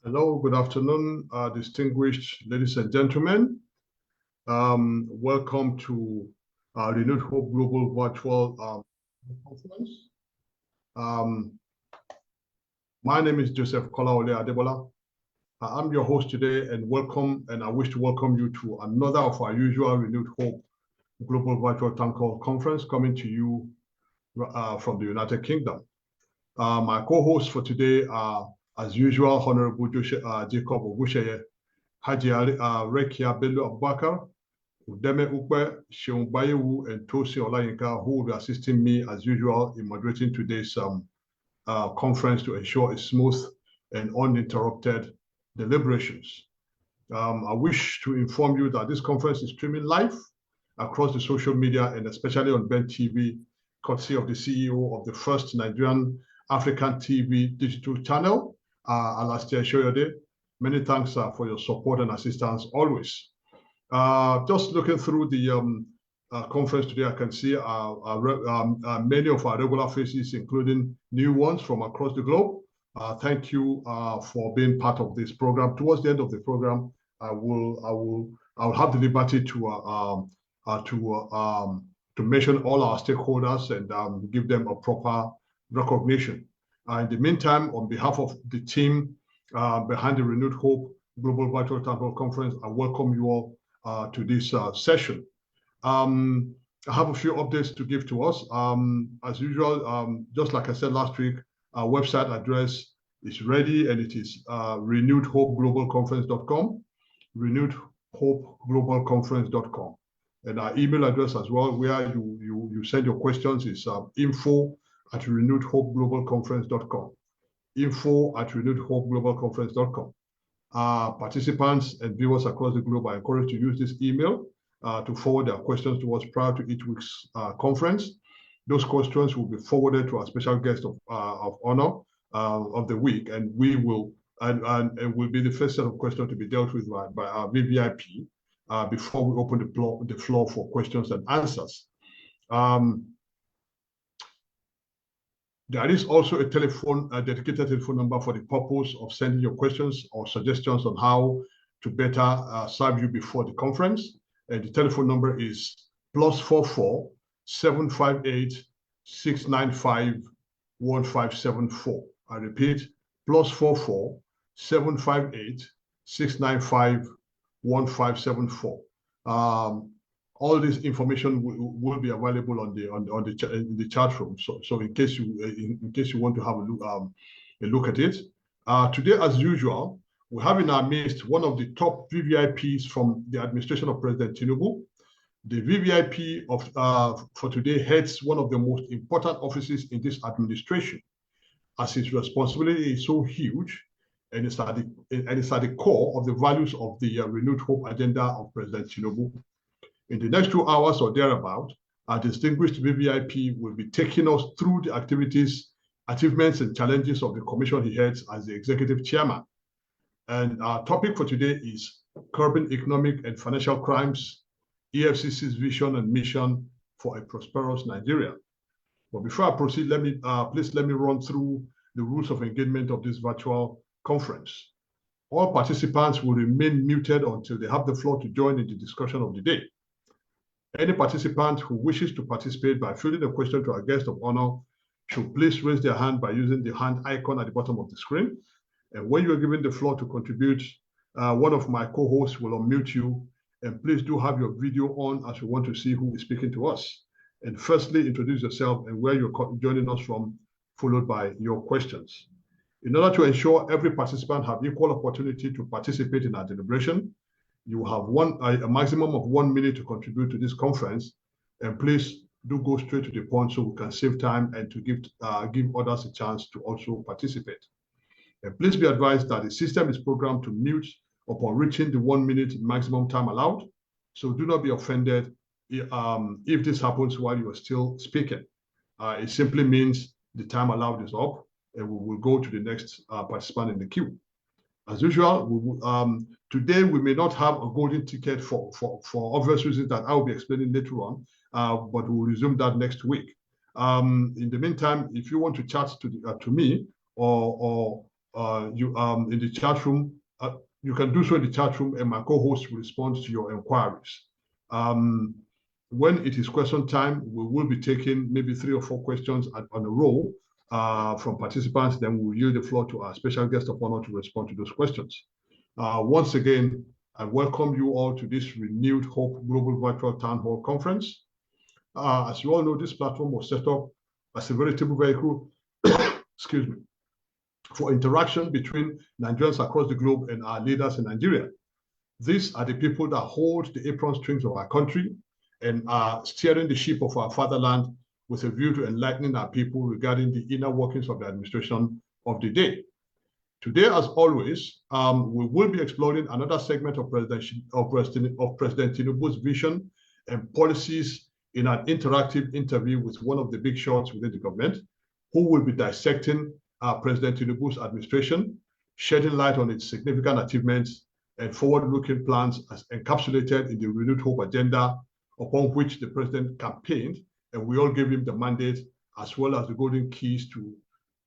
Hello, good afternoon, distinguished ladies and gentlemen. Welcome to Renewed Hope Global Virtual Conference. My name is Joseph Ola. I'm your host today, and I wish to welcome you to another of our usual Renewed Hope Global Virtual Town Hall Conference coming to you from the United Kingdom. My co-hosts for today are, as usual, Honorable Jacob Ogusheye, Haji Rekia Bello Abubakar, Udeme Ukwe, Sheung Bayewu, and Tosi Olayinka, who will be assisting me, as usual, in moderating today's conference to ensure a smooth and uninterrupted deliberations. I wish to inform you that this conference is streaming live across the social media and especially on Ben TV, courtesy of the CEO of the first Nigerian African TV digital channel, Alastair Shoyode. Many thanks for your support and assistance always. Just looking through the conference today, I can see many of our regular faces, including new ones from across the globe. Thank you for being part of this program. Towards the end of the program, I will have the liberty to mention all our stakeholders and give them a proper recognition. In the meantime, on behalf of the team behind the Renewed Hope Global Virtual Town Hall Conference, I welcome you all to this session. I have a few updates to give to us. As usual, just like I said last week, our website address is ready, and it is renewedhopeglobalconference.com, renewedhopeglobalconference.com. And our email address as well, where you send your questions, is info@renewedhopeglobalconference.com, info@renewedhopeglobalconference.com. Participants and viewers across the globe are encouraged to use this email to forward their questions to us prior to each week's conference. Those questions will be forwarded to our special guest of honor of the week, and will be the first set of questions to be dealt with by our VVIP before we open the floor for questions and answers. There is also a dedicated telephone number for the purpose of sending your questions or suggestions on how to better serve you before the conference. And the telephone number is +44 758 695 1574. I repeat, +44 758 695 1574. All this information will be available in the chat room. So in case you want to have a look at it. Today, as usual, we have in our midst one of the top VVIPs from the administration of President Tinubu. The VVIP for today heads one of the most important offices in this administration, as his responsibility is so huge, and it's at the core of the values of the Renewed Hope agenda of President Tinubu. In the next 2 hours or thereabout, our distinguished VVIP will be taking us through the activities, achievements, and challenges of the commission he heads as the executive chairman. And our topic for today is curbing economic and financial crimes, EFCC's vision and mission for a prosperous Nigeria. But before I proceed, please let me run through the rules of engagement of this virtual conference. All participants will remain muted until they have the floor to join in the discussion of the day. Any participant who wishes to participate by fielding a question to our guest of honor should please raise their hand by using the hand icon at the bottom of the screen. And when you are given the floor to contribute, one of my co-hosts will unmute you. And please do have your video on as we want to see who is speaking to us. And firstly, introduce yourself and where you're joining us from, followed by your questions. In order to ensure every participant have equal opportunity to participate in our deliberation, you will have a maximum of 1 minute to contribute to this conference. And please do go straight to the point so we can save time and to give others a chance to also participate. And please be advised that the system is programmed to mute upon reaching the 1 minute maximum time allowed. So do not be offended if this happens while you are still speaking. It simply means the time allowed is up, and we will go to the next participant in the queue. As usual, today we may not have a golden ticket for obvious reasons that I will be explaining later on, but we'll resume that next week. In the meantime, if you want to chat to me or in the chat room. You can do so in the chat room, and my co-host will respond to your inquiries. When it is question time, we will be taking maybe 3 or 4 questions on a roll from participants. Then we will yield the floor to our special guest of honor to respond to those questions. Once again, I welcome you all to this renewed Hope Global Virtual Town Hall Conference. As you all know, this platform was set up as a veritable vehicle, excuse me, for interaction between Nigerians across the globe and our leaders in Nigeria. These are the people that hold the apron strings of our country and are steering the ship of our fatherland with a view to enlightening our people regarding the inner workings of the administration of the day. Today, as always, we will be exploring another segment of President Tinubu's vision and policies in an interactive interview with one of the big shots within the government, who will be dissecting President Tinubu's administration, shedding light on its significant achievements and forward-looking plans as encapsulated in the renewed hope agenda upon which the president campaigned, and we all gave him the mandate as well as the golden keys to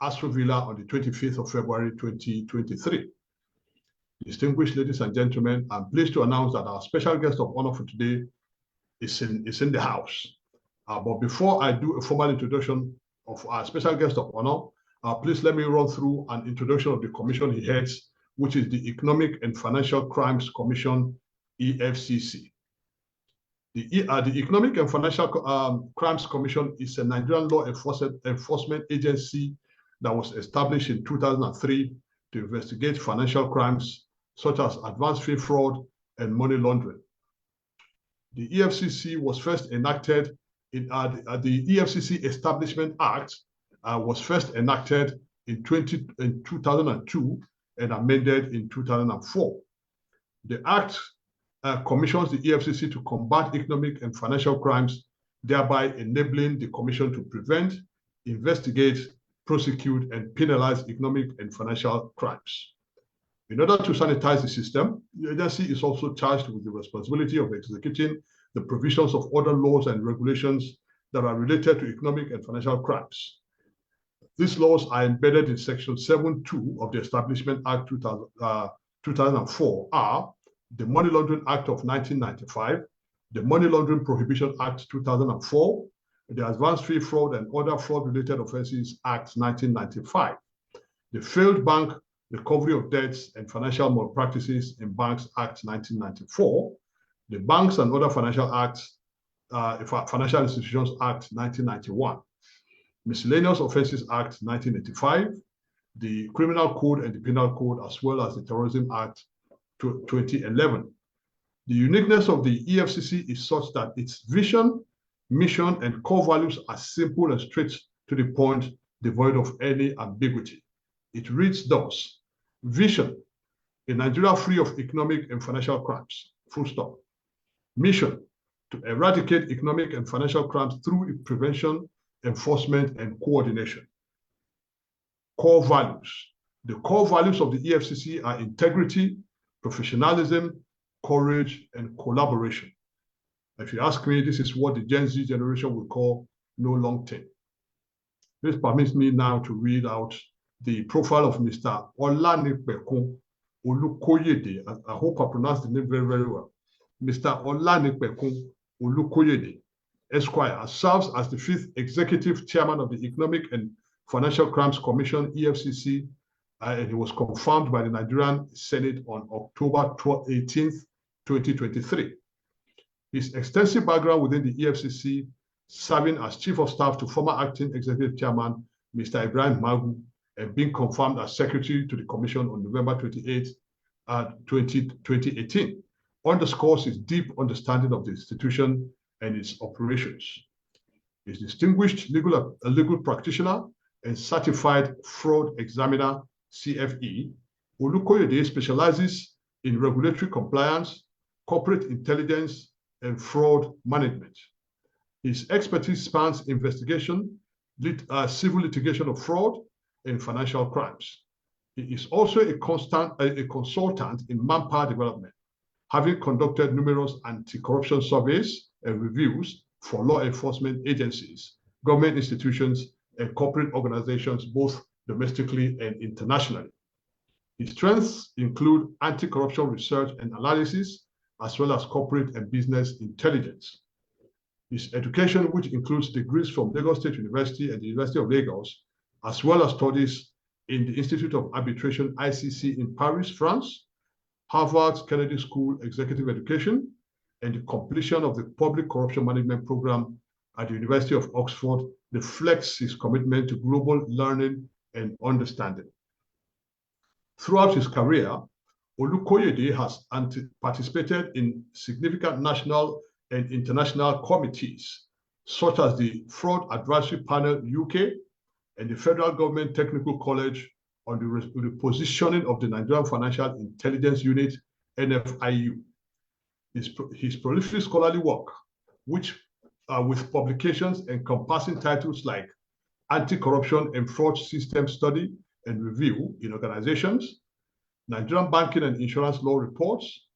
Astro Villa on the 25th of February 2023. Distinguished ladies and gentlemen, I'm pleased to announce that our special guest of honor for today is in the house. But before I do a formal introduction of our special guest of honor, please let me run through an introduction of the commission he heads, which is the Economic and Financial Crimes Commission, EFCC. The Economic and Financial Crimes Commission is a Nigerian law enforcement agency that was established in 2003 to investigate financial crimes such as advance fee fraud and money laundering. The EFCC was first enacted in the EFCC Establishment Act was first enacted in 2002 and amended in 2004. The Act commissions the EFCC to combat economic and financial crimes, thereby enabling the Commission to prevent, investigate, prosecute, and penalize economic and financial crimes. In order to sanitize the system, the agency is also charged with the responsibility of executing the provisions of other laws and regulations that are related to economic and financial crimes. These laws are embedded in Section 7.2 of the Establishment Act 2004 are the Money Laundering Act of 1995, the Money Laundering Prohibition Act 2004, the Advance Fee Fraud and Other Fraud-Related Offences Act 1995, the Failed Bank Recovery of Debts and Financial Malpractices in Banks Act 1994, the Banks and Other Financial Acts, Financial Institutions Act 1991, Miscellaneous Offences Act 1985, the Criminal Code and the Penal Code, as well as the Terrorism Act 2011. The uniqueness of the EFCC is such that its vision, mission, and core values are simple and straight to the point, devoid of any ambiguity. It reads thus: vision, a Nigeria free of economic and financial crimes, full stop. Mission, to eradicate economic and financial crimes through prevention, enforcement, and coordination. Core values. The core values of the EFCC are integrity, professionalism, courage, and collaboration. If you ask me, this is what the Gen Z generation will call no long term. This permits me now to read out the profile of Mr. Ola Olukoyede. I hope I pronounced the name very, very well. Mr. Ola Olukoyede, Esquire, serves as the 5th Executive Chairman of the Economic and Financial Crimes Commission, EFCC, and he was confirmed by the Nigerian Senate on October 18th, 2023. His extensive background within the EFCC, serving as Chief of Staff to former Acting Executive Chairman, Mr. Ibrahim Magu, and being confirmed as Secretary to the Commission on November 28, 2018, underscores his deep understanding of the institution and its operations. He's a distinguished legal practitioner and certified fraud examiner, CFE. Olukoyede specializes in regulatory compliance, corporate intelligence, and fraud management. His expertise spans investigation, civil litigation of fraud, and financial crimes. He is also a consultant in manpower development, having conducted numerous anti-corruption surveys and reviews for law enforcement agencies, government institutions, and corporate organizations, both domestically and internationally. His strengths include anti-corruption research and analysis, as well as corporate and business intelligence. His education, which includes degrees from Lagos State University and the University of Lagos, as well as studies in the Institute of Arbitration, ICC, in Paris, France, Harvard Kennedy School Executive Education, and the completion of the Public Corruption Management Program at the University of Oxford reflects his commitment to global learning and understanding. Throughout his career, Olukoyede has participated in significant national and international committees, such as the Fraud Advisory Panel UK and the Federal Government Technical College on the positioning of the Nigerian Financial Intelligence Unit, NFIU. His prolific scholarly work, which with publications encompassing titles like Anti-Corruption and Fraud System Study and Review in Organizations, Nigerian Banking and Insurance Law Reports,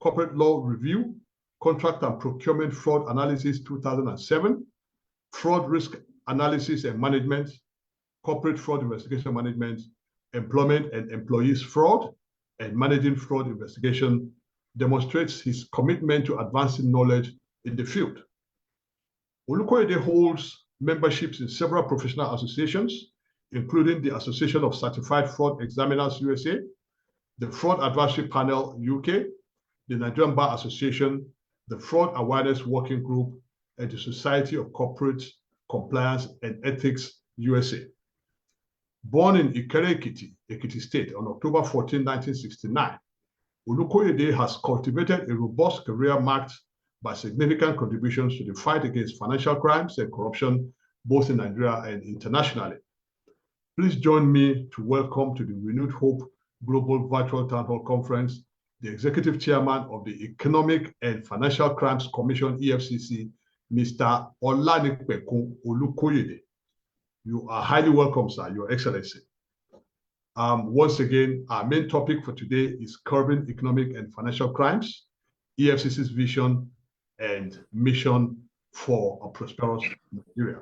Corporate Law Review, Contract and Procurement Fraud Analysis 2007, Fraud Risk Analysis and Management, Corporate Fraud Investigation Management, Employment and Employees Fraud, and Managing Fraud Investigation, demonstrates his commitment to advancing knowledge in the field. Olukoyede holds memberships in several professional associations, including the Association of Certified Fraud Examiners USA, the Fraud Advisory Panel UK, the Nigerian Bar Association, the Fraud Awareness Working Group, and the Society of Corporate Compliance and Ethics USA. Born in Ikere Ekiti, Ekiti State, on October 14, 1969, Olukoyede has cultivated a robust career marked by significant contributions to the fight against financial crimes and corruption, both in Nigeria and internationally. Please join me to welcome to the Renewed Hope Global Virtual Town Hall Conference, the Executive Chairman of the Economic and Financial Crimes Commission, EFCC, Mr. Ola Olukoyede. You are highly welcome, sir, Your Excellency. Once again, our main topic for today is curbing economic and financial crimes, EFCC's vision and mission for a prosperous Nigeria.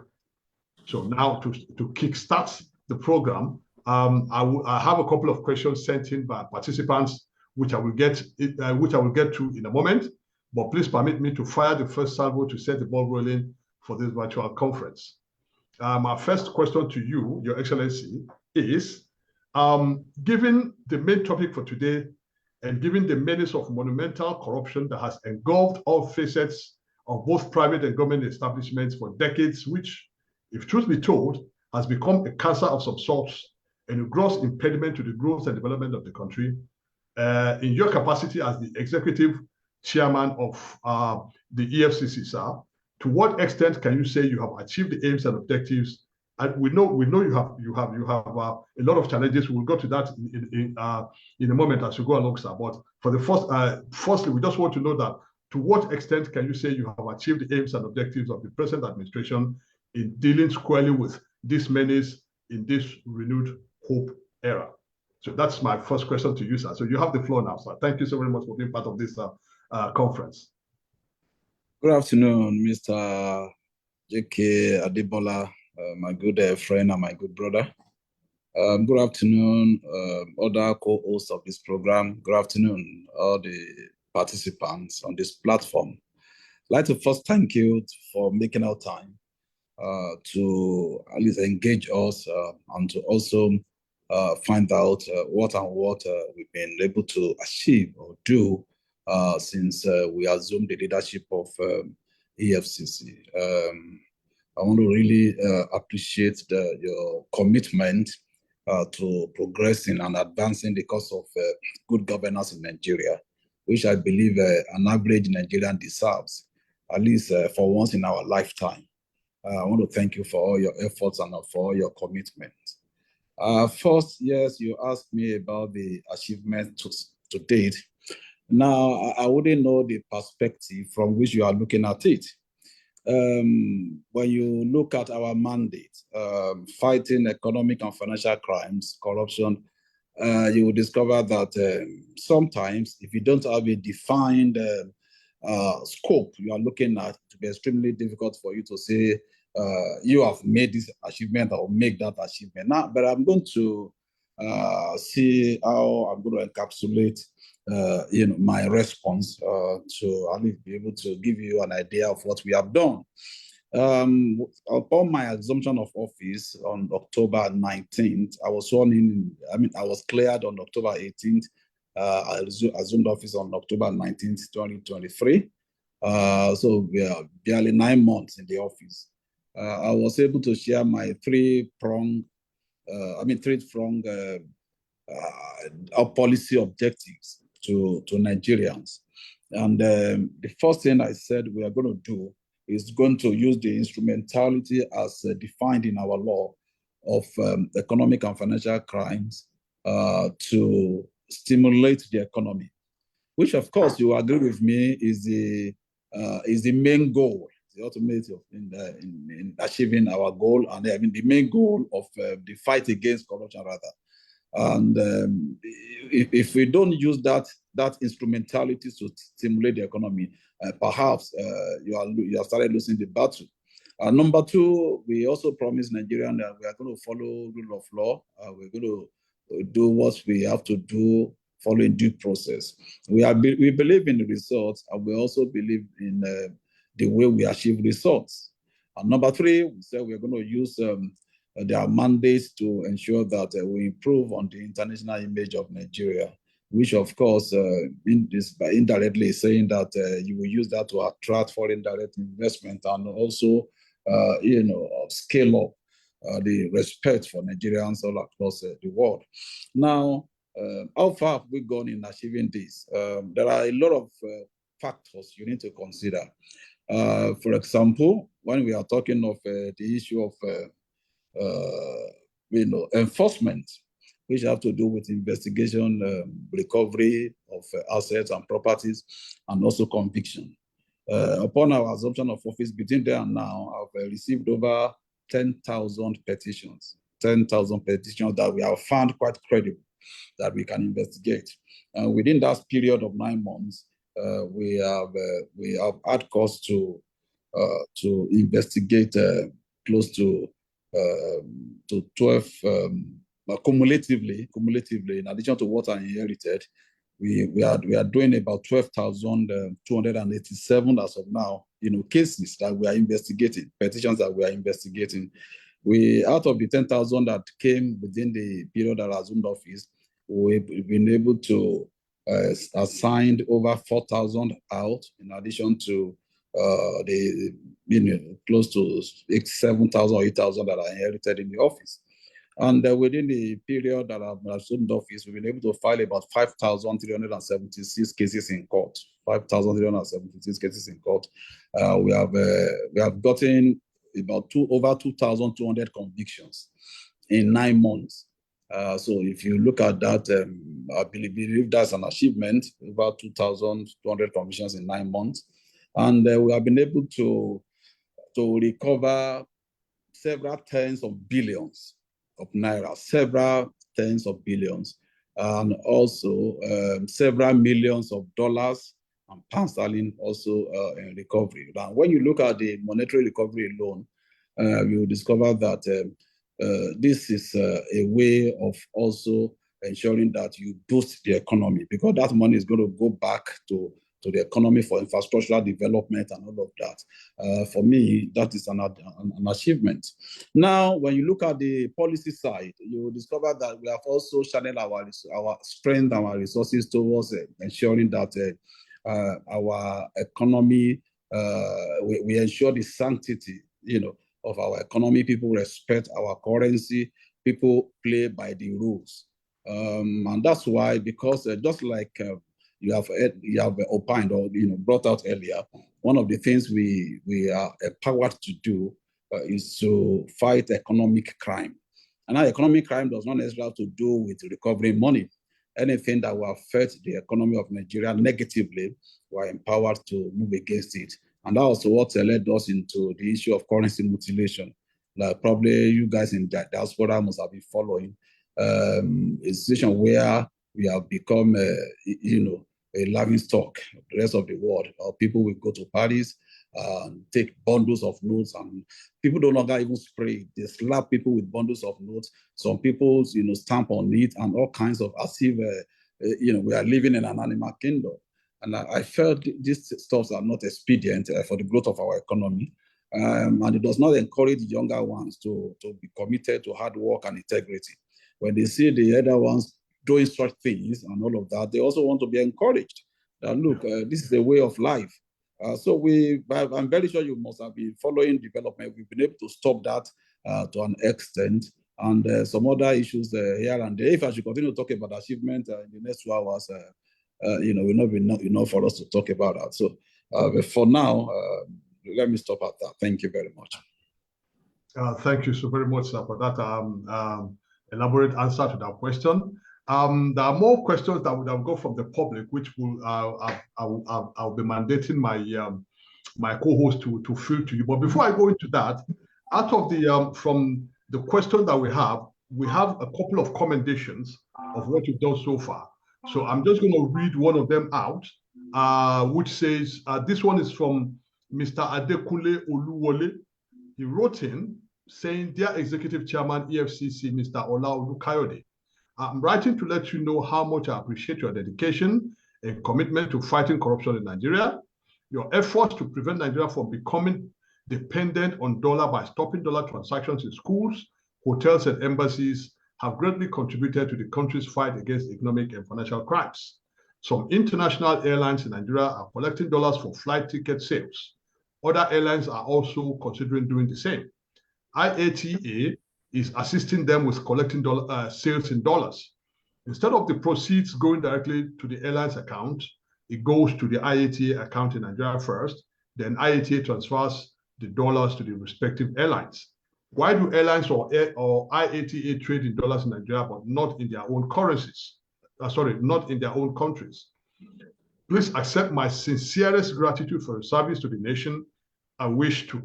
So now to kickstart the program, I have a couple of questions sent in by participants, which I will get to in a moment. But please permit me to fire the first salvo to set the ball rolling for this virtual conference. My first question to you, Your Excellency, is given the main topic for today and given the menace of monumental corruption that has engulfed all facets of both private and government establishments for decades, which, if truth be told, has become a cancer of some sorts and a gross impediment to the growth and development of the country, in your capacity as the executive chairman of the EFCC, sir, to what extent can you say you have achieved the aims and objectives? And we know you have a lot of challenges. We'll go to that in a moment as we go along, sir. But for the firstly, we just want to know that to what extent can you say you have achieved the aims and objectives of the present administration in dealing squarely with this menace in this renewed hope era? So that's my first question to you, sir. So you have the floor now, sir. Thank you so very much for being part of this conference. Good afternoon, Mr. J.K. Adebola, my good friend and my good brother. Good afternoon, other co-hosts of this program. Good afternoon, all the participants on this platform. I'd like to first thank you for making our time to at least engage us and to also find out what we've been able to achieve or do since we assumed the leadership of EFCC. I want to really appreciate your commitment to progressing and advancing the cause of good governance in Nigeria, which I believe an average Nigerian deserves, at least for once in our lifetime. I want to thank you for all your efforts and for all your commitment. First, yes, you asked me about the achievement to date. Now, I wouldn't know the perspective from which you are looking at it. When you look at our mandate, fighting economic and financial crimes, corruption, you will discover that sometimes if you don't have a defined scope you are looking at, it will be extremely difficult for you to say you have made this achievement or make that achievement. Now, but I'm going to see how I'm going to encapsulate my response to at least be able to give you an idea of what we have done. Upon my assumption of office on October 19th, I was sworn in, I was cleared on October 18th. I assumed office on October 19th, 2023. So we are barely 9 months in the office. I was able to share my three-pronged policy objectives to Nigerians. And the first thing I said we are going to do is going to use the instrumentality as defined in our law of economic and financial crimes to stimulate the economy, which of course you agree with me is the main goal, the ultimate in achieving our goal, and the main goal of the fight against corruption rather. And if we don't use that instrumentality to stimulate the economy, perhaps you have started losing the battle. Number two, we also promised Nigerians that we are going to follow rule of law. We're going to do what we have to do following due process. We believe in the results, and we also believe in the way we achieve results. And number three, we said we're going to use their mandates to ensure that we improve on the international image of Nigeria, which of course indirectly saying that you will use that to attract foreign direct investment and also scale up the respect for Nigerians all across the world. Now, how far have we gone in achieving this? There are a lot of factors you need to consider. For example, when we are talking of the issue of enforcement, which have to do with investigation, recovery of assets and properties, and also conviction. Upon our assumption of office, between there and now, I've received over 10,000 petitions, 10,000 petitions that we have found quite credible that we can investigate. And within that period of 9 months, we have had cause to investigate close to 12 cumulatively, in addition to what I inherited, we are doing about 12,287 as of now, cases that we are investigating, petitions that we are investigating. Out of the 10,000 that came within the period that I assumed office, we've been able to assign over 4,000 out, in addition to close to 7,000 or 8,000 that I inherited in the office. And within the period that I've assumed office, we've been able to file about 5,376 cases in court. 5,376 cases in court. We have gotten about over 2,200 convictions in 9 months. So if you look at that, I believe that's an achievement, about 2,200 convictions in 9 months. And we have been able to recover several tens of billions of naira, several tens of billions, and also several millions of dollars and pound sterling also in recovery. Now, when you look at the monetary recovery alone, you will discover that this is a way of also ensuring that you boost the economy, because that money is going to go back to the economy for infrastructural development and all of that. For me, that is an achievement. Now, when you look at the policy side, you will discover that we have also channeled our strength and our resources towards ensuring that our economy, we ensure the sanctity, of our economy. People respect our currency. People play by the rules. And that's why, because just like you have opined or brought out earlier, one of the things we are empowered to do is to fight economic crime. And now economic crime does not necessarily have to do with recovering money. Anything that will affect the economy of Nigeria negatively, we are empowered to move against it. And that was what led us into the issue of currency mutilation. Like probably you guys in diaspora must have been following a situation where we have become, a laughing stock of the rest of the world. People will go to Paris take bundles of notes, and people no longer even spray. They slap people with bundles of notes. Some people, stamp on it, and all kinds of, as if, we are living in an animal kingdom. And I felt these stuff are not expedient for the growth of our economy. And it does not encourage younger ones to be committed to hard work and integrity. When they see the other ones doing such things and all of that, they also want to be encouraged that, look, this is a way of life. So I'm very sure you must have been following development. We've been able to stop that to an extent, and some other issues here and there. If I should continue to talk about achievement in the next 2 hours, will not be enough for us to talk about that. So but for now, let me stop at that. Thank you very much. Thank you so very much, sir, for that elaborate answer to that question. There are more questions that would have gone from the public, which will I'll be mandating my co-host to fill to you. But before I go into that, out of the from the question that we have a couple of commendations of what you've done so far. So I'm just going to read one of them out, which says, this one is from Mr. Adekunle Oluwole. He wrote in saying, "Dear Executive Chairman, EFCC, Mr. Ola Olukoyede, I'm writing to let you know how much I appreciate your dedication and commitment to fighting corruption in Nigeria. Your efforts to prevent Nigeria from becoming dependent on dollar by stopping dollar transactions in schools, hotels, and embassies have greatly contributed to the country's fight against economic and financial crimes. Some international airlines in Nigeria are collecting dollars for flight ticket sales. Other airlines are also considering doing the same. IATA is assisting them with collecting sales in dollars. Instead of the proceeds going directly to the airline's account, it goes to the IATA account in Nigeria first, then IATA transfers the dollars to the respective airlines. Why do airlines or IATA trade in dollars in Nigeria, but not in their own currencies? Not in their own countries. Please accept my sincerest gratitude for your service to the nation. I wish you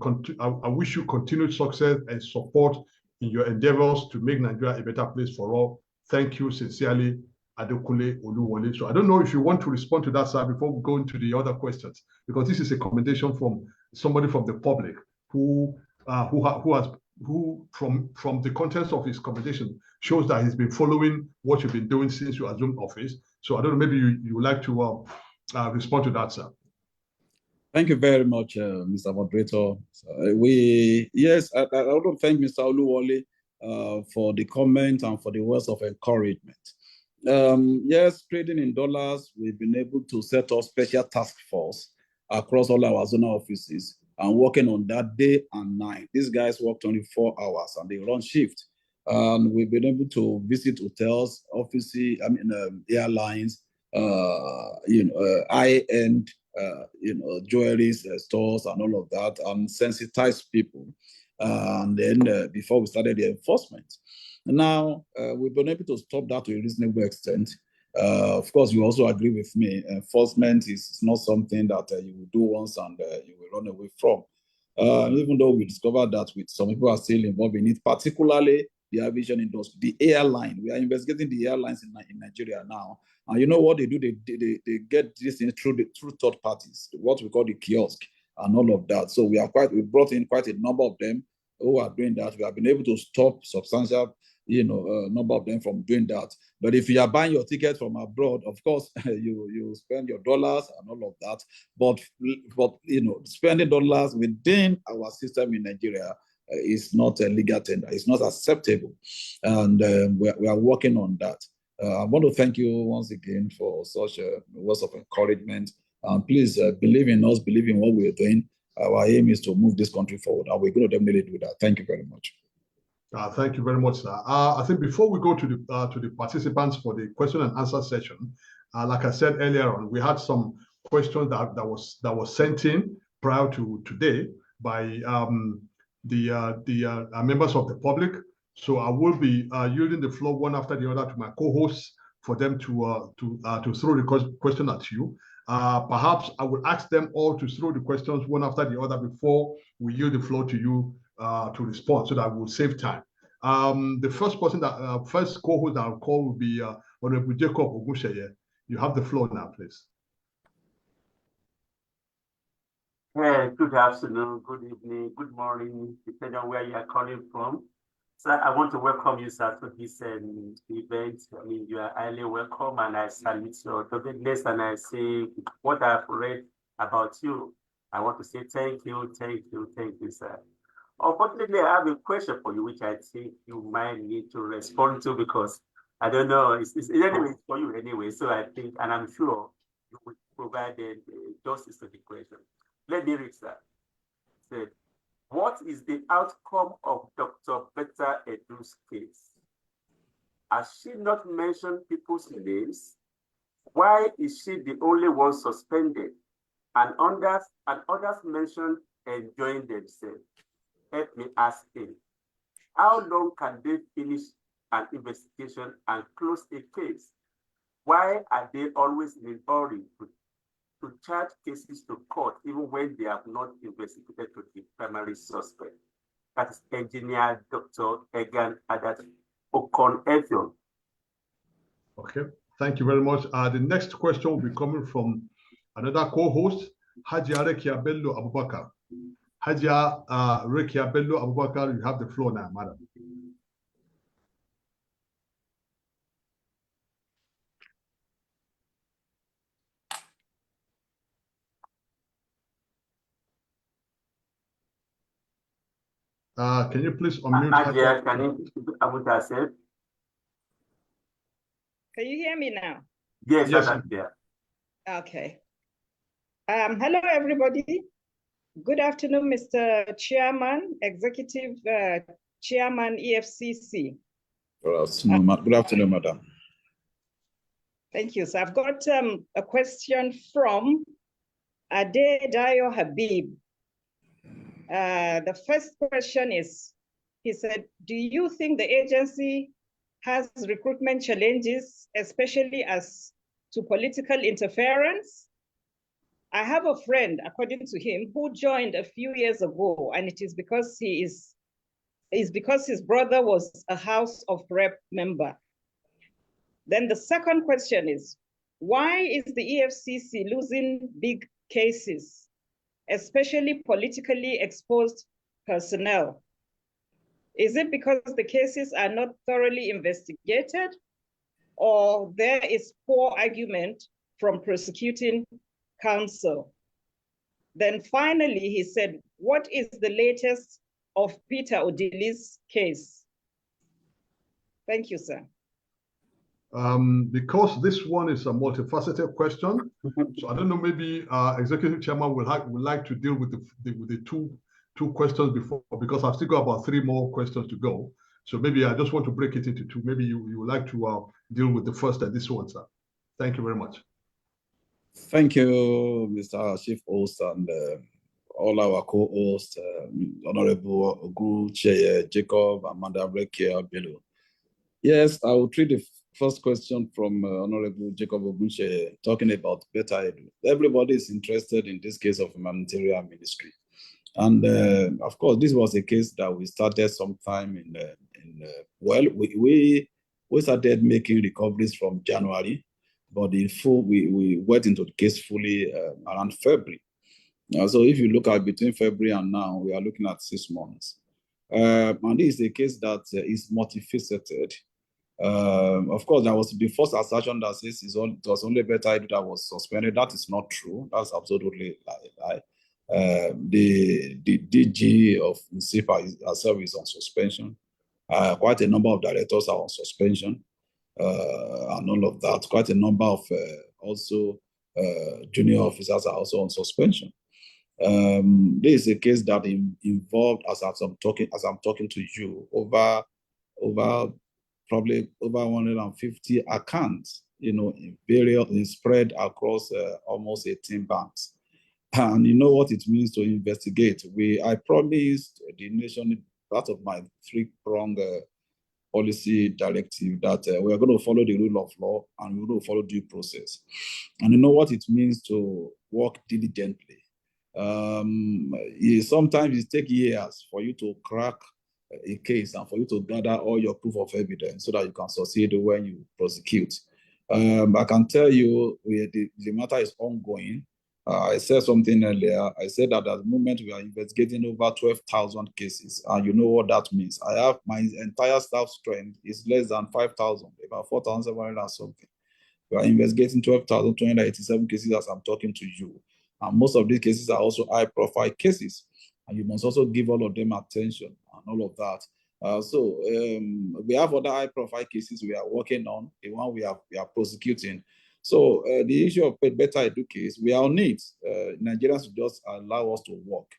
continued success and support in your endeavors to make Nigeria a better place for all. Thank you sincerely, Adekunle Oluwole." So I don't know if you want to respond to that, sir, before we go into the other questions, because this is a commendation from somebody from the public who from the contents of his commendation shows that he's been following what you've been doing since you assumed office. So I don't know, maybe you would like to respond to that, sir. Thank you very much, Mr. Moderator. I want to thank Mr. Oluwole for the comment and for the words of encouragement. Yes, trading in dollars, we've been able to set up special task force across all our zonal offices and working on that day and night. These guys work 24 hours and they run shift. We've been able to visit hotels, offices, airlines, high-end, jewelry stores and all of that, and sensitize people. And then before we started the enforcement. Now, we've been able to stop that to a reasonable extent. Of course, you also agree with me, enforcement is not something that you will do once and you will run away from. Even though we discovered that with some people are still involved in it, particularly the aviation industry, the airline. We are investigating the airlines in Nigeria now. And you know what they do? They get this in through third parties, what we call the kiosk and all of that. So we brought in quite a number of them who are doing that. We have been able to stop substantial number of them from doing that. But if you are buying your ticket from abroad, of course, you spend your dollars and all of that. But spending dollars within our system in Nigeria is not a legal tender. It's not acceptable. And we are working on that. I want to thank you once again for such words of encouragement. Please believe in us, believe in what we're doing. Our aim is to move this country forward, and we're going to definitely do that. Thank you very much. Thank you very much, sir. I think before we go to the participants for the question and answer session, like I said earlier on, we had some questions that was sent in prior to today by the members of the public. So I will be yielding the floor one after the other to my co-hosts for them to throw the question at you. Perhaps I will ask them all to throw the questions one after the other before we yield the floor to you to respond, so that we'll save time. The first person first co-host that I'll call will be Honorable Jacob Ogunsheye. You have the floor now, please. Good afternoon, good evening, good morning, depending on where you are calling from. So I want to welcome you, sir, to this event. I mean, you are highly welcome, and I salute your doggedness, and I say what I've read about you. I want to say thank you, sir. Unfortunately, I have a question for you, which I think you might need to respond to, because I don't know, it's anyway, it's for you anyway. So I think, and I'm sure you will provide justice to the question. Let me read that. Said, what is the outcome of Dr. Betta Edu's case? Has she not mentioned people's names? Why is she the only one suspended? And others mentioned enjoying themselves. Help me ask him, how long can they finish an investigation and close a case? Why are they always in a hurry to charge cases to court even when they have not investigated to the primary suspect? That is Engineer Dr. Egan Adat Okon-Efion. Okay, thank you very much. The next question will be coming from another co-host, Hajia Rekia Bello Abubakar. Hajia Rekia Bello Abubakar, you have the floor now, madam. Can you please unmute Hajia? Can you unmute yourself? Can you hear me now? Yes, Hajia. Okay. Hello, everybody. Good afternoon, Mr. Chairman, Executive Chairman, EFCC. Good afternoon, madam. Thank you. So I've got a question from Adedayo Habib. The first question is, he said, do you think the agency has recruitment challenges, especially as to political interference? I have a friend, according to him, who joined a few years ago, and it is because because his brother was a House of Rep member. Then the second question is, why is the EFCC losing big cases, especially politically exposed personnel? Is it because the cases are not thoroughly investigated, or there is poor argument from prosecuting counsel? Then finally, he said, what is the latest of Peter Odili's case? Thank you, sir. Because this one is a multifaceted question, so I don't know, maybe Executive Chairman would like to deal with the two questions before, because I've still got about 3 more questions to go. So maybe I just want to break it into 2. Maybe you would like to deal with the first and this one, sir. Thank you very much. Thank you, Mr. Chief Host, and all our co-hosts, Honorable Oguche Jacob and Madam Rekia Bello. Yes, I will treat the first question from Honorable Jacob Oguche talking about Betta Edu. Everybody is interested in this case of humanitarian ministry. And of course, this was a case that we started sometime we started making recoveries from January, but we went into the case fully around February. So if you look at between February and now, we are looking at 6 months. And this is a case that is multifaceted. Of course, there was the first assertion that says it was only Betta Edu that was suspended. That is not true. That's absolutely lie. The DG of NCIPA herself is on suspension. Quite a number of directors are on suspension, and all of that. Quite a number of also junior officers are also on suspension. This is a case that involved, as I'm talking to you, over probably over 150 accounts, spread across almost 18 banks. And you know what it means to investigate. I promised the nation, part of my 3-pronged policy directive, that we are going to follow the rule of law and we're going to follow due process. And you know what it means to work diligently. Sometimes it takes years for you to crack a case and for you to gather all your proof of evidence so that you can succeed when you prosecute. I can tell you the matter is ongoing. I said something earlier. I said that at the moment we are investigating over 12,000 cases, and you know what that means. I have my entire staff strength is less than 5,000, about 4,700 and something. We are investigating 12,287 cases as I'm talking to you. And most of these cases are also high-profile cases. And you must also give all of them attention and all of that. We have other high-profile cases we are working on, the one we are prosecuting. So the issue of better education, we are on it. Nigerians just allow us to work.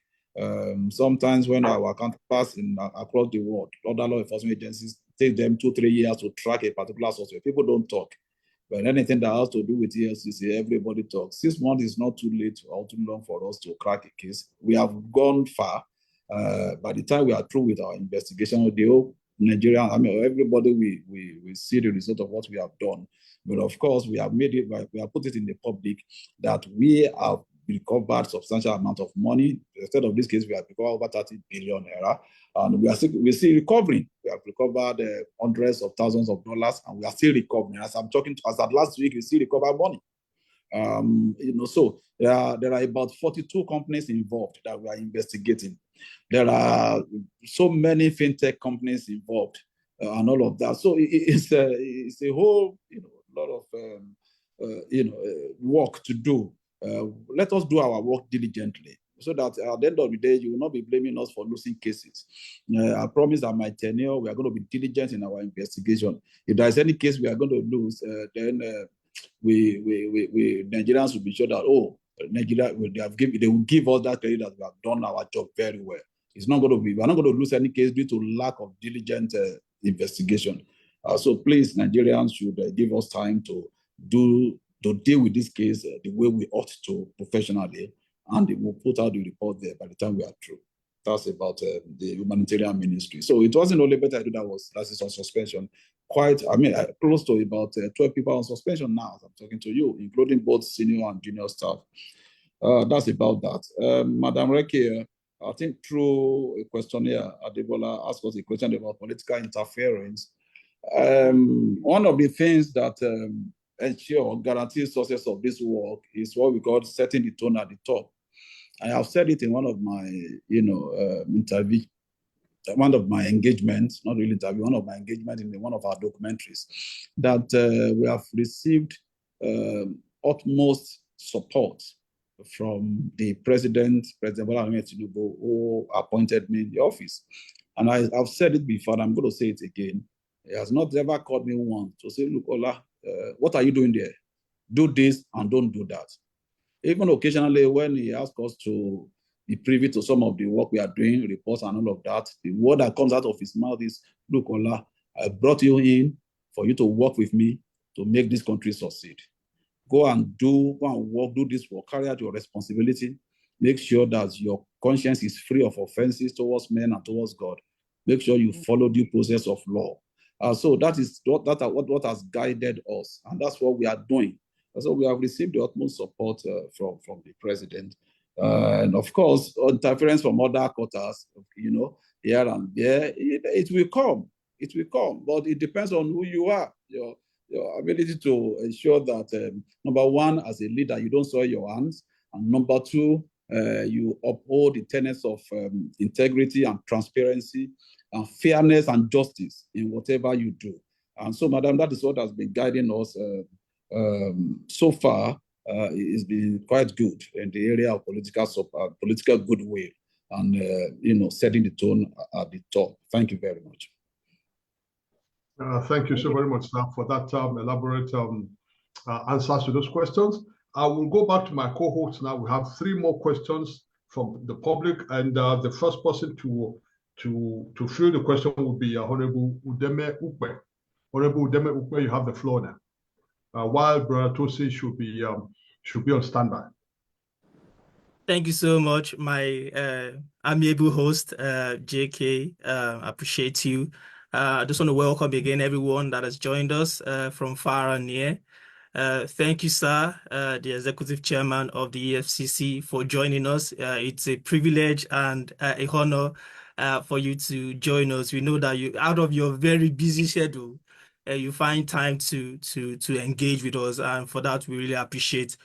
Sometimes when our counterparts across the world, other law enforcement agencies, take them 2-3 years to track a particular suspect. People don't talk. But anything that has to do with EFCC, everybody talks. 6 months is not too late or too long for us to crack a case. We have gone far. By the time we are through with our investigation, the whole Nigerian, everybody we see the result of what we have done. But of course, we have made it, we have put it in the public that we have recovered substantial amount of money. Instead of this case, we have recovered over 30 billion naira, and we're still recovering. We have recovered hundreds of thousands of dollars, and we are still recovering. As I'm talking to us, that last week we still recover money. So there are about 42 companies involved that we are investigating. There are so many fintech companies involved, and all of that. So it's a whole lot of work to do. Let us do our work diligently, so that at the end of the day, you will not be blaming us for losing cases. I promise that my tenure, we are going to be diligent in our investigation. If there is any case we are going to lose, then Nigerians will be sure that, Nigeria, they will give us that credit that we have done our job very well. It's not going to be, we're not going to lose any case due to lack of diligent investigation. So please, Nigerians should give us time to deal with this case the way we ought to, professionally, and we'll put out the report there by the time we are through. That's about the humanitarian ministry. So it wasn't only better that is on suspension. Close to about 12 people on suspension now as I'm talking to you, including both senior and junior staff. That's about that. Madam Reke, I think through a questionnaire, Adebola asked us a question about political interference. One of the things that ensure guarantee success of this work is what we call setting the tone at the top. I have said it in one of my, interview, one of my engagements, not really interview, one of my engagements in one of our documentaries, that we have received utmost support from the President Bola Ahmed Tinubu, who appointed me in the office. And I've said it before, and I'm going to say it again. He has not ever called me once to say, look, Ola, what are you doing there? Do this and don't do that. Even occasionally when he asks us to be privy to some of the work we are doing, reports and all of that, the word that comes out of his mouth is, look, Ola, I brought you in for you to work with me to make this country succeed. Go and work, do this work, carry out your responsibility, make sure that your conscience is free of offenses towards men and towards God. Make sure you follow due process of law. So that is what has guided us, and that's what we are doing. So we have received the utmost support from the president. And of course, interference from other quarters, here and there, it will come. It will come, but it depends on who you are. Your ability to ensure that, number one, as a leader, you don't soil your hands, and number two, you uphold the tenets of integrity and transparency and fairness and justice in whatever you do. And so, madam, that is what has been guiding us so far. It's been quite good in the area of political goodwill and setting the tone at the top. Thank you very much. Thank you so very much, sir, for that elaborate answers to those questions. I will go back to my cohorts now. We have 3 more questions from the public, and the first person to fill the question will be Honorable Udeme Ukwe. Honorable Udeme Ukwe, you have the floor now. While Brother Tosi should be on standby. Thank you so much, my amiable host, JK. Appreciate you. I just want to welcome again everyone that has joined us from far and near. Thank you, sir, the Executive Chairman of the EFCC, for joining us. It's a privilege and a honor for you to join us. We know that you, out of your very busy schedule, you find time to engage with us, and for that we really appreciate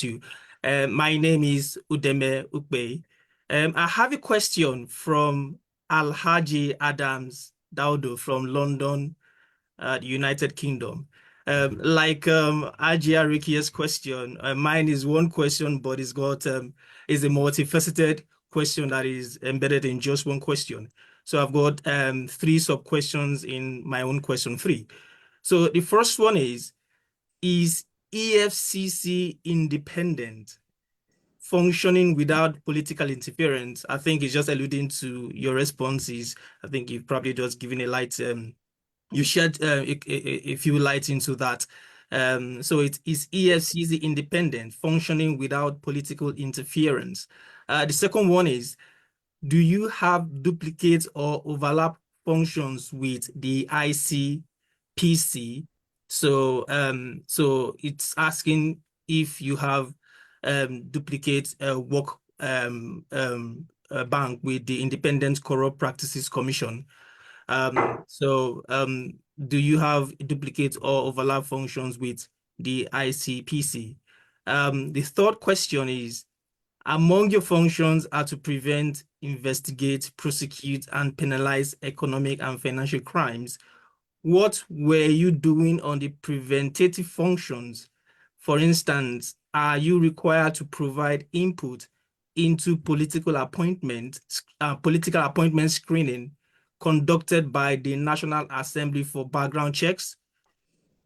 you. My name is Udeme Ukbe. I have a question from Alhaji Adams Daudo from London, the United Kingdom. Ajia Rikia's question, mine is one question, but it's got is a multifaceted question that is embedded in just one question. So I've got 3 sub-questions in my own question 3. So the first one is EFCC independent, functioning without political interference? I think it's just alluding to your responses. I think you've probably just given a light, you shed a few lights into that. So it is EFCC independent, functioning without political interference. The second one is, do you have duplicate or overlap functions with the ICPC? So, so it's asking if you have duplicate work bank with the Independent Corrupt Practices Commission. Do you have duplicate or overlap functions with the ICPC? The third question is, among your functions are to prevent, investigate, prosecute, and penalize economic and financial crimes. What were you doing on the preventative functions? For instance, are you required to provide input into political appointment screening conducted by the National Assembly for background checks?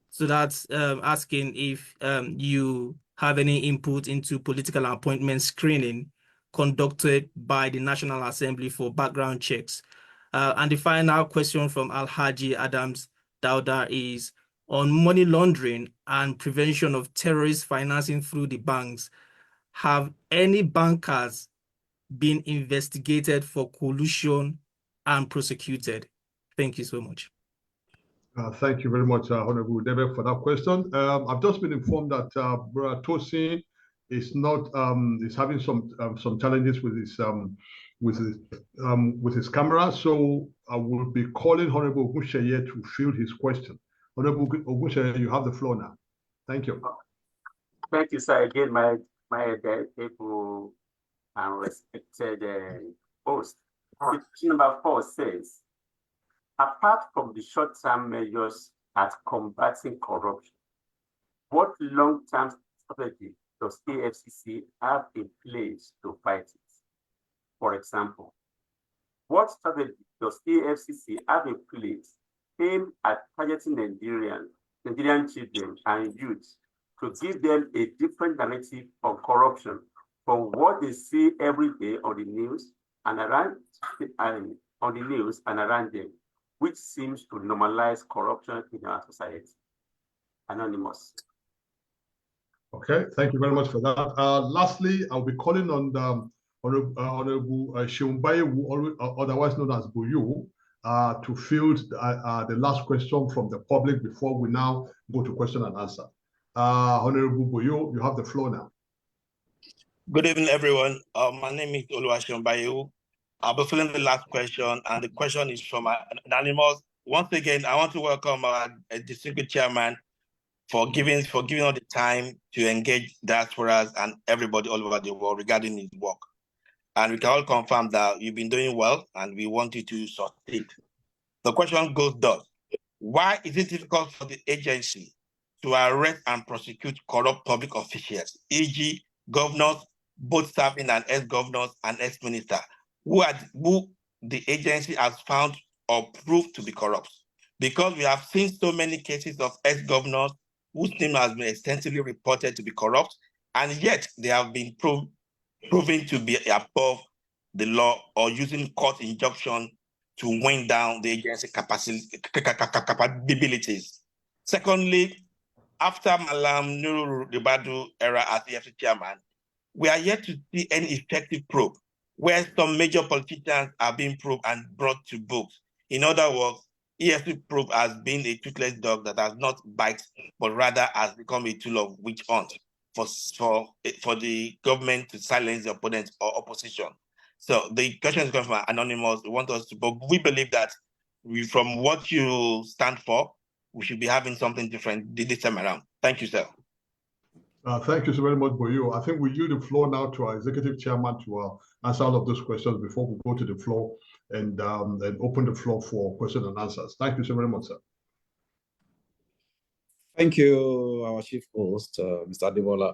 So that's asking if you have any input into political appointment screening conducted by the National Assembly for background checks. And the final question from Alhaji Adams Dauda is on money laundering and prevention of terrorist financing through the banks. Have any bankers been investigated for collusion and prosecuted? Thank you so much. Thank you very much, Honorable David, for that question. I've just been informed that Brother Tosin is not is having some challenges with his camera. So I will be calling Honorable Ogunseye to field his question. Honorable Ogunseye, you have the floor now. Thank you. Thank you, sir. Again, my able and respected host. Question number 4 says, apart from the short-term measures at combating corruption, what long-term strategy does EFCC have in place to fight it? For example, what strategy does EFCC have in place aimed at targeting Nigerian children and youth to give them a different narrative of corruption from what they see every day on the news and around them, which seems to normalize corruption in our society? Anonymous. Okay, thank you very much for that. Lastly, I'll be calling on the Honorable Shiumbaye, otherwise known as Buyu, to field the last question from the public before we now go to question and answer. Honorable Buyu, you have the floor now. Good evening, everyone. My name is Ola Olukoyede. I'll be filling the last question, and the question is from Anonymous. Once again, I want to welcome a distinguished chairman for giving all the time to engage diasporas and everybody all over the world regarding his work. And we can all confirm that you've been doing well, and we want you to succeed. The question goes thus: why is it difficult for the agency to arrest and prosecute corrupt public officials, e.g., governors, both serving and ex-governors and ex-ministers, who the agency has found or proved to be corrupt? Because we have seen so many cases of ex-governors whose name has been extensively reported to be corrupt, and yet they have been proven to be above the law or using court injunction to wind down the agency capabilities. Secondly, after Malam Nuru Ribadu era as the EFCC chairman, we are yet to see any effective probe where some major politicians are being probed and brought to books. In other words, EFCC probe has been a toothless dog that has not bites, but rather has become a tool of witch hunt for the government to silence the opponent or opposition. So the question is coming from Anonymous. We want us to, but we believe that from what you stand for, we should be having something different this time around. Thank you, sir. Thank you so very much, Boyo. I think we yield the floor now to our executive chairman to answer all of those questions before we go to the floor and open the floor for questions and answers. Thank you so very much, sir. Thank you, our chief host, Mr. Adebola.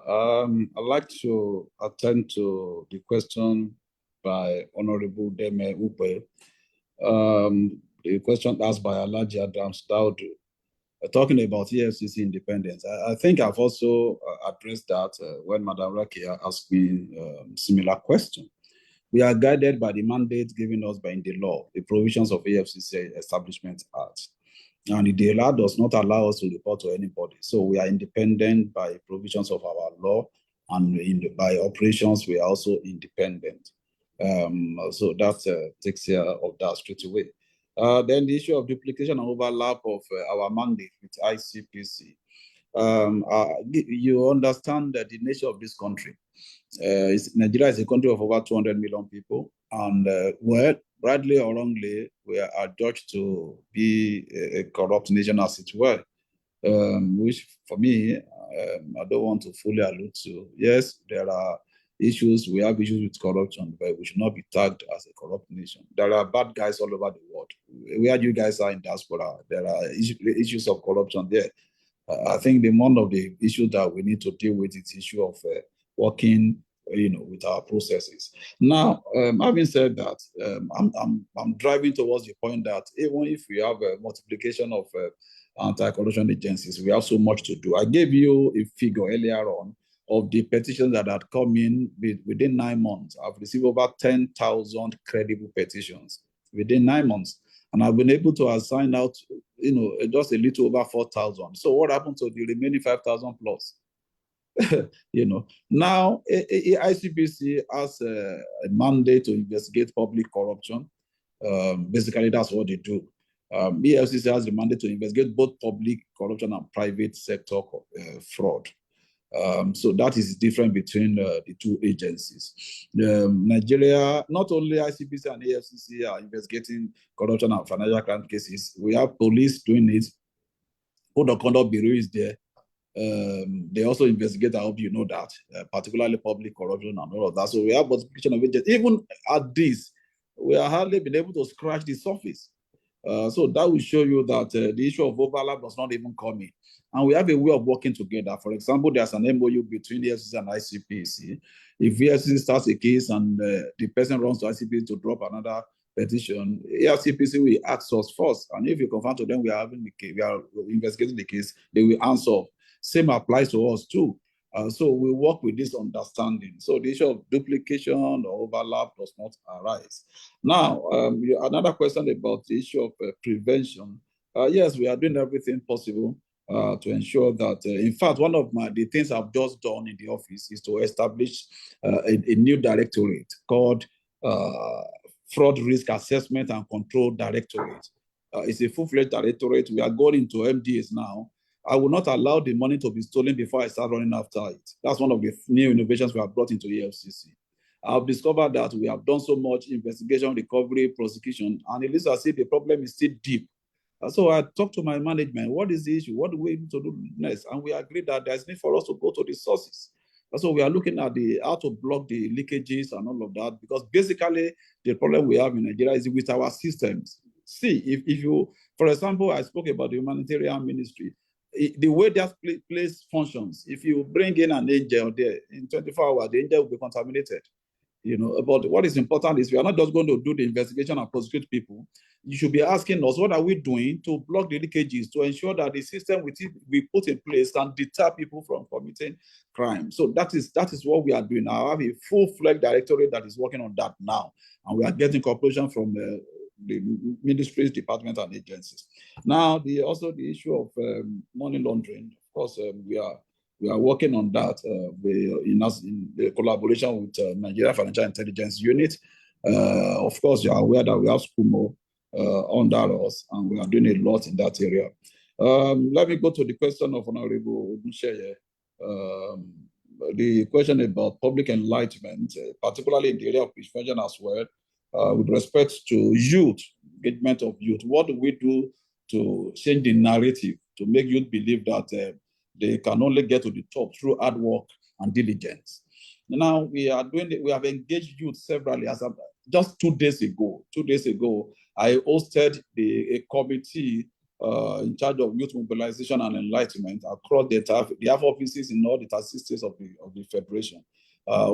I'd like to attend to the question by Honorable Deme Upe. The question asked by Alhaji Adams Daudu, talking about EFCC independence. I think I've also addressed that when Madam Rakia asked me similar question. We are guided by the mandate given us by the law, the provisions of EFCC Establishment Act. And the law does not allow us to report to anybody. So we are independent by provisions of our law, and by operations, we are also independent. So that takes care of that straight away. Then the issue of duplication and overlap of our mandate with ICPC. You understand that the nature of this country. Nigeria is a country of over 200 million people, and well, rightly or wrongly, we are judged to be a corrupt nation as it were, which for me, I don't want to fully allude to. Yes, there are issues, we have issues with corruption, but we should not be tagged as a corrupt nation. There are bad guys all over the world. Where you guys are in diaspora, there are issues of corruption there. I think one of the issues that we need to deal with is the issue of working, with our processes. Now, having said that, I'm driving towards the point that even if we have a multiplication of anti-corruption agencies, we have so much to do. I gave you a figure earlier on of the petitions that had come in within 9 months. I've received over 10,000 credible petitions within 9 months. And I've been able to assign out, just a little over 4,000. So what happened to the remaining 5,000 plus? Now ICPC has a mandate to investigate public corruption. Basically, that's what they do. EFCC has the mandate to investigate both public corruption and private sector fraud. So that is different between the two agencies. Nigeria, not only ICPC and EFCC are investigating corruption and financial crime cases, we have police doing it. Code of Conduct Bureau is there. They also investigate, I hope you know that, particularly public corruption and all of that. So we have multiplication of agents. Even at this, we have hardly been able to scratch the surface. So that will show you that the issue of overlap does not even come in. And we have a way of working together. For example, there's an MOU between the EFCC and ICPC. If EFCC starts a case and the person runs to ICPC to drop another petition, ICPC will ask us first. And if you confirm to them we are investigating the case, they will answer. Same applies to us too. So we work with this understanding. So the issue of duplication or overlap does not arise. Now, another question about the issue of prevention. Yes, we are doing everything possible to ensure that, in fact, one of the things I've just done in the office is to establish a new directorate called Fraud Risk Assessment and Control Directorate. It's a full-fledged directorate. We are going into MDAs now. I will not allow the money to be stolen before I start running after it. That's one of the new innovations we have brought into EFCC. I've discovered that we have done so much investigation, recovery, prosecution, and it looks as if the problem is still deep. So I talked to my management, what is the issue? What do we need to do next? And we agreed that there's need for us to go to the sources. So we are looking at how to block the leakages and all of that, because basically the problem we have in Nigeria is with our systems. See, if you, for example, I spoke about the humanitarian ministry. The way that place functions, if you bring in an angel there, in 24 hours, the angel will be contaminated. But what is important is we are not just going to do the investigation and prosecute people. You should be asking us, what are we doing to block the leakages, to ensure that the system we put in place can deter people from committing crime. So that is what we are doing now. I have a full-fledged directorate that is working on that now. And we are getting cooperation from the ministries, departments, and agencies. Now, also the issue of money laundering. Of course, we are working on that in the collaboration with Nigeria Financial Intelligence Unit. Of course, you are aware that we have SCUMO under us, and we are doing a lot in that area. Let me go to the question of Honorable Ogunsheye. The question about public enlightenment, particularly in the area of prevention as well. With respect to youth, engagement of youth, what do we do to change the narrative to make youth believe that They can only get to the top through hard work and diligence. Now we have engaged youth severally. Just 2 days ago, I hosted a committee in charge of youth mobilization and enlightenment across the offices in all the 36 states of the Federation.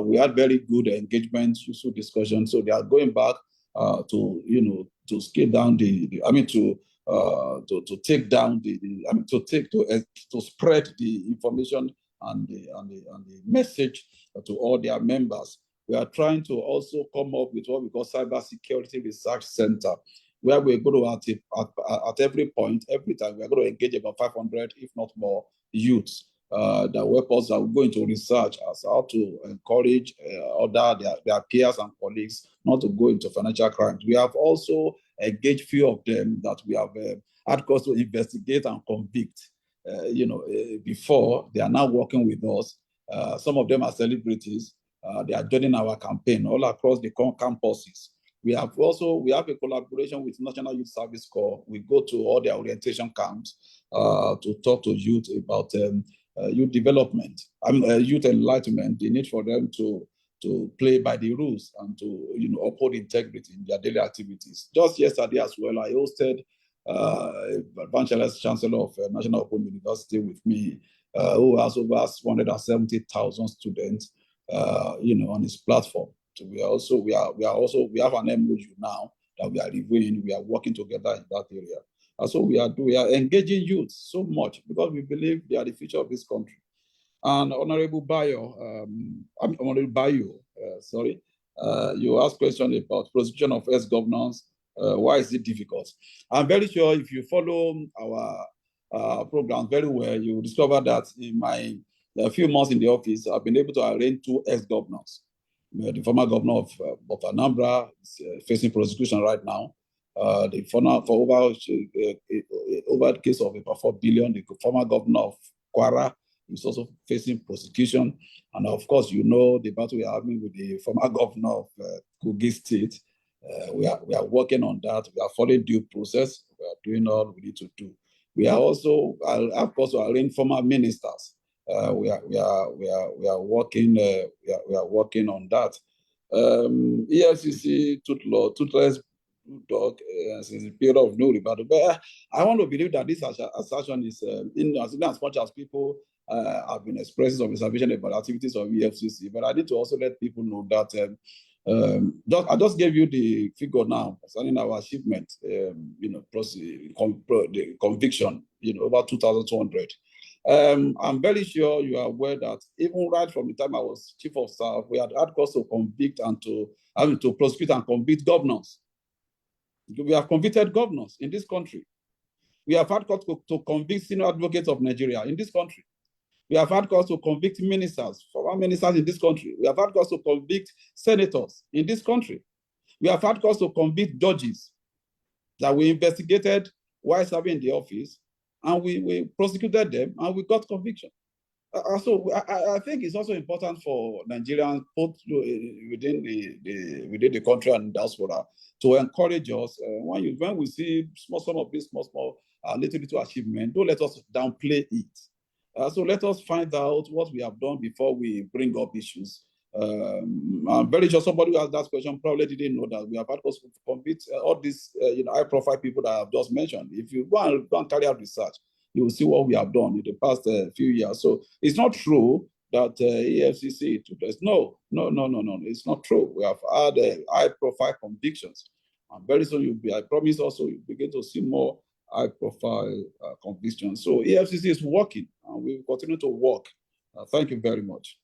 We had very good engagement, useful discussion. So they are going back to scale down to take down to spread the information and the message to all their members. We are trying to also come up with what we call Cybersecurity Research Center, where we're going to, at every point, every time, we're going to engage about 500, if not more, youths that workers are going to research as how to encourage their peers and colleagues not to go into financial crimes. We have also engaged few of them that we have had cause to investigate and convict. Before, they are now working with us. Some of them are celebrities. They are joining our campaign all across the campuses. We have a collaboration with National Youth Service Corps. We go to all their orientation camps to talk to youth about youth development, youth enlightenment, the need for them to play by the rules and to uphold integrity in their daily activities. Just yesterday as well, I hosted Vice Chancellor of National Open University with me, who has over 170,000 students, on his platform. So we have an MOU now that we are reviewing. We are working together in that area. So we are engaging youth so much because we believe they are the future of this country. And Honorable Bayo, you asked a question about prosecution of ex-governors. Why is it difficult? I'm very sure if you follow our program very well, you will discover that in my few months in the office, I've been able to arraign 2 ex-governors. The former governor of Anambra is facing prosecution right now. For over the case of about 4 billion, the former governor of Kwara is also facing prosecution. And of course, the battle we are having with the former governor of Kogi State. We are working on that. We are following due process. We are doing all we need to do. We are also, of course, arraigned former ministers. We are working on that. EFCC toothless dog since the period of no rebuttal. But I want to believe that this assertion is in as much as people have been expressing some reservation about activities of EFCC. But I need to also let people know that I just gave you the figure now concerning our achievement. The conviction. Over 2,200. I'm very sure you are aware that even right from the time I was chief of staff, we had cause to convict and to prosecute and convict governors. We have convicted governors in this country. We have had cause to convict senior advocates of Nigeria in this country. We have had cause to convict ministers, former ministers in this country. We have had cause to convict senators in this country. We have had cause to convict judges that we investigated while serving in the office, and we prosecuted them, and we got conviction. So I think it's also important for Nigerians, both within the country and diaspora, to encourage us when we see some of these small little achievement. Don't let us downplay it. So let us find out what we have done before we bring up issues. I'm very sure somebody who asked that question probably didn't know that we have had to compete all these high-profile people that I've just mentioned. If you go and carry out research, you will see what we have done in the past few years. So it's not true that EFCC took us. No, it's not true. We have had high-profile convictions, and very soon I promise also you begin to see more high-profile convictions. So EFCC is working, and we will continue to work. Thank you very much.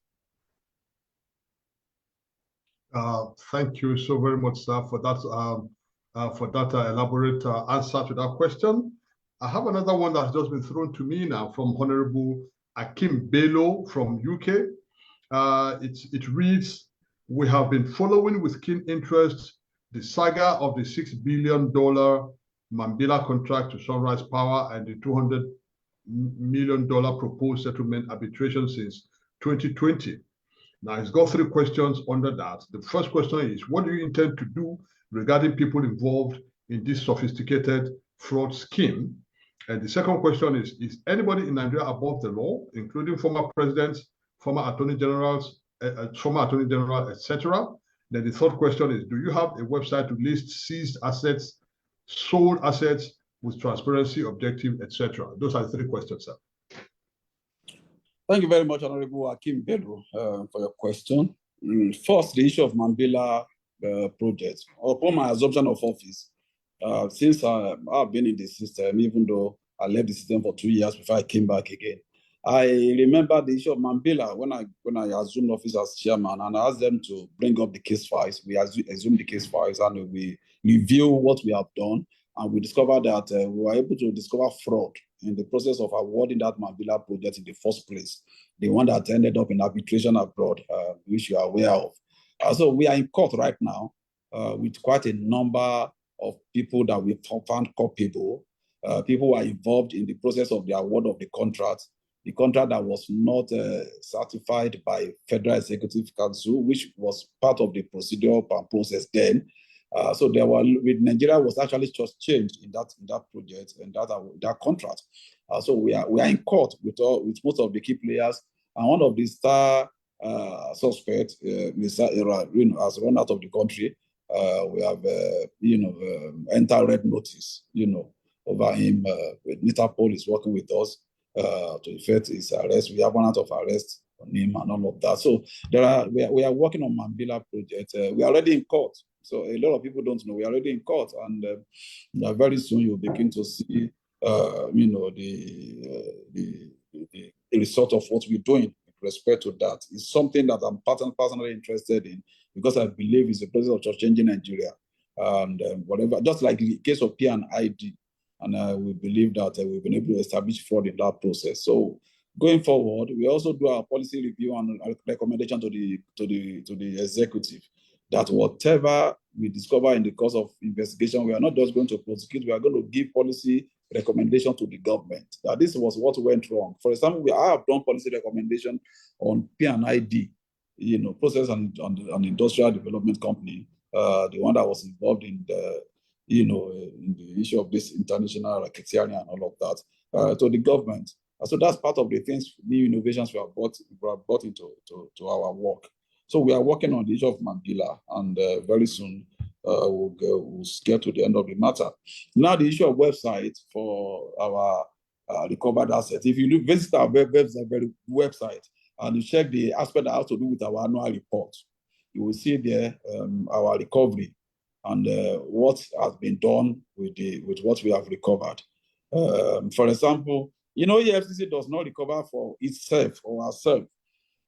Thank you so very much, sir, for that elaborate answer to that question. I have another one that's just been thrown to me now from Honorable Akim Bello from UK. It reads, "We have been following with keen interest the saga of the $6 billion Mambila contract to Sunrise Power and the $200 million proposed settlement arbitration since 2020. Now, it's got 3 questions under that. The first question is, what do you intend to do regarding people involved in this sophisticated fraud scheme? And the second question is anybody in Nigeria above the law, including former presidents, former attorney generals, etc.? Then the third question is, do you have a website to list seized assets, sold assets with transparency, objective, etc.? Those are the three questions, sir. Thank you very much, Honorable Akim Bello, for your question. First, the issue of Mambila project. Upon my assumption of office, since I've been in the system, even though I left the system for 2 years before I came back again, I remember the issue of Mambila when I assumed office as chairman, and I asked them to bring up the case files. We assumed the case files and we review what we have done, and we discovered that we were able to discover fraud in the process of awarding that Mambila project in the first place, the one that ended up in arbitration abroad, which you are aware of. So we are in court right now with quite a number of people that we found culpable, people who are involved in the process of the award of the contract that was not certified by Federal Executive Council, which was part of the procedural process then. So with Nigeria was actually just changed in that project and that contract. So we are in court with most of the key players, and one of the star suspects, Mr. Ira, has run out of the country. We have entered red notice, over him. Interpol is working with us to effect his arrest. We have one out of arrest on him and all of that. So we are working on Mambila project. We are already in court. So a lot of people don't know we are already in court, and very soon you'll begin to see, the result of what we're doing with respect to that. It's something that I'm personally interested in, because I believe it's a process of just changing Nigeria, and whatever. Just like the case of P&ID, and we believe that we've been able to establish fraud in that process. So going forward, we also do our policy review and recommendation to the executive, that whatever we discover in the course of investigation, we are not just going to prosecute, we are going to give policy recommendation to the government. That this was what went wrong. For example, I have done policy recommendation on P&ID, Process and Industrial Development Company, the one that was involved in the, in the issue of this international racketeering and all of that, to the government. So that's part of the things, new innovations we have brought into our work. So we are working on the issue of Mambila, and very soon we'll get to the end of the matter. Now, the issue of website for our recovered assets. If you visit our website and you check the aspect that has to do with our annual report, you will see there our recovery and what has been done with what we have recovered. For example, EFCC does not recover for itself or ourselves.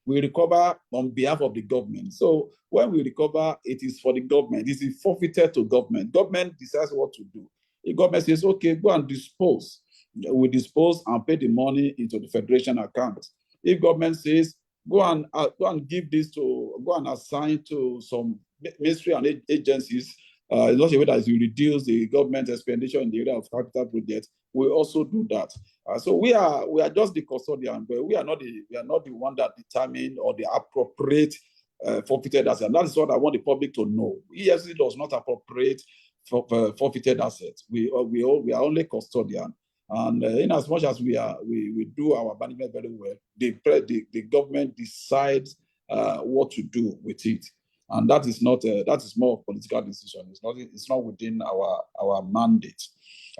We recover on behalf of the government. So when we recover, it is for the government. It is forfeited to government. Government decides what to do. The government says, okay, go and dispose. We dispose and pay the money into the federation account. If government says, go and give this to, go and assign to some ministry and agencies, in such a way that you reduce the government expenditure in the area of capital projects, we also do that. So we are just the custodian, but we are not the one that determine or the appropriate forfeited assets. And that is what I want the public to know. EFCC does not appropriate forfeited assets. We are only custodian. And in as much as we do our management very well, the government decides what to do with it. And that is not that is more of a political decision. It's not within our mandate.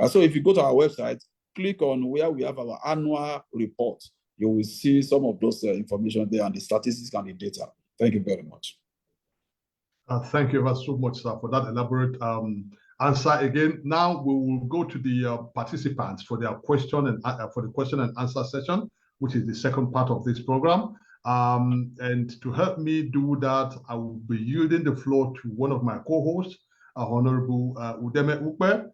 So if you go to our website, click on where we have our annual report. You will see some of those information there and the statistics and the data. Thank you very much. Thank you so much, sir, for that elaborate answer. Again, now we will go to the participants for their question and answer session, which is the second part of this program. And to help me do that, I will be yielding the floor to one of my co-hosts, Honorable Udeme Ukpe.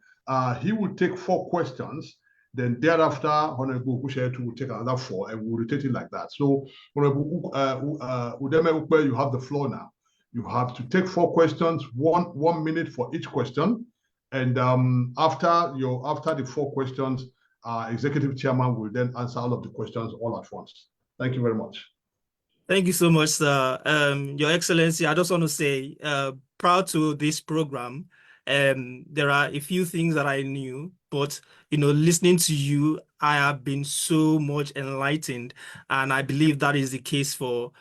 He will take 4 questions. Then thereafter, Honorable Kushetu will take another 4, and we'll rotate it like that. So, Honorable Udeme Ukpe, you have the floor now. You have to take 4 questions, one minute for each question. And after the 4 questions, Executive Chairman will then answer all of the questions all at once. Thank you very much. Thank you so much, sir. Your Excellency, I just want to say, prior to this program, there are a few things that I knew but listening to you, I have been so much enlightened, and I believe that is the case for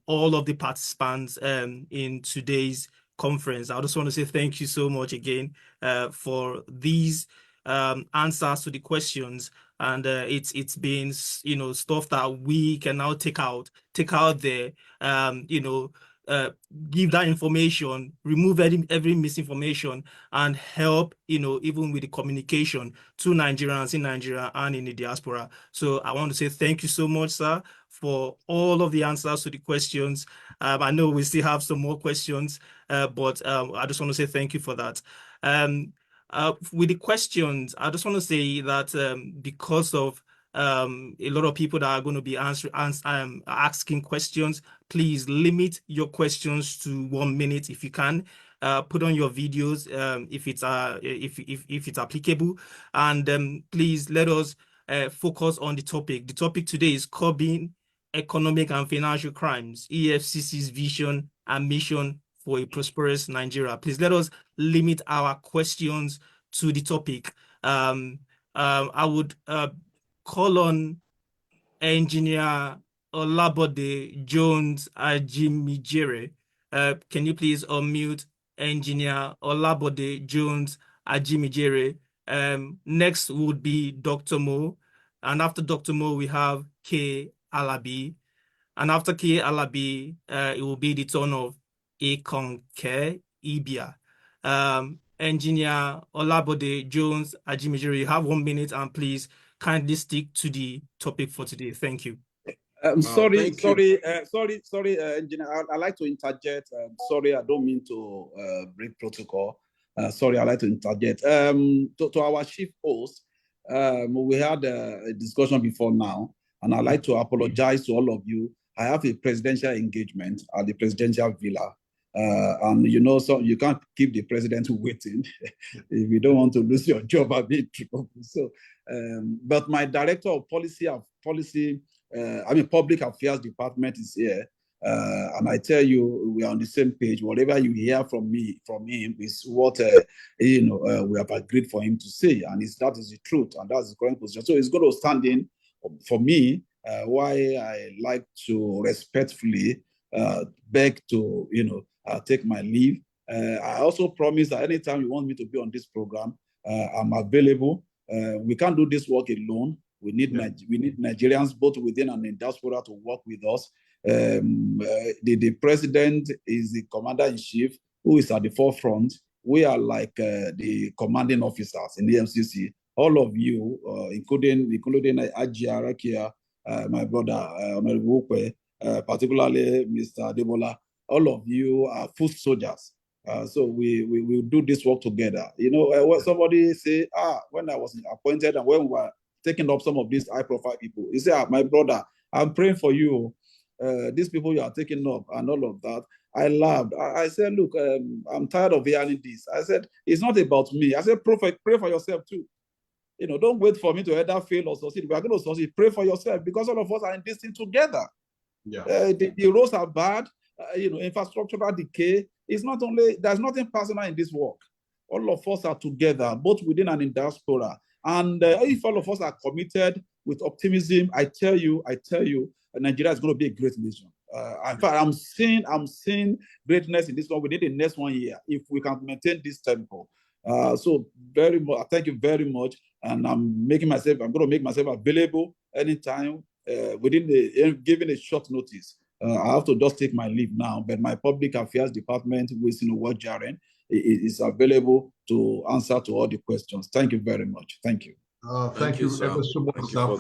all of the participants in today's conference. I just want to say thank you so much again for these answers to the questions, and it's been stuff that we can now take out there, give that information, remove every misinformation, and help even with the communication to Nigerians in Nigeria and in the diaspora. So I want to say thank you so much, sir, for all of the answers to the questions. I know we still have some more questions, but I just want to say thank you for that. With the questions, I just want to say that because of a lot of people that are going to be asking questions, please limit your questions to 1 minute if you can. Put on your videos if it's applicable, and please let us focus on the topic. The topic today is curbing economic and financial crimes, EFCC's vision and mission for a prosperous Nigeria. Please let us limit our questions to the topic. I would call on Engineer Olabode Jones Ajimijere. Can you please unmute Engineer Olabode Jones Ajimijere? Next would be Dr. Mo, and after Dr. Mo, we have K. Alabi, and after K. Alabi, it will be the turn of Ekonke Ibia. Engineer Olabode Jones Ajimijere, you have 1 minute, and please kindly stick to the topic for today. Thank you. Sorry, Engineer. I'd like to interject. Sorry, I don't mean to break protocol. Sorry, I'd like to interject. To our chief host, we had a discussion before now, and I'd like to apologize to all of you. I have a presidential engagement at the presidential villa. And so you can't keep the president waiting if you don't want to lose your job a bit. So, but my director of public affairs department is here, and I tell you, we are on the same page. Whatever you hear from him is what we have agreed for him to say, and that is the truth, and that's the current position. So he's going to stand in for me. Why I like to respectfully beg to take my leave. I also promise that anytime you want me to be on this program, I'm available. We can't do this work alone. We need Nigerians both within and in diaspora to work with us. The president is the commander-in-chief who is at the forefront. We are like the commanding officers in the EFCC. All of you, including Ajia Rakia, my brother, particularly Mr. Adebola, all of you are foot soldiers. So we will do this work together. When somebody say, when I was appointed and when we were taking up some of these high-profile people, he said, my brother, I'm praying for you. These people you are taking up and all of that. I laughed. I said, look, I'm tired of hearing this. I said, it's not about me. I said, pray for yourself too. Don't wait for me to either fail or succeed. We are going to succeed. Pray for yourself because all of us are in this thing together. Yeah. The roads are bad. Infrastructural decay. It's not only, there's nothing personal in this work. All of us are together, both within and in diaspora. And if all of us are committed with optimism, I tell you, Nigeria is going to be a great nation. In fact, I'm seeing greatness in this one within the next 1 year if we can maintain this tempo. So very much, thank you very much. And I'm going to make myself available anytime given a short notice. I have to just take my leave now, but my public affairs department, with what Jaren is available to answer to all the questions. Thank you very much. Thank you. Thank you ever so much, sir,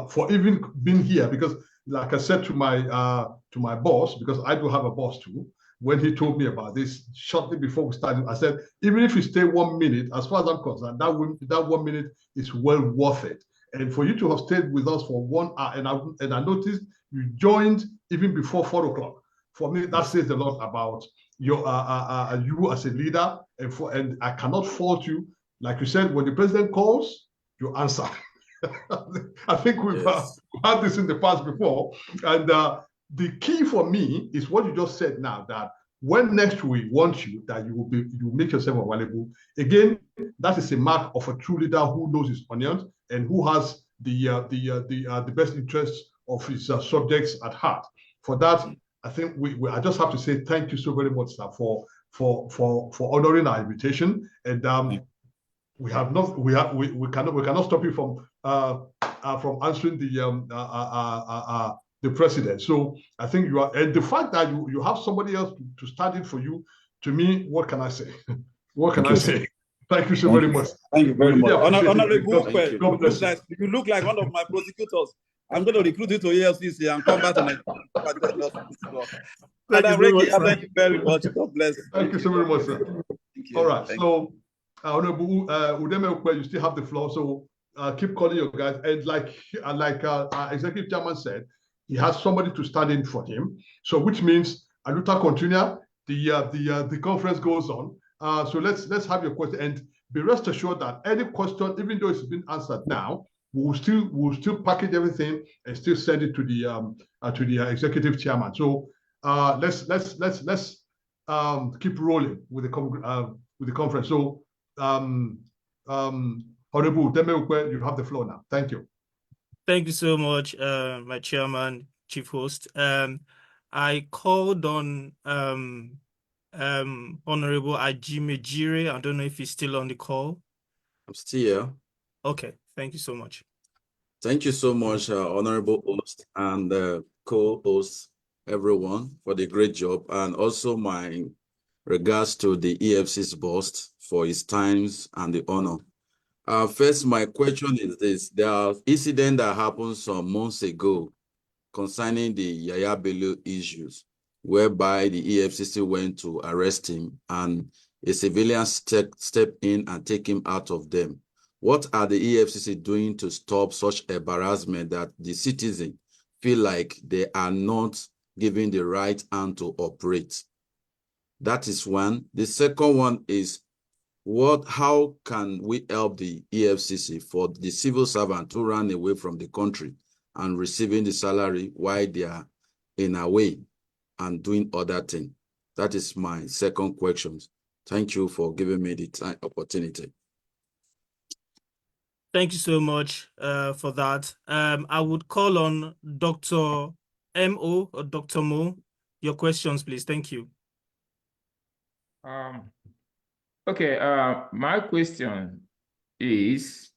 for even being here. Because, like I said to my boss, because I do have a boss too, when he told me about this shortly before we started, I said, even if you stay 1 minute, as far as I'm concerned, that 1 minute is well worth it. And for you to have stayed with us for 1 hour, and I noticed you joined even before 4 o'clock. For me, that says a lot about you as a leader, and I cannot fault you. Like you said, when the president calls, you answer. I think we've had this in the past before, and the key for me is what you just said now, that when next we want you, that you will make yourself available. Again, that is a mark of a true leader who knows his onions and who has the best interests of his subjects at heart. For that, I think I just have to say thank you so very much, sir, for honoring our invitation. And we cannot stop you from answering the president. So I think you are, and the fact that you have somebody else to stand in for you, to me, what can I say? What can I say? Thank you so very much. Thank you very much. Honorable, you look like one of my prosecutors. I'm going to recruit you to EFCC and come back to Nigeria. Thank you very much. God bless. Thank you so very much, sir. All right. So, Honorable Udeme, you still have the floor. So keep calling your guys. And like our executive chairman said, he has somebody to stand in for him. So which means Aluta continua, the conference goes on. So let's have your question, and be rest assured that any question, even though it's been answered now, we'll still package everything and still send it to the executive chairman. So let's keep rolling with the conference. So Honorable Udeme, you have the floor now. Thank you. Thank you so much, my chairman, chief host. I called on Honorable Ajime Jire. I don't know if he's still on the call. I'm still here. Okay, thank you so much. Thank you so much, Honorable host and co-host, everyone, for the great job. And also my regards to the EFC's boss for his times and the honor. First, my question is this. There are incidents that happened some months ago concerning the Yaya Bello issues, whereby the EFCC went to arrest him and a civilian stepped in and take him out of them. What are the EFCC doing to stop such embarrassment that the citizens feel like they are not given the right hand to operate? That is one. The second one is, how can we help the EFCC for the civil servant to run away from the country and receiving the salary while they are in away and doing other things? That is my second question. Thank you for giving me the opportunity. Thank you so much for that. I would call on Dr. M.O. or Dr. Mo. Your questions, please. Thank you. Okay, my question is,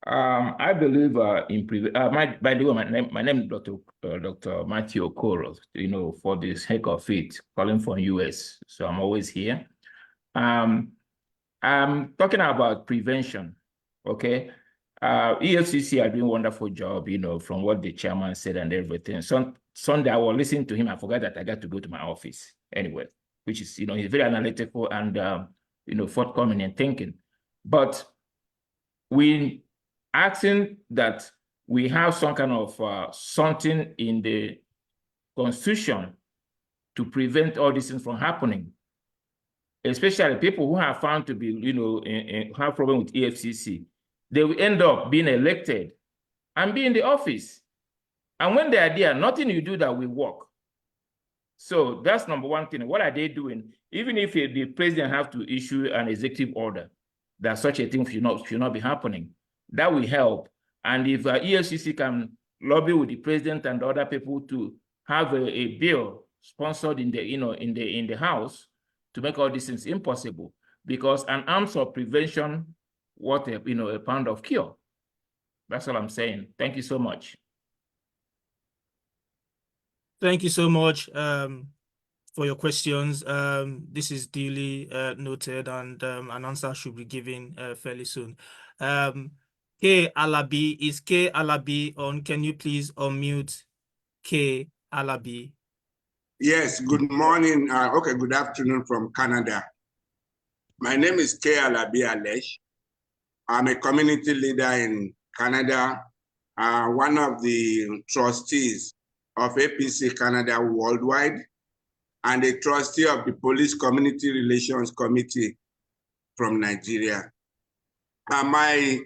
I believe by the way, my name is Dr. Matthew Okoro, for the sake of it, calling from US, so I'm always here. I'm talking about prevention, okay? EFCC are doing a wonderful job, from what the chairman said and everything. Sunday, I was listening to him, I forgot that I got to go to my office anyway, which is, he's very analytical and, forthcoming in thinking. But we asking that we have some kind of something in the Constitution to prevent all these things from happening, especially people who have found to be, have problem with EFCC. They will end up being elected and be in the office. And when they are there, nothing you do that will work. So that's number one thing. What are they doing? Even if the president have to issue an executive order that such a thing should not be happening, that will help. And if EFCC can lobby with the president and other people to have a bill sponsored in the House to make all these things impossible, because an ounce of prevention, what a pound of cure. That's all I'm saying. Thank you so much. Thank you so much for your questions. This is duly noted, and an answer should be given fairly soon. K. Alabi, is K. Alabi on? Can you please unmute K. Alabi? Yes, good morning. Good afternoon from Canada. My name is K. Alabi Alesh. I'm a community leader in Canada, one of the trustees of APC Canada Worldwide, and a trustee of the Police Community Relations Committee from Nigeria. My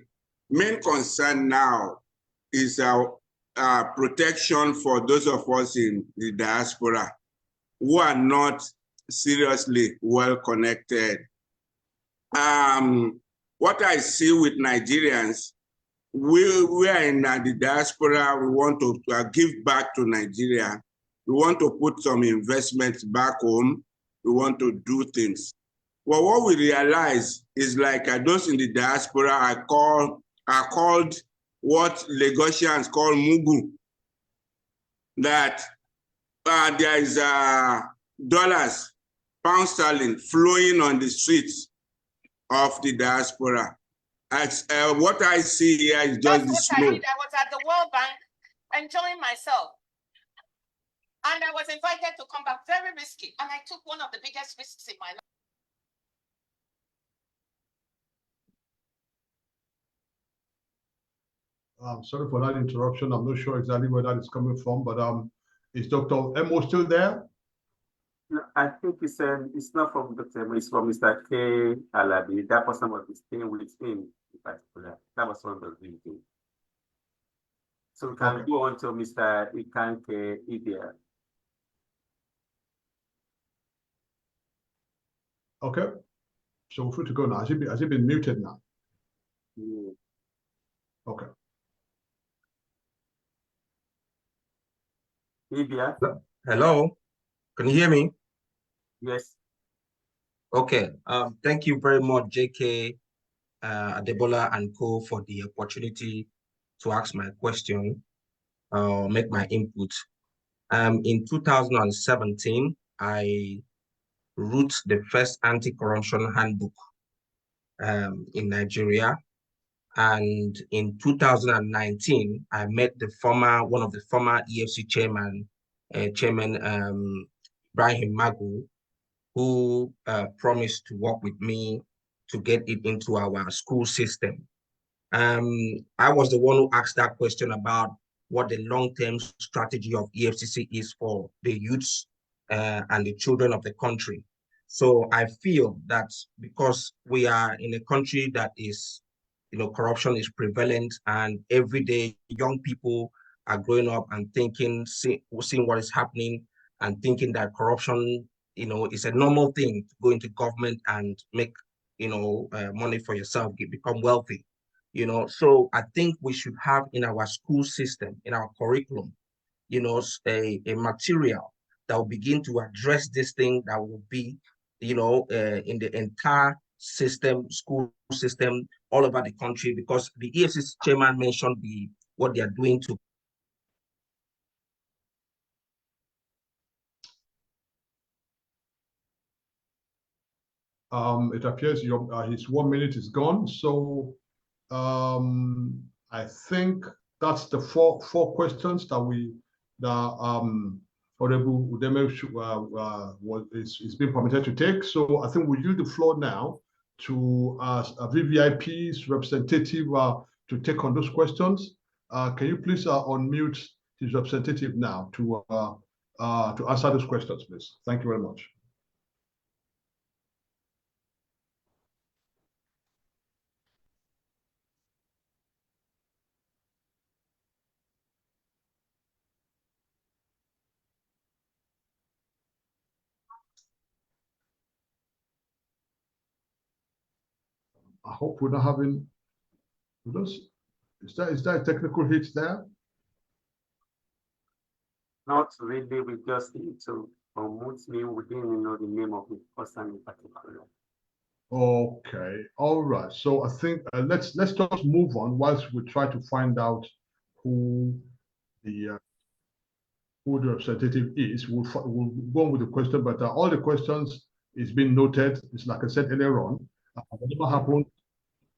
main concern now is protection for those of us in the diaspora. who are not seriously well connected. What I see with Nigerians, we are in the diaspora, we want to give back to Nigeria. We want to put some investments back home. We want to do things. Well, what we realize is like those in the diaspora are called what Lagosians call Mugu. That there is dollars, pound sterling flowing on the streets of the diaspora. What I see here is just the smoke. I did. I was at the World Bank enjoying myself. And I was invited to come back, very risky. And I took one of the biggest risks in my life. Sorry for that interruption. I'm not sure exactly where that is coming from, but is Dr. Emo still there? No, I think it's not from Dr. Emo, it's from Mr. K. Alabi. That person was staying with him in particular. That was one of the reasons. So we can go on to Mr. Ikanke Idia. Okay. So we're free to go now. Has he been muted now? Yeah. Okay. Idia? Hello, can you hear me? Yes. Okay. Thank you very much, JK, Adebola and Co, for the opportunity to ask my question, make my input. In 2017, I wrote the first anti-corruption handbook in Nigeria. And in 2019, I met one of the former EFCC chairman Ibrahim Magu, who promised to work with me to get it into our school system. I was the one who asked that question about what the long-term strategy of EFCC is for the youths and the children of the country. So I feel that because we are in a country that is, corruption is prevalent, and every day young people are growing up and thinking, seeing what is happening and thinking that corruption, is a normal thing to go into government and make, money for yourself, become wealthy. So I think we should have in our school system, in our curriculum, a material that will begin to address this thing, that will be, in the entire system, school system, all over the country, because the EFCC chairman mentioned what they are doing to. It appears his 1 minute is gone. So I think that's the four questions that Honorable Udeme is being permitted to take. So I think we'll use the floor now to a VVIP's representative to take on those questions. Can you please unmute his representative now to answer those questions, please? Thank you very much. I hope we're not having those. Is that a technical hit there? Not really. We just need to unmute me. We didn't know the name of the person in particular. Okay. All right. So I think let's just move on whilst we try to find out who the representative is. We'll go on with the question, but all the questions is being noted. It's like I said earlier on.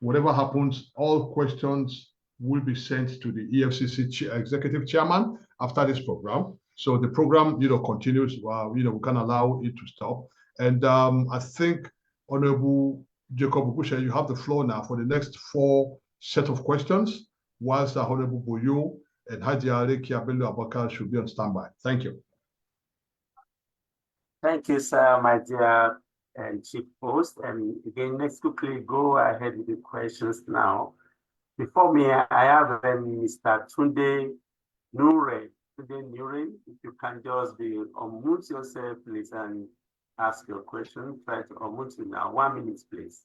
Whatever happens, all questions will be sent to the EFCC executive chairman after this program. So the program, continues. We can allow it to stop. And I think Honorable Jacob Ubushe, you have the floor now for the next 4 set of questions, whilst Honorable Boyo and Haji Areki Abelu Abakar should be on standby. Thank you. Thank you, sir, my dear Chief Host. And again, let's quickly go ahead with the questions now. Before me, I have Mr. Tunde Nure Babatunde Nure, if you can just unmute yourself, please, and ask your question. Try to unmute you now. 1 minute, please.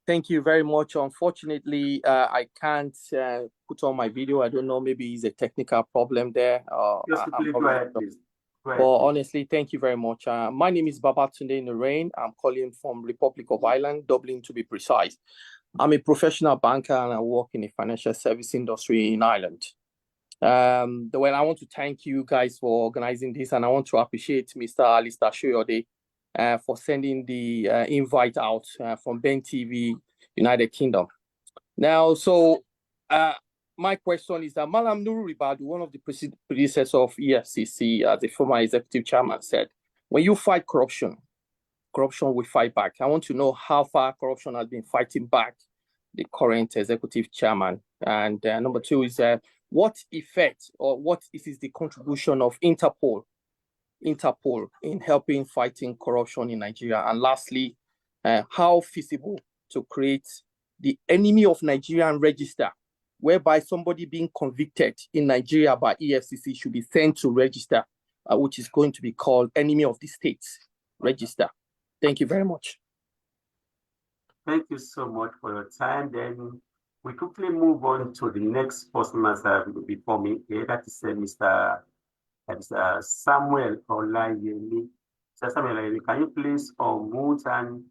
Thank you very much. Unfortunately, I can't put on my video. I don't know, maybe it's a technical problem there. Just quickly go ahead, please. But honestly, thank you very much. My name is Babatunde Nure. I'm calling from Republic of Ireland, Dublin to be precise. I'm a professional banker and I work in the financial service industry in Ireland. Well, I want to thank you guys for organizing this, and I want to appreciate Mr. Alistair Shoyode for sending the invite out from Ben TV, United Kingdom. Now, so my question is that Malam Nuru Ribadu, one of the predecessors of EFCC, as a former executive chairman, said, when you fight corruption, corruption will fight back. I want to know how far corruption has been fighting back the current executive chairman. And number two is what effect or what is the contribution of Interpol in helping fighting corruption in Nigeria? And lastly, how feasible to create the enemy of Nigerian register, whereby somebody being convicted in Nigeria by EFCC should be sent to register, which is going to be called enemy of the state register. Thank you very much. Thank you so much for your time. Then we quickly move on to the next person before me. That is Mr. Samuel Olayemi. Mr. Samuel Olayemi, can you please unmute and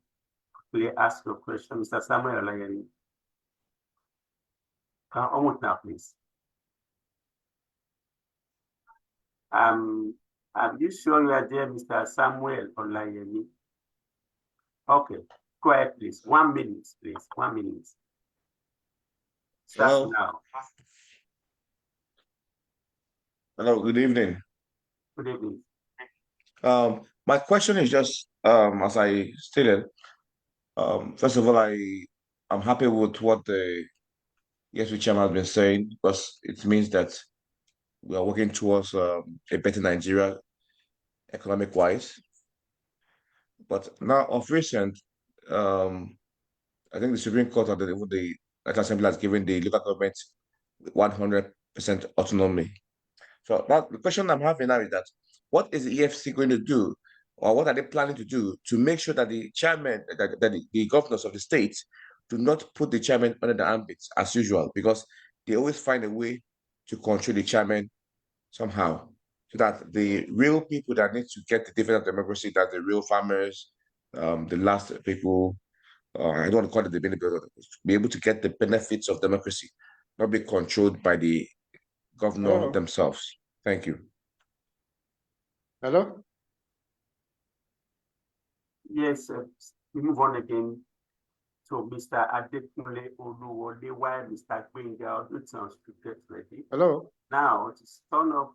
quickly ask your question? Mr. Samuel Olayemi. Can unmute now, please. Are you sure you are there, Mr. Samuel Olayemi? Okay, go ahead, please. 1 minute, please. 1 minute. Start now. Hello, good evening. Good evening. My question is just, as I stated, first of all, I'm happy with what the EFCC chairman has been saying, because it means that we are working towards a better Nigeria economic-wise. But now, of recent, I think the Supreme Court or the National Assembly has given the local government 100% autonomy. So now the question I'm having now is that what is the EFCC going to do, or what are they planning to do to make sure that the chairman, that the governors of the states do not put the chairman under the armpits as usual, because they always find a way to control the chairman somehow, so that the real people that need to get the dividend of democracy, that the real farmers, the last people, I don't want to call it the benefit, be able to get the benefits of democracy, not be controlled by the governor themselves. Thank you. Hello? Yes, we move on again to Mr. Adekunle Oluwole while Mr. Gbenga Odutans to get ready. Hello? Now it's turn of.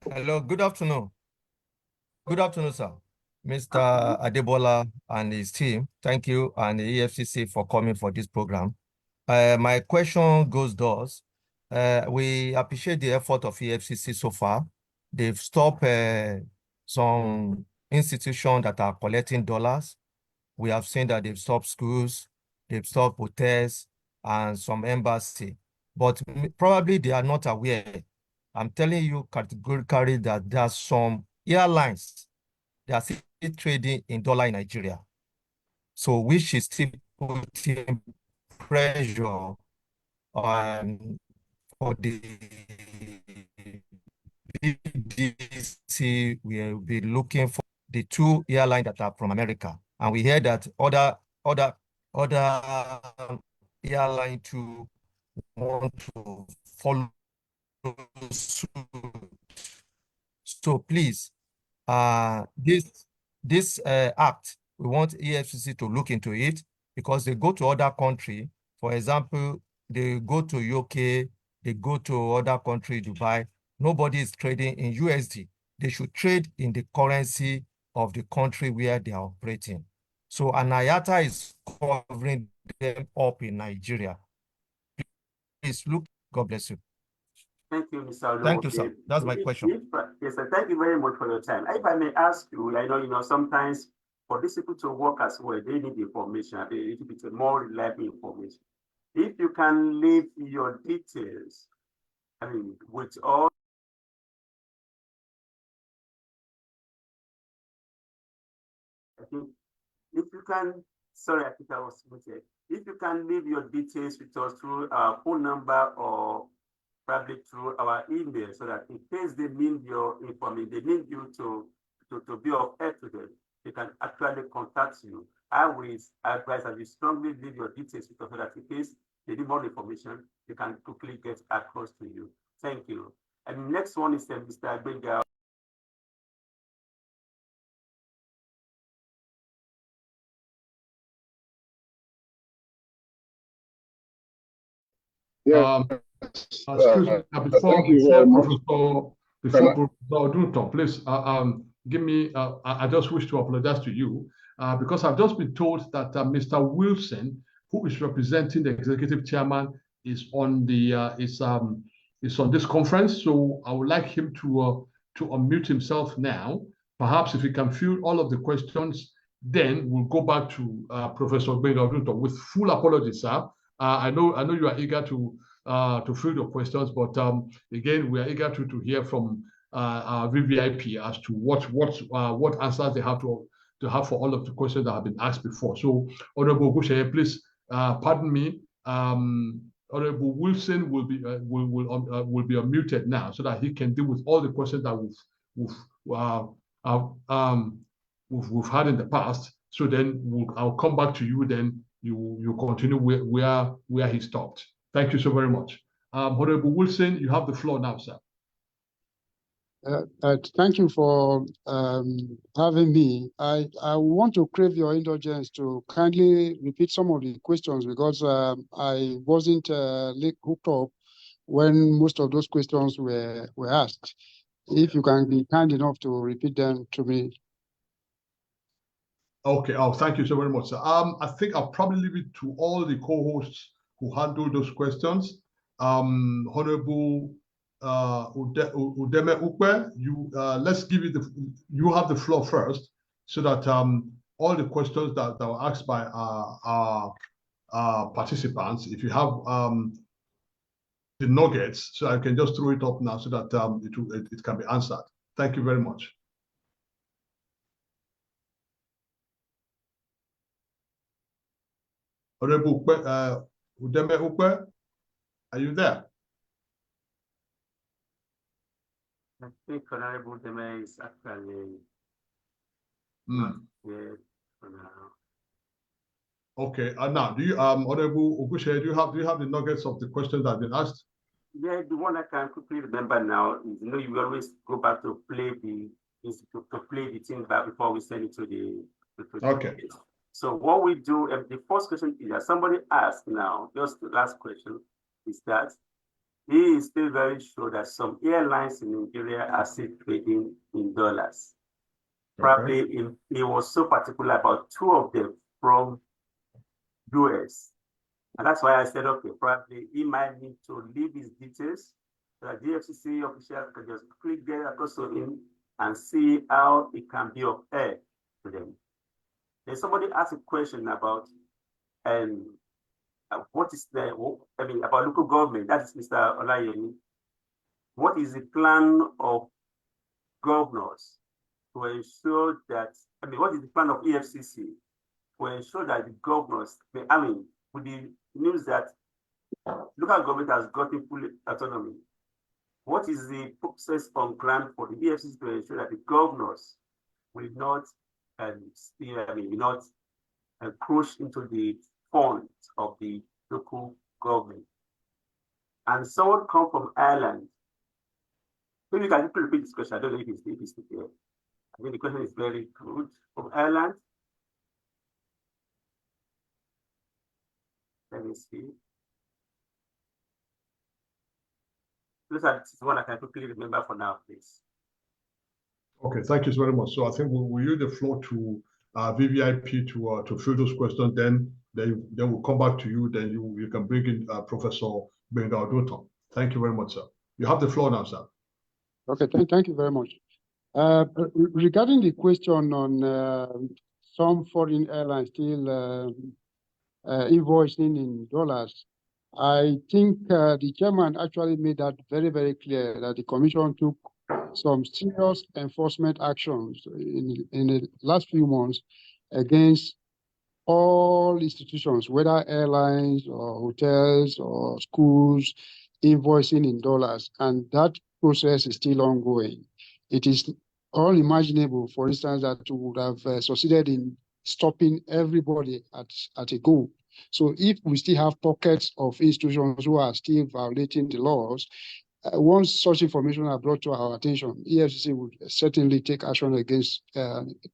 Hello, good afternoon. Good afternoon, sir. Mr. Adebola and his team, thank you, and the EFCC for coming for this program. My question goes thus. We appreciate the effort of EFCC so far. They've stopped some institutions that are collecting dollars. We have seen that they've stopped schools, they've stopped hotels, and some embassy. But probably they are not aware. I'm telling you categorically that there are some airlines that are still trading in dollar in Nigeria. So which is still putting pressure on for the BDC. We will be looking for the 2 airlines that are from America. And we hear that other airline to want to follow suit. So please, this act, we want EFCC to look into it, because they go to other country. For example, they go to UK, they go to other country, Dubai. Nobody is trading in USD. They should trade in the currency of the country where they are operating. So Anayata is covering them up in Nigeria. Please look. God bless you. Thank you, Mr. Olukoyede. Thank you, sir. That's my question. Yes, sir. Thank you very much for your time. If I may ask you, I know, sometimes for these people to work as well, they need information, they need to be more reliable information. If you can leave your details, I mean, with all I think if you can, sorry, I think I was muted. If you can leave your details with us through our phone number or probably through our email, so that in case they need your information, they need you to be of help to them, they can actually contact you. I always advise that you strongly leave your details with us, so that in case they need more information, they can quickly get across to you. Thank you. And next one is Mr. Benga. Yeah. Excuse me, before Professor Odunton, please give me. I just wish to apologize to you because I've just been told that Mr. Wilson, who is representing the executive chairman, is on the is on this conference. So I would like him to unmute himself now. Perhaps if he can field all of the questions, then we'll go back to Professor Odunton. With full apologies, sir. I know you are eager to field your questions, but again, we are eager to hear from our VVIP as to what answers they have to have for all of the questions that have been asked before. So, Honorable Ogusheye, please pardon me. Honorable Wilson will be unmuted now, so that he can deal with all the questions that we've had in the past. So then I'll come back to you. Then you continue where he stopped. Thank you so very much. Honorable Wilson, you have the floor now, sir. Thank you for having me. I want to crave your indulgence to kindly repeat some of the questions, because I wasn't hooked up when most of those questions were asked. If you can be kind enough to repeat them to me. Okay. Oh, thank you so very much, sir. I think I'll probably leave it to all the co-hosts who handle those questions. Honorable Udeme Ukwe, let's give you you have the floor first, so that all the questions that were asked by our participants, if you have the nuggets, so I can just throw it up now, so that it can be answered. Thank you very much. Honorable Udeme Ukwe, are you there? I think Honorable Udeme is actually not here for now. Okay. Now, do you, Honorable Ogusheye, do you have the nuggets of the questions that have been asked? Yeah, the one I can quickly remember now is, you always go back to play the thing back before we send it to the okay. So what we do, the first question is that somebody asked now, just the last question, is that he is still very sure that some airlines in Nigeria are still trading in dollars. Okay. Probably he was so particular about 2 of them from US. And that's why I said, okay, probably he might need to leave his details so that the EFCC officials can just click there across to him and see how it can be of help to them. Then somebody asked a question about what is about local government. That is Mr. Olayemi. What is the plan of governors to ensure that, what is the plan of EFCC to ensure that the governors, with the news that local government has gotten full autonomy, what is the process on ground for the EFCC to ensure that the governors will not encroach into the funds of the local government? And someone come from Ireland. Maybe you can repeat this question. I don't know if it's here. I think the question is very good. From Ireland. Let me see. This is one I can quickly remember for now, please. Okay, thank you very much. So I think we'll use the floor to VVIP to fill those questions. Then we'll come back to you. Then you can bring in Professor Benga Odunton. Thank you very much, sir. You have the floor now, sir. Okay, thank you very much. Regarding the question on some foreign airlines still invoicing in dollars, I think the chairman actually made that very, very clear that the commission took some serious enforcement actions in the last few months against all institutions, whether airlines or hotels or schools, invoicing in dollars, and that process is still ongoing. It is unimaginable, for instance, that we would have succeeded in stopping everybody at a go. So if we still have pockets of institutions who are still violating the laws, once such information are brought to our attention, EFCC would certainly take action against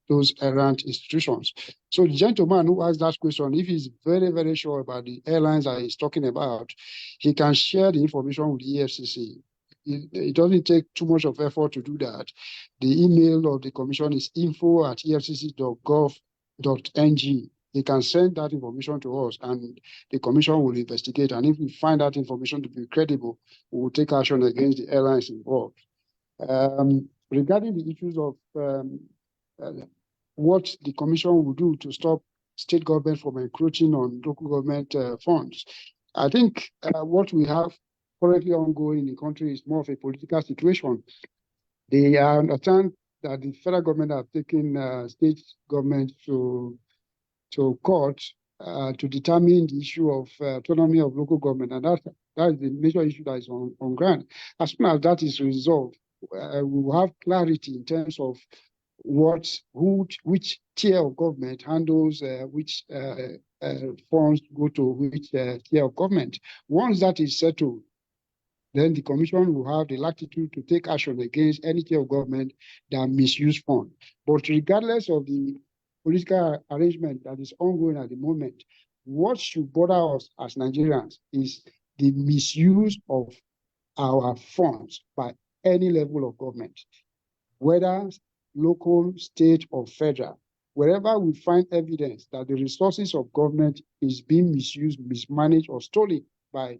those errant institutions. So the gentleman who asked that question, if he's very, very sure about the airlines that he's talking about, he can share the information with the EFCC. It doesn't take too much of effort to do that. The email of the commission is info@efcc.gov.ng. They can send that information to us and the commission will investigate. And if we find that information to be credible, we will take action against the airlines involved. Regarding the issues of what the commission will do to stop state government from encroaching on local government funds, I think what we have currently ongoing in the country is more of a political situation. They understand that the federal government have taken state government to court to determine the issue of autonomy of local government, and that is the major issue that is on ground. As soon as that is resolved, we will have clarity in terms of which tier of government handles which funds go to which tier of government. Once that is settled, then the commission will have the latitude to take action against any tier of government that misuse funds. But regardless of the political arrangement that is ongoing at the moment, what should bother us as Nigerians is the misuse of our funds by any level of government, whether local, state, or federal. Wherever we find evidence that the resources of government is being misused, mismanaged, or stolen by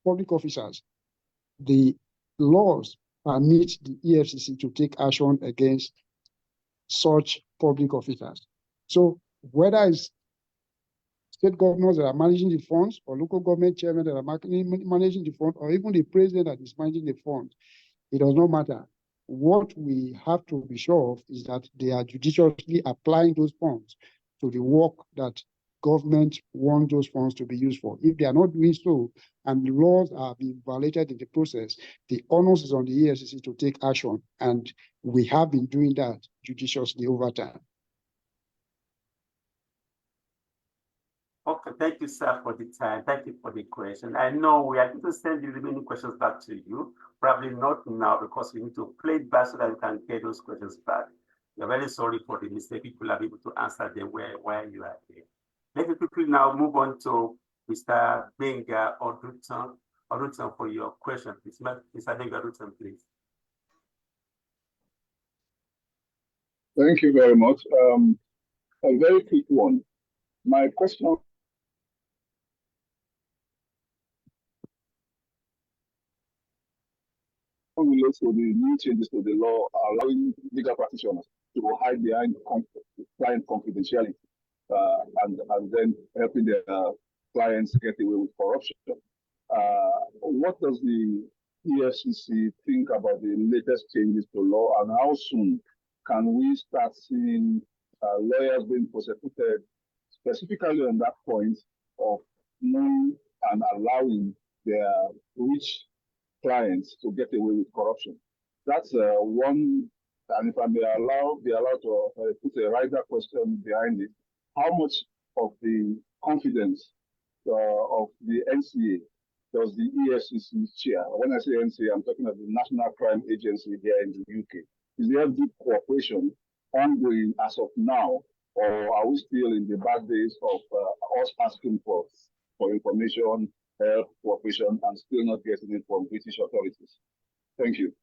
public officers, the laws permit the EFCC to take action against such public officers. So whether it's state governors that are managing the funds or local government chairmen that are managing the fund, or even the president that is managing the fund, it does not matter. What we have to be sure of is that they are judiciously applying those funds to the work that government wants those funds to be used for. If they are not doing so, and the laws are being violated in the process, the onus is on the EFCC to take action, and we have been doing that judiciously over time. Okay, thank you, sir, for the time. Thank you for the question. I know we are going to send the remaining questions back to you. Probably not now because we need to play it back so that we can get those questions back. We're very sorry for the mistake. People are able to answer them while you are here. Let me quickly now move on to Mr. Benga Oduton for your question. Please, Mr. Benga Oduton, please. Thank you very much. A very quick one. My question relates to the new changes to the law allowing legal practitioners to hide behind client confidentiality and then helping their clients get away with corruption. What does the EFCC think about the latest changes to law, and how soon can we start seeing lawyers being prosecuted specifically on that point of knowing and allowing their rich clients to get away with corruption? That's one. And if I may be allowed to put a rider question behind it, how much of the confidence of the NCA does the EFCC share? When I say NCA, I'm talking about the National Crime Agency here in the UK. Is there deep cooperation ongoing as of now, or are we still in the bad days of us asking for information, help, cooperation, and still not getting it from British authorities? Thank you.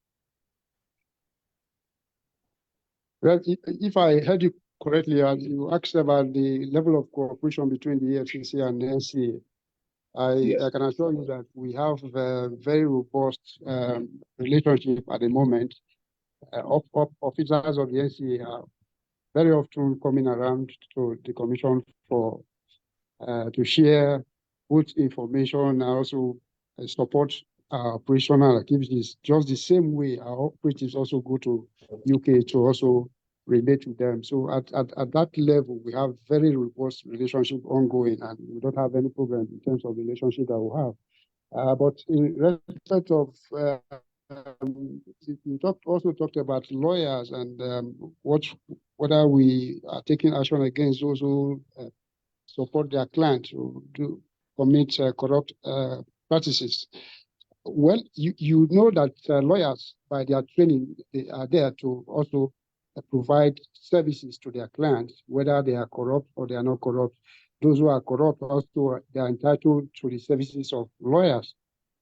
Well, if I heard you correctly, you asked about the level of cooperation between the EFCC and the NCA. I can assure you that we have a very robust relationship at the moment. Officers of the NCA are very often coming around to the Commission to share both information and also support our operational activities, just the same way our operatives also go to UK to also relate with them. So at that level, we have very robust relationship ongoing, and we don't have any problem in terms of relationship that we have. But in respect of, you also talked about lawyers and whether we are taking action against those who support their clients who do commit corrupt practices. Well, you know that lawyers, by their training, they are there to also provide services to their clients, whether they are corrupt or they are not corrupt. Those who are corrupt also, they are entitled to the services of lawyers.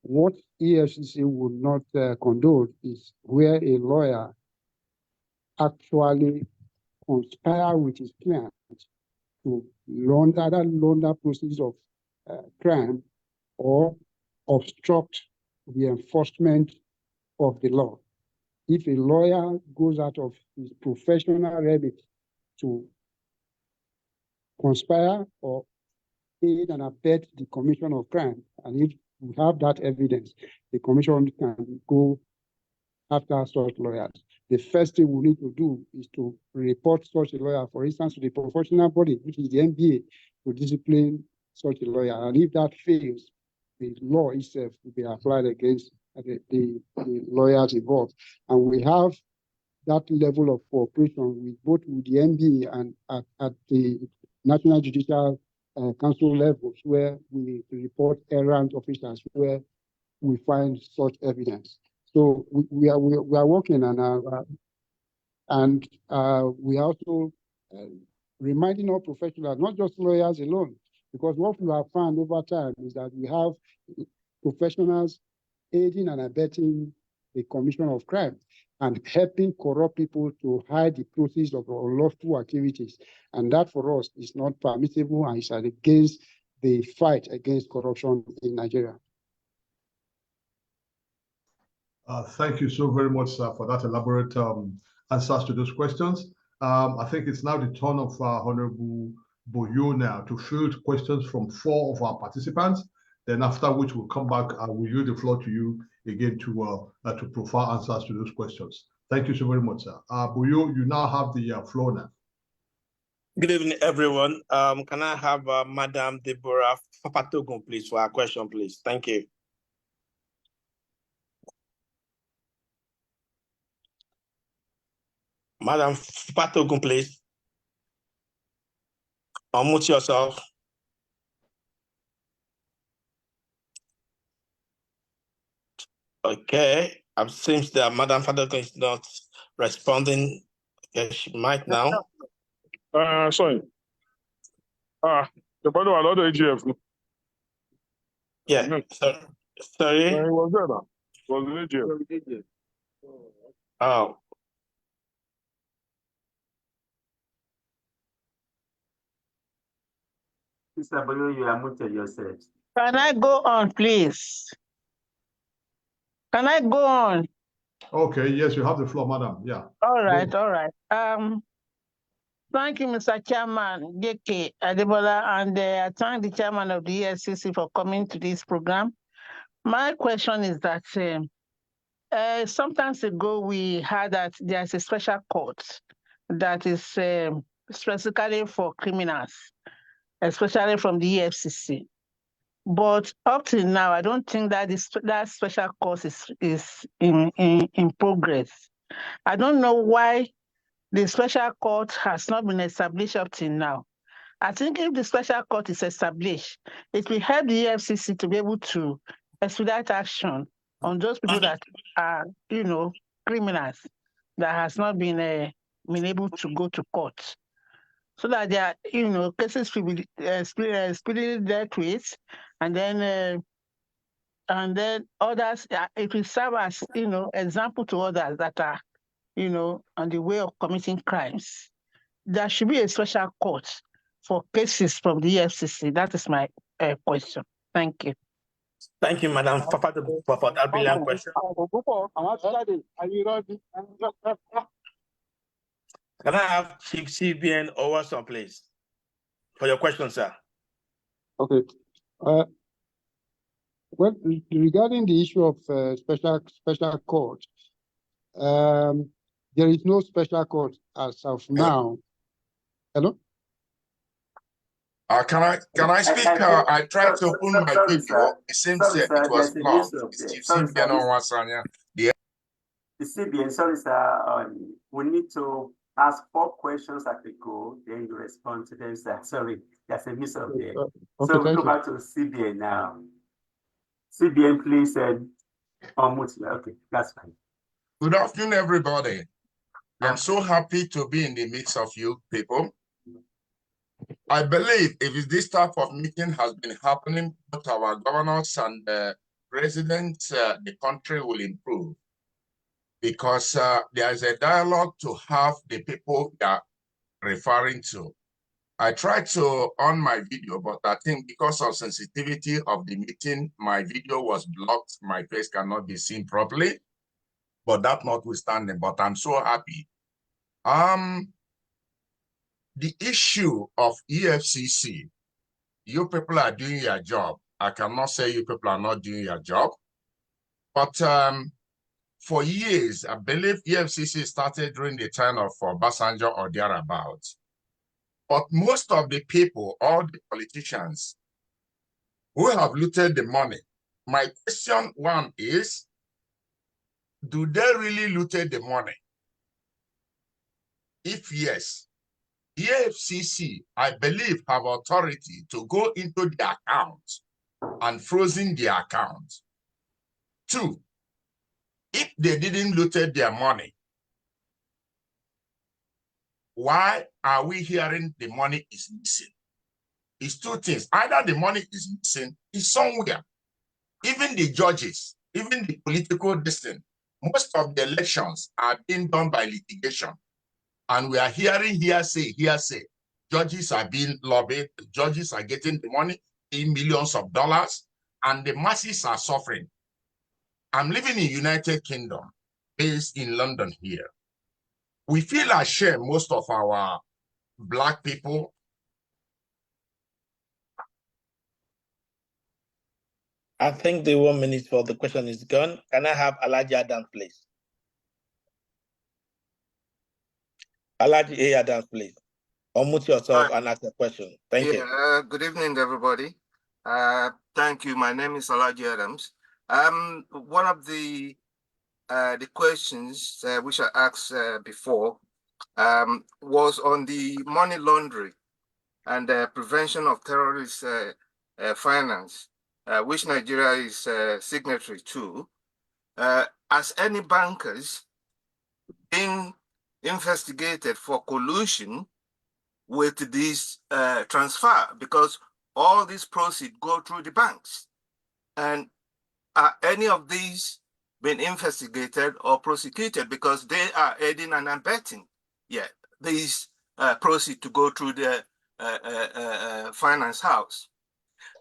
What EFCC would not condone is where a lawyer actually conspire with his client to launder process of crime or obstruct the enforcement of the law. If a lawyer goes out of his professional remit to conspire or aid and abet the commission of crime, and if we have that evidence, the commission can go after such lawyers. The first thing we need to do is to report such a lawyer, for instance, to the professional body, which is the NBA, to discipline such a lawyer. And if that fails, the law itself will be applied against the lawyers involved. And we have that level of cooperation with the NBA and at the National Judicial Council levels, where we report errant officers where we find such evidence. So we are working on and we are also reminding all professionals, not just lawyers alone, because what we have found over time is that we have professionals aiding and abetting the commission of crime and helping corrupt people to hide the proceeds of unlawful activities. And that for us is not permissible and is against the fight against corruption in Nigeria. Thank you so very much, sir, for that elaborate answers to those questions. I think it's now the turn of Honorable Boyo now to field questions from 4 of our participants. Then after which we'll come back, I will yield the floor to you again to provide answers to those questions. Thank you so very much, sir. Boyo, you now have the floor now. Good evening, everyone. Can I have Madam Deborah Papatogun, please, for our question, please? Thank you. Madam Papatogun, please. Unmute yourself. Okay. It seems that Madam Papatogun is not responding. Okay, she might now. Sorry. The brother was not the AGF. Yeah. Sorry. He was there now. It was the AGF. Oh. Mr. Boyo, you are muted yourself. Can I go on, please? Can I go on? Okay, yes, you have the floor, madam. Yeah. All right, all right. Thank you, Mr. Chairman, JK Adebola, and I thank the chairman of the EFCC for coming to this program. My question is that sometimes ago we heard that there's a special court that is specifically for criminals, especially from the EFCC. But up till now, I don't think that that special court is in progress. I don't know why the special court has not been established up till now. I think if the special court is established, it will help the EFCC to be able to expedite action on those people that are, criminals that has not been able to go to court, so that their, cases will be speedily dealt with, and then others, it will serve as, example to others that are, on the way of committing crimes. There should be a special court for cases from the EFCC. That is my question. Thank you. Thank you, Madam Papa, for that brilliant question. Can I have Chief CBN Owason, please, for your question, sir? Okay. Well, regarding the issue of special court, there is no special court as of now. Hello? Can I speak? I tried to open my video. It seems it was blocked. It's Chief CBN Wasanya. The CBN, sorry, sir. We need to ask 4 questions at a go, then you respond to them, sir. Sorry, there's a miss up there. Okay, So we thank go you. back to CBN now. CBN, please, unmute. Okay, that's fine. Good afternoon, everybody. I'm so happy to be in the midst of you people. I believe if this type of meeting has been happening, both our governors and presidents, the country will improve. Because there is a dialogue to have the people that referring to. I tried to on my video, but I think because of sensitivity of the meeting, my video was blocked. My face cannot be seen properly. But that notwithstanding, but I'm so happy. The issue of EFCC, you people are doing your job. I cannot say you people are not doing your job. But for years, I believe EFCC started during the time of Obasanjo or thereabouts. But most of the people, all the politicians who have looted the money, my question one is, do they really looted the money? If yes, EFCC, I believe, have authority to go into the account and frozen the account. 2, if they didn't looted their money, why are we hearing the money is missing? It's 2 things. Either the money is missing, it's somewhere. Even the judges, even the political distance, most of the elections are being done by litigation. And we are hearing hearsay. Judges are being lobbied, judges are getting the money in millions of dollars, and the masses are suffering. I'm living in United Kingdom, based in London here. We feel ashamed, most of our Black people. I think the 1 minute for the question is gone. Can I have Alaji Adam, please? Alaji Adam, please. Unmute yourself and ask the question. Thank you. Good evening, everybody. Thank you. My name is Alaji Adams. One of the questions which I asked before was on the money laundering and prevention of terrorist finance, which Nigeria is signatory to. As any bankers being investigated for collusion with this transfer, because all these proceeds go through the banks? And are any of these been investigated or prosecuted because they are aiding and abetting these proceeds to go through the finance house?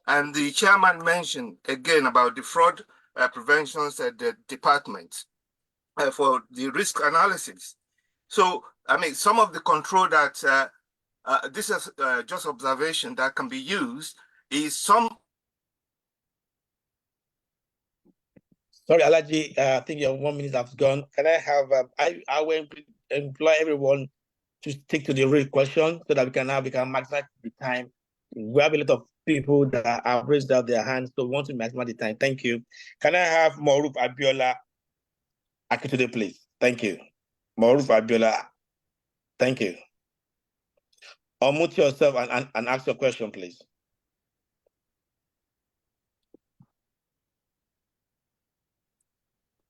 And the chairman mentioned again about the fraud preventions at the department for the risk analysis. So, I mean, some of the control that this is just observation that can be used is some. Sorry, Alaji, I think your 1 minute has gone. Can I have, I will employ everyone to stick to the real question so that we can maximize the time. We have a lot of people that have raised out their hands, so we want to maximize the time. Thank you. Can I have Moruf Abiola Akitude, please? Thank you. Moruf Abiola, thank you. Unmute yourself and ask your question, please.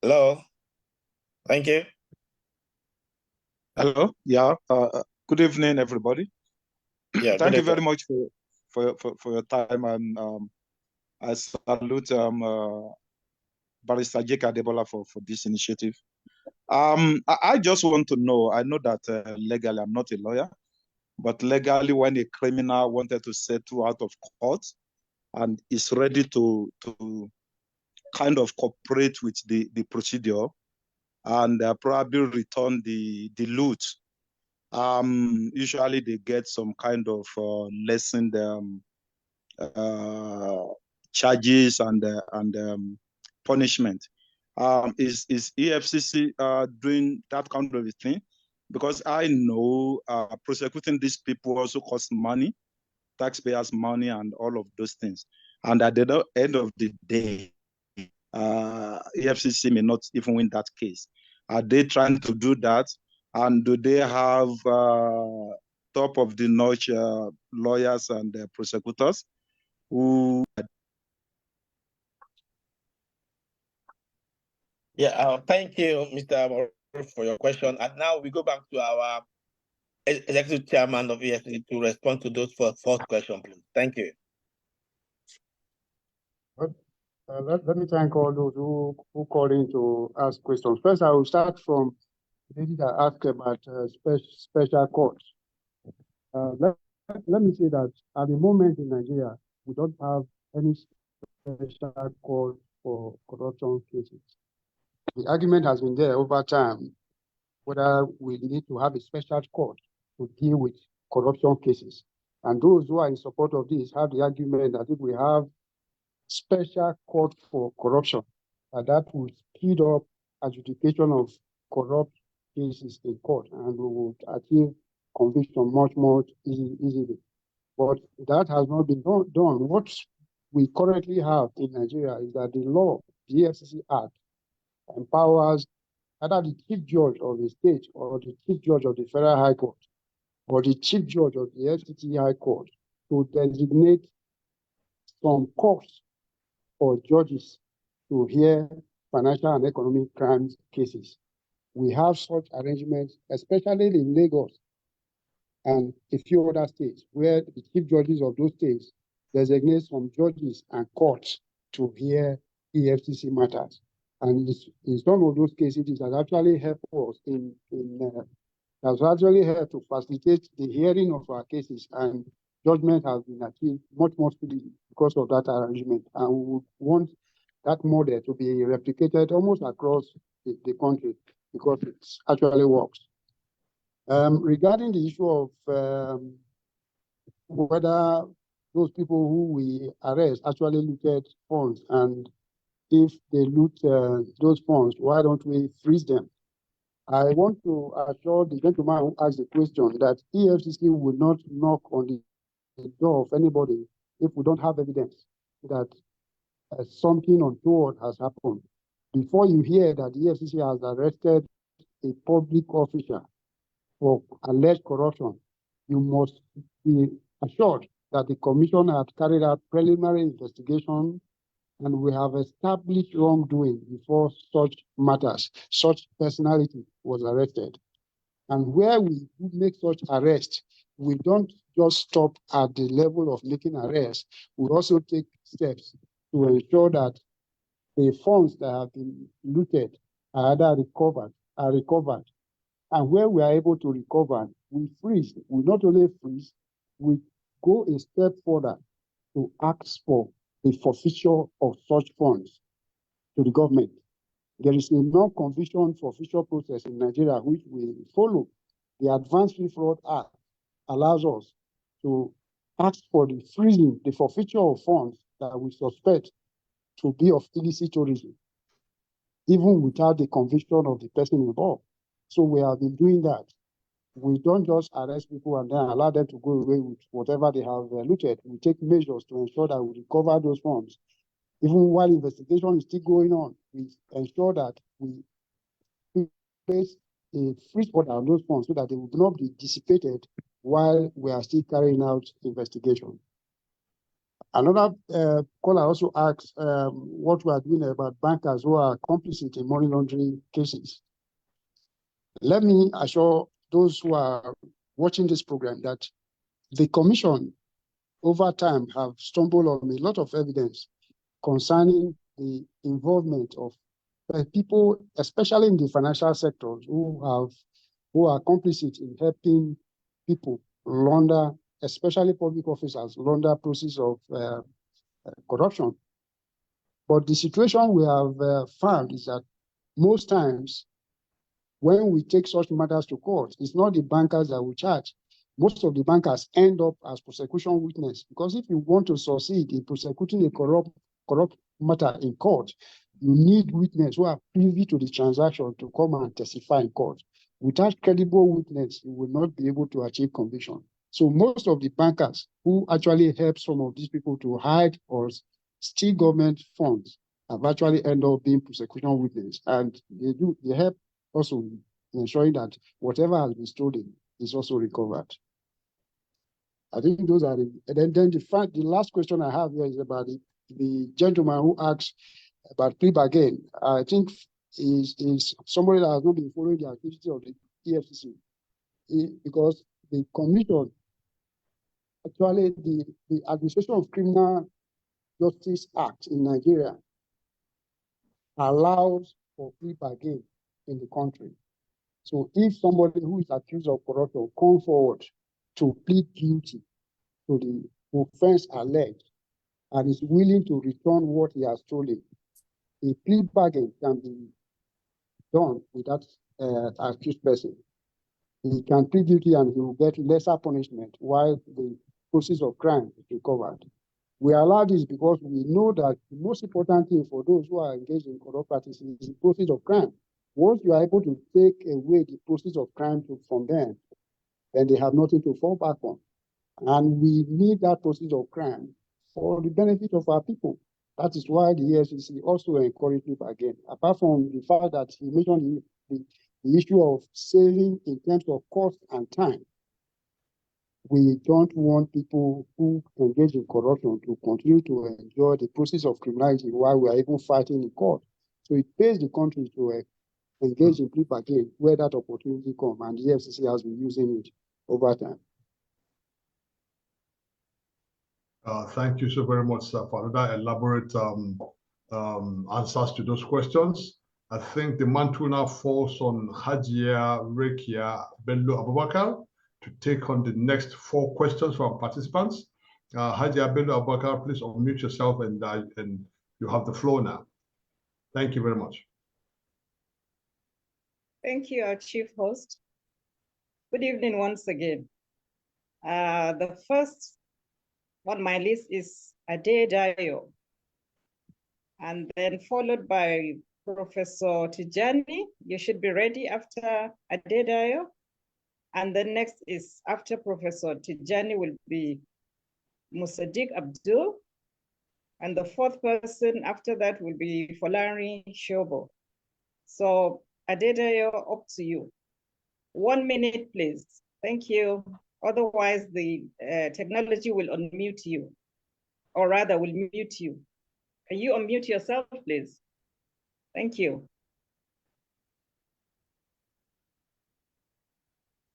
Hello. Thank you. Hello. Yeah. Good evening, everybody. Yeah. Thank you very much for your time, and I salute Barrister Jake Adebola for this initiative. I just want to know. I know that legally I'm not a lawyer, but legally, when a criminal wanted to settle out of court and is ready to kind of cooperate with the procedure and probably return the loot, usually they get some kind of lessened charges and punishment. Is EFCC doing that kind of a thing? Because I know prosecuting these people also costs money, taxpayers' money, and all of those things. And at the end of the day, EFCC may not even win that case. Are they trying to do that? And do they have top of the notch lawyers and prosecutors who? Yeah, thank you, Mr. Amor, for your question. And now we go back to our executive chairman of EFCC to respond to those first question, please. Thank you. Let me thank all those who called in to ask questions. First, I will start from the lady that asked about special courts. Let me say that at the moment in Nigeria, we don't have any special court for corruption cases. The argument has been there over time whether we need to have a special court to deal with corruption cases. And those who are in support of this have the argument that if we have special court for corruption, that will speed up adjudication of corrupt cases in court, and we will achieve conviction much more easily. But that has not been done. What we currently have in Nigeria is that the law, the EFCC Act, empowers either the chief judge of the state or the chief judge of the Federal High Court or the chief judge of the FCT High Court to designate some courts for judges to hear financial and economic crimes cases. We have such arrangements, especially in Lagos and a few other states, where the chief judges of those states designate some judges and courts to hear EFCC matters. And in some of those cases, it has actually helped us has actually helped to facilitate the hearing of our cases, and judgment has been achieved much more speedily because of that arrangement. And we would want that model to be replicated almost across the country because it actually works. Regarding the issue of whether those people who we arrest actually looted funds, and if they loot those funds, why don't we freeze them? I want to assure the gentleman who asked the question that EFCC will not knock on the door of anybody if we don't have evidence that something untoward has happened. Before you hear that the EFCC has arrested a public official for alleged corruption, you must be assured that the commission had carried out preliminary investigation and we have established wrongdoing before such matters, such personality was arrested. And where we make such arrests, we don't just stop at the level of making arrests. We also take steps to ensure that the funds that have been looted are either recovered. And where we are able to recover, we freeze. We not only freeze, we go a step further to ask for the forfeiture of such funds to the government. There is a non-conviction forfeiture process in Nigeria which we follow. The Advanced Free Fraud Act allows us to ask for the freezing, the forfeiture of funds that we suspect to be of illicit origin, even without the conviction of the person involved. So we have been doing that. We don't just arrest people and then allow them to go away with whatever they have looted. We take measures to ensure that we recover those funds. Even while investigation is still going on, we ensure that we place a freeze order on those funds so that they will not be dissipated while we are still carrying out investigation. Another caller also asked what we are doing about bankers who are complicit in money laundering cases. Let me assure those who are watching this program that the commission over time have stumbled on a lot of evidence concerning the involvement of people, especially in the financial sector, who are complicit in helping people launder, especially public officers, launder process of corruption. But the situation we have found is that most times when we take such matters to court, it's not the bankers that we charge. most of the bankers end up as prosecution witness, because if you want to succeed in prosecuting a corrupt matter in court, you need witnesses who are privy to the transaction to come and testify in court. Without credible witness, you will not be able to achieve conviction. So most of the bankers who actually help some of these people to hide or steal government funds have actually ended up being prosecution witness, and they help also ensuring that whatever has been stolen is also recovered. I think those are the, and then the last question I have here is about the gentleman who asked about plea bargain. I think is somebody that has not been following the activity of the EFCC, because the commission, actually the Administration of Criminal Justice Act in Nigeria allows for plea bargain in the country. So if somebody who is accused of corruption comes forward to plead guilty to the offense alleged and is willing to return what he has stolen, a plea bargain can be done with that accused person. He can plead guilty and he will get lesser punishment while the process of crime is recovered. We allow this because we know that the most important thing for those who are engaged in corrupt practices is the process of crime. Once you are able to take away the process of crime from them, then they have nothing to fall back on. And we need that process of crime for the benefit of our people. That is why the EFCC also encouraged plea bargain. Apart from the fact that he mentioned the issue of saving in terms of cost and time, we don't want people who engage in corruption to continue to enjoy the process of criminality while we are even fighting in court. So it pays the country to engage in plea bargain where that opportunity comes, and the EFCC has been using it over time. Thank you so very much, sir, for that elaborate answers to those questions. I think the mantle now falls on Hajia Rekia Bello Abubakar to take on the next 4 questions from participants. Hajia Bello Abubakar, please unmute yourself and you have the floor now. Thank you very much. Thank you, our chief host. Good evening once again. The first on my list is Adedayo, and then followed by Professor Tijani. You should be ready after Adedayo. And the next is after Professor Tijani will be Musaddiq Abdul. And the 4th person after that will be Folari Shobo. So Adedayo, up to you. 1 minute, please. Thank you. Otherwise, the technology will unmute you, or rather will mute you. Can you unmute yourself, please? Thank you.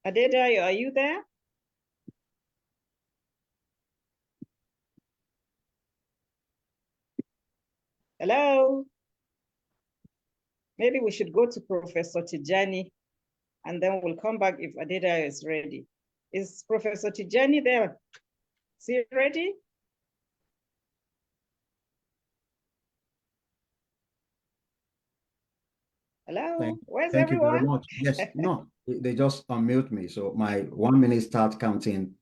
Adedayo, are you there? Hello? Maybe we should go to Professor Tijani, and then we'll come back if Adedayo is ready. Is Professor Tijani there? Is he ready? Hello? Where's Thank you very everyone? much. Yes, no, they just unmute me. So my 1 minute starts counting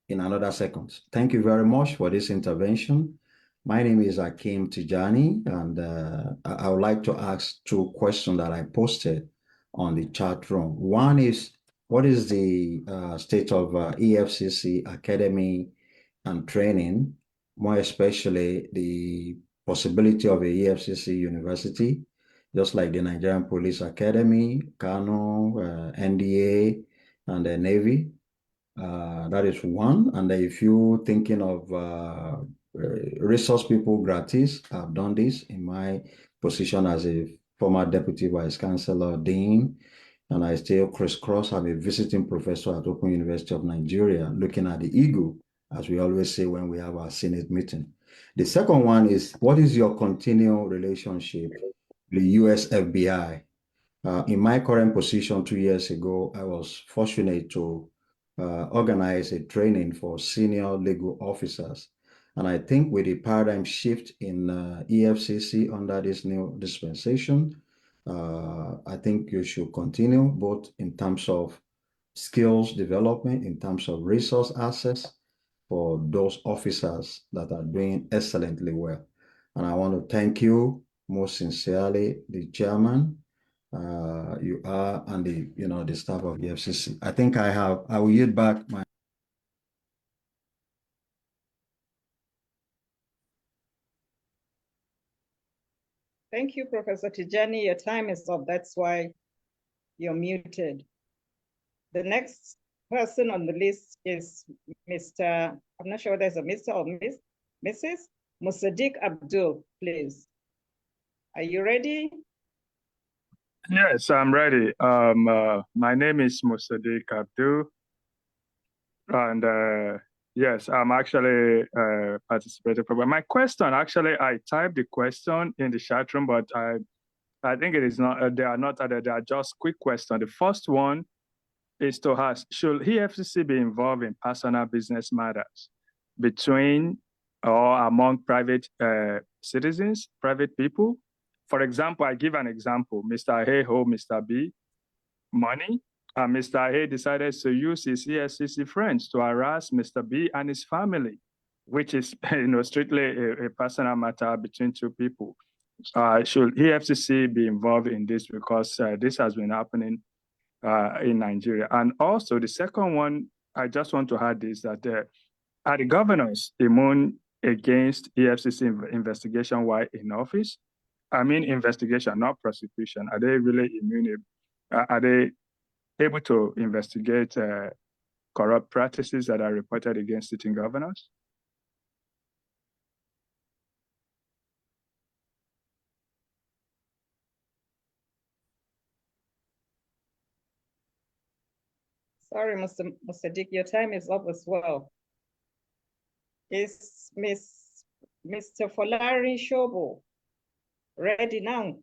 in another second. Thank you very much for this intervention. My name is Akim Tijani, and I would like to ask 2 questions that I posted on the chat room. One is, what is the state of EFCC Academy and training, more especially the possibility of a EFCC university, just like the Nigerian Police Academy, Kano, NDA, and the Navy? That is one. And if you're thinking of resource people gratis, I've done this in my position as a former Deputy Vice Chancellor, Dean, and I still crisscross. I'm a visiting professor at Open University of Nigeria, looking at the eagle, as we always say when we have our Senate meeting. The second one is, what is your continual relationship with the US FBI? In my current position 2 years ago, I was fortunate to organize a training for senior legal officers. And I think with the paradigm shift in EFCC under this new dispensation, I think you should continue both in terms of skills development, in terms of resource access for those officers that are doing excellently well. And I want to thank you most sincerely, the chairman, you are, and the staff of the EFCC. I think I will yield back my. Thank you, Professor Tijani. Your time is up. That's why you're muted. The next person on the list is Mr. I'm not sure whether it's a Mr. or Mrs. Musaddiq Abdul, please. Are you ready? Yes, I'm ready. My name is Musaddiq Abdul, and yes, I'm actually participating. But my question, actually, I typed the question in the chat room, but I think it is not. They are not added. They are just quick questions. The first one is to ask: should EFCC be involved in personal business matters between or among private citizens, private people? For example, I give an example. Mr. A owed Mr. B money, and Mr. A decided to use his EFCC friends to harass Mr. B and his family, which is strictly a personal matter between two people. Should EFCC be involved in this, because this has been happening in Nigeria? And also the second one, I just want to add is that are the governors immune against EFCC investigation while in office? I mean investigation, not prosecution. Are they really immune? Are they able to investigate corrupt practices that are reported against sitting governors? Sorry, Mr. Musaddiq, your time is up as well. Is Mr. Folari Shobo ready now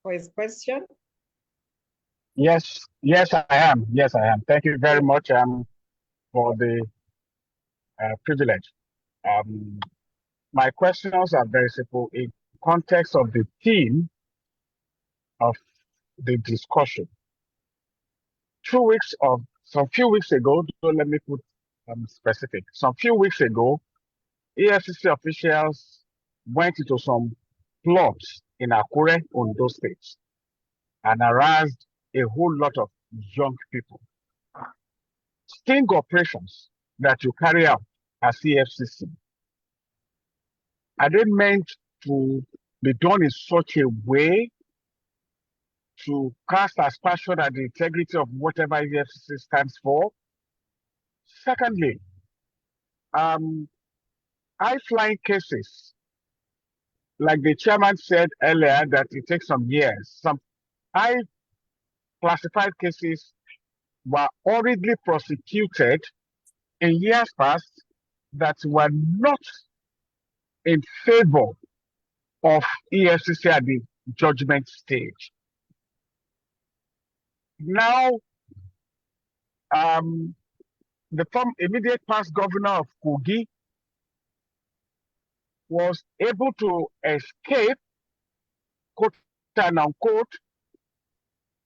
for his question? Yes, I am. Yes, I am. Thank you very much for the privilege. My questions are very simple in context of the theme of the discussion. Some few weeks ago, don't let me put specific. Some few weeks ago, EFCC officials went into some plots in Akure, Ondo State, and harassed a whole lot of young people. Sting operations that you carry out as EFCC, are they meant to be done in such a way to cast aspersion at the integrity of whatever EFCC stands for? Secondly, high-flying cases, like the chairman said earlier, that it takes some years. Some high-classified cases were hurriedly prosecuted in years past that were not in favor of EFCC at the judgment stage. Now, the immediate past governor of Kogi was able to escape, quote and unquote,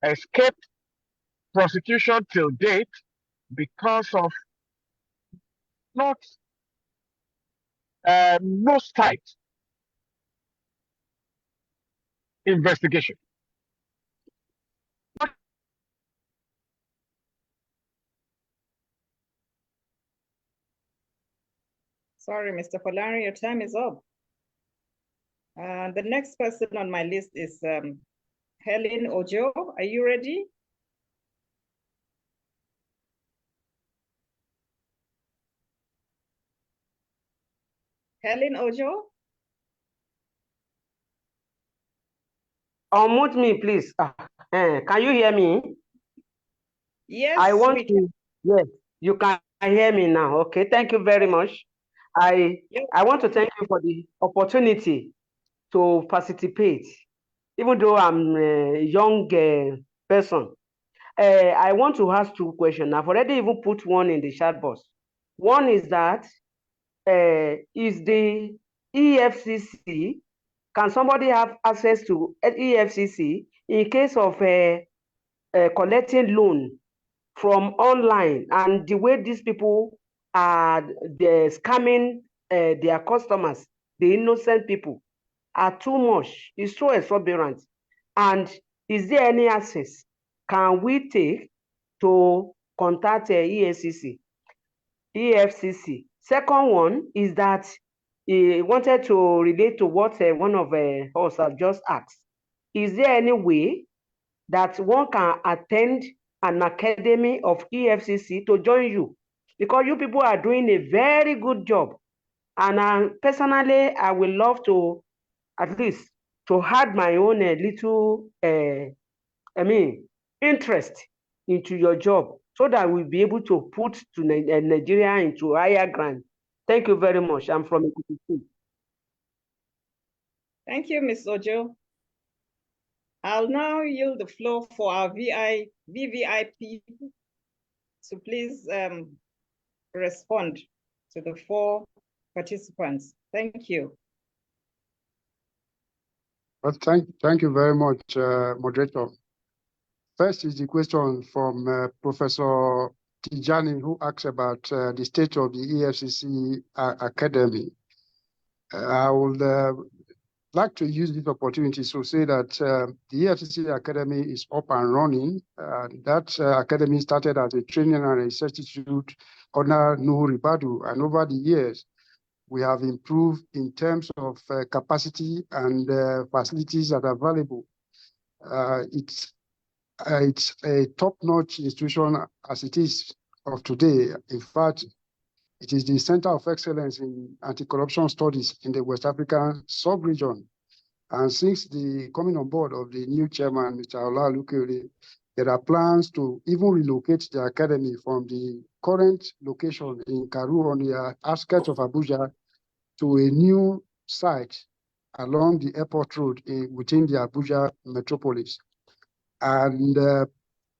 escape prosecution till date because of not no tight investigation. Sorry, Mr. Folari, your time is up. The next person on my list is Helen Ojo. Are you ready? Helen Ojo? Unmute me, please. Can you hear me? Yes, I want to. Yes, you can hear me now. Okay, thank you very much. I want to thank you for the opportunity to participate, even though I'm a young person. I want to ask two questions. I've already even put one in the chat box. One is that, is the EFCC, can somebody have access to EFCC in case of collecting loan from online, and the way these people are scamming their customers, the innocent people, are too much. It's so exorbitant. And is there any access can we take to contact EFCC? Second one is that he wanted to relate to what one of us have just asked. Is there any way that one can attend an academy of EFCC to join you? Because you people are doing a very good job. And personally, I would love to at least to add my own little, interest into your job so that we'll be able to put to Nigeria into higher ground. Thank you very much. I'm from Ekuti. Thank you, Ms. Ojo. I'll now yield the floor for our VVIP to please respond to the 4 participants. Thank you. Well, thank you very much, moderator. First is the question from Professor Tijani, who asks about the state of the EFCC Academy. I would like to use this opportunity to say that the EFCC Academy is up and running. That academy started as a training and research institute under Nuhu Ribadu, and over the years, we have improved in terms of capacity and facilities that are available. It's a top-notch institution as it is of today. In fact, it is the Center of Excellence in Anti-Corruption Studies in the West African sub-region. And since the coming on board of the new chairman, Mr. Ola Olukoyede, there are plans to even relocate the academy from the current location in Karu on the outskirts of Abuja to a new site along the airport road within the Abuja metropolis. And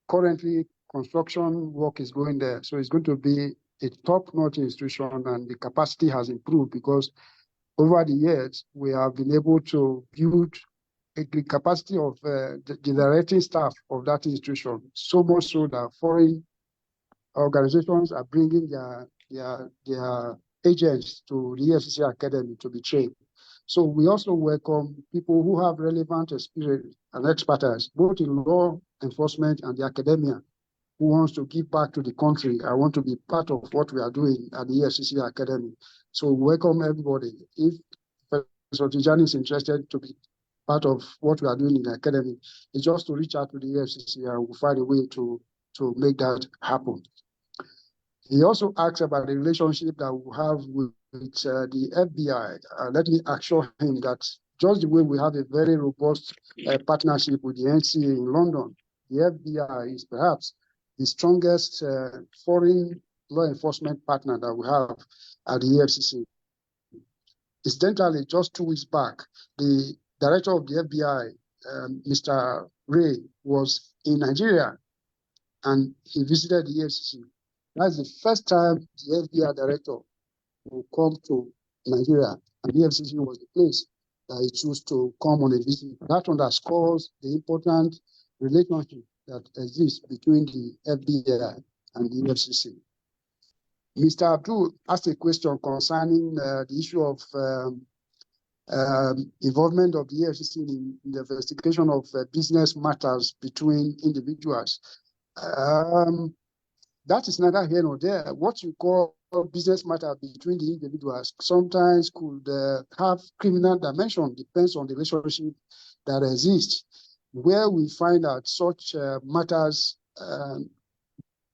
currently, construction work is going there. So it's going to be a top-notch institution, and the capacity has improved because over the years, we have been able to build the capacity of the directing staff of that institution, so much so that foreign organizations are bringing their agents to the EFCC Academy to be trained. So we also welcome people who have relevant experience and expertise, both in law enforcement and the academia, who wants to give back to the country. I want to be part of what we are doing at the EFCC Academy. So welcome everybody. If Professor Tijani is interested to be part of what we are doing in the academy, it's just to reach out to the EFCC and we'll find a way to make that happen. He also asked about the relationship that we have with the FBI. Let me assure him that just the way we have a very robust partnership with the NCA in London, the FBI is perhaps the strongest foreign law enforcement partner that we have at the EFCC. Incidentally, just 2 weeks back, the director of the FBI, Mr. Ray, was in Nigeria and he visited the EFCC. That's the first time the FBI director will come to Nigeria, and the EFCC was the place that he chose to come on a visit. That underscores the important relationship that exists between the FBI and the EFCC. Mr. Abdul asked a question concerning the issue of involvement of the EFCC in the investigation of business matters between individuals. That is neither here nor there. What you call business matter between the individuals sometimes could have criminal dimension, depends on the relationship that exists. Where we find that such matters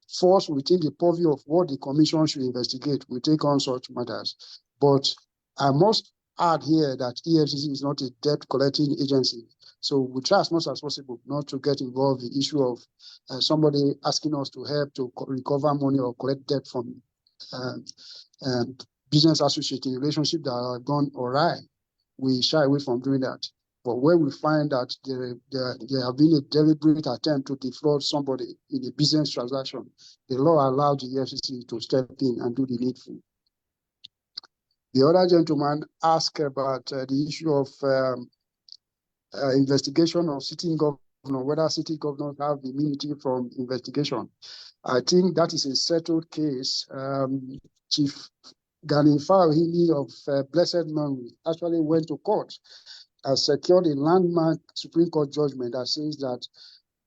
falls within the purview of what the commission should investigate, we take on such matters. But I must add here that EFCC is not a debt collecting agency. So we try as much as possible not to get involved in the issue of somebody asking us to help to recover money or collect debt from business associates in relationship that are gone awry. We shy away from doing that. But where we find that there have been a deliberate attempt to defraud somebody in a business transaction, the law allows the EFCC to step in and do the needful. The other gentleman asked about the issue of investigation of sitting whether city governors have immunity from investigation. I think that is a settled case. Chief Gani Fawhili of blessed memory actually went to court and secured a landmark Supreme Court judgment that says that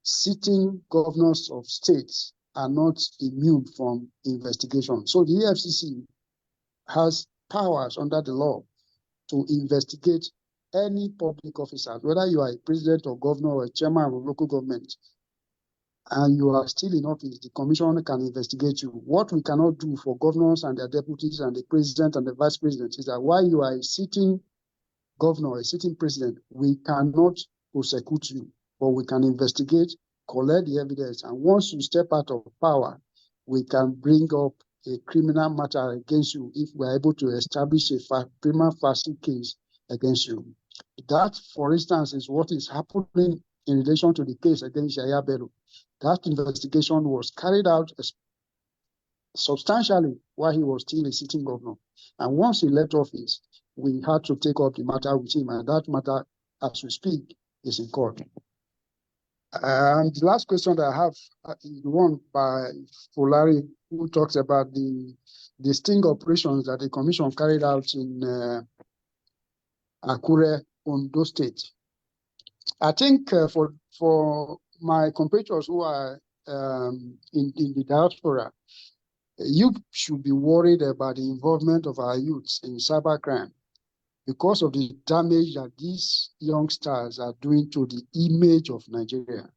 sitting governors of states are not immune from investigation. So the EFCC has powers under the law to investigate any public officer, whether you are a president or governor or a chairman of a local government, and you are still in office, the commission can investigate you. What we cannot do for governors and their deputies and the president and the vice president is that while you are a sitting governor, a sitting president, we cannot prosecute you, but we can investigate, collect the evidence, and once you step out of power, we can bring up a criminal matter against you if we are able to establish a prima facie case against you. That, for instance, is what is happening in relation to the case against Yaya Bello. That investigation was carried out substantially while he was still a sitting governor. And once he left office, we had to take up the matter with him, and that matter, as we speak, is in court. And the last question that I have is the one by Fulari, who talks about the sting operations that the commission carried out in Akure, Ondo State. I think for my compatriots who are in the diaspora, you should be worried about the involvement of our youths in cybercrime because of the damage that these youngsters are doing to the image of Nigeria.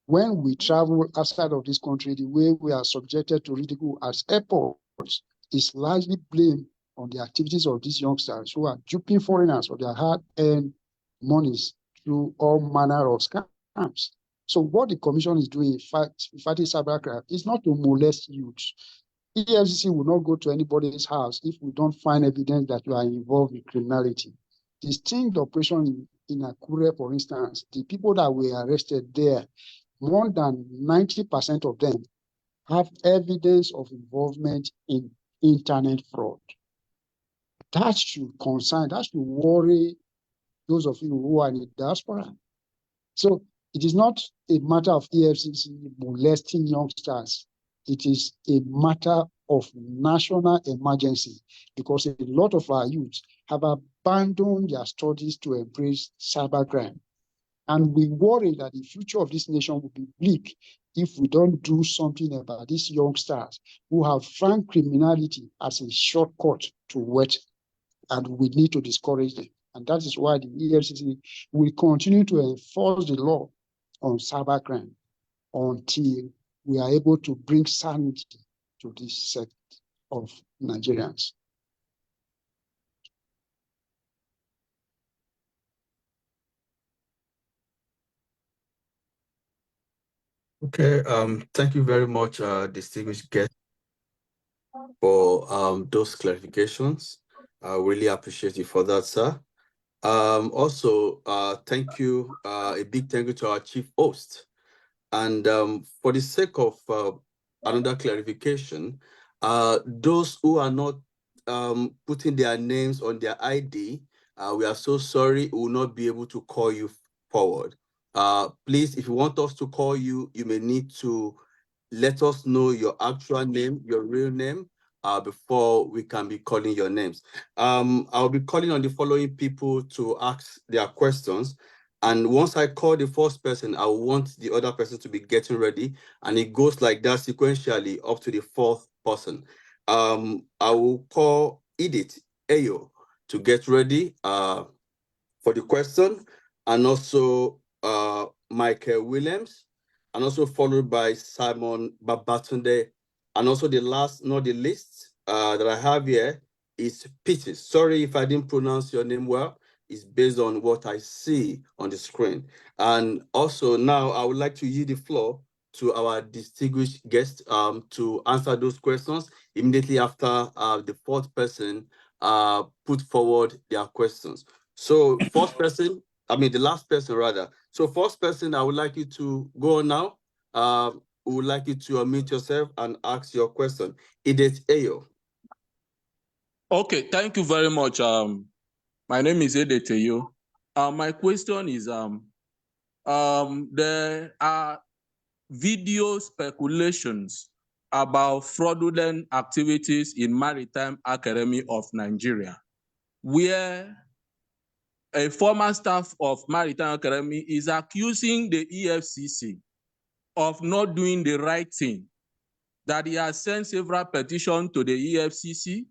When we travel outside of this country, the way we are subjected to ridicule at airports is largely blamed on the activities of these youngsters who are duping foreigners of their hard-earned monies through all manner of scams. So what the commission is doing in fighting cybercrime is not to molest youths. EFCC will not go to anybody's house if we don't find evidence that you are involved in criminality. The sting operation in Akure, for instance, the people that were arrested there, more than 90% of them have evidence of involvement in internet fraud. That should concern, that should worry those of you who are in the diaspora. So it is not a matter of EFCC molesting youngsters. It is a matter of national emergency because a lot of our youth have abandoned their studies to embrace cybercrime. And we worry that the future of this nation will be bleak if we don't do something about these youngsters who have found criminality as a shortcut to wealth, and we need to discourage them. And that is why the EFCC will continue to enforce the law on cybercrime until we are able to bring sanity to this set of Nigerians. Okay, thank you very much, distinguished guest, for those clarifications. I really appreciate you for that, sir. Also, thank you, a big thank you to our chief host. And for the sake of another clarification, those who are not putting their names on their ID, we are so sorry, we will not be able to call you forward. Please, if you want us to call you, you may need to let us know your actual name, your real name, before we can be calling your names. I'll be calling on the following people to ask their questions. And once I call the first person, I want the other person to be getting ready. And it goes like that sequentially up to the fourth person. I will call Edith Ayo to get ready for the question, and also Michael Williams, and also followed by Simon Babatunde. And also the last, not the least, that I have here is Peter. Sorry if I didn't pronounce your name well. It's based on what I see on the screen. And also now I would like to yield the floor to our distinguished guest to answer those questions immediately after the fourth person put forward their questions. So the last person rather. So first person, I would like you to go on now. We would like you to unmute yourself and ask your question. Edith Ayo. Okay, thank you very much. My name is Edith Ayo. My question is, there are video speculations about fraudulent activities in Maritime Academy of Nigeria, where a former staff of Maritime Academy is accusing the EFCC of not doing the right thing, that he has sent several petitions to the EFCC,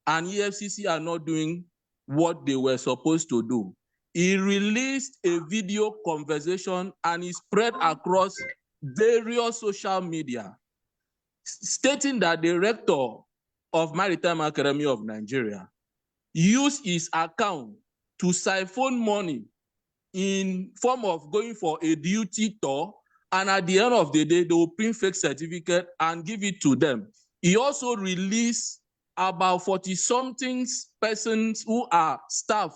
and EFCC are not doing what they were supposed to do. He released a video conversation and it spread across various social media, stating that the rector of Maritime Academy of Nigeria used his account to siphon money in form of going for a duty tour, and at the end of the day, they will print fake certificate and give it to them. He also released about 40-something persons who are staff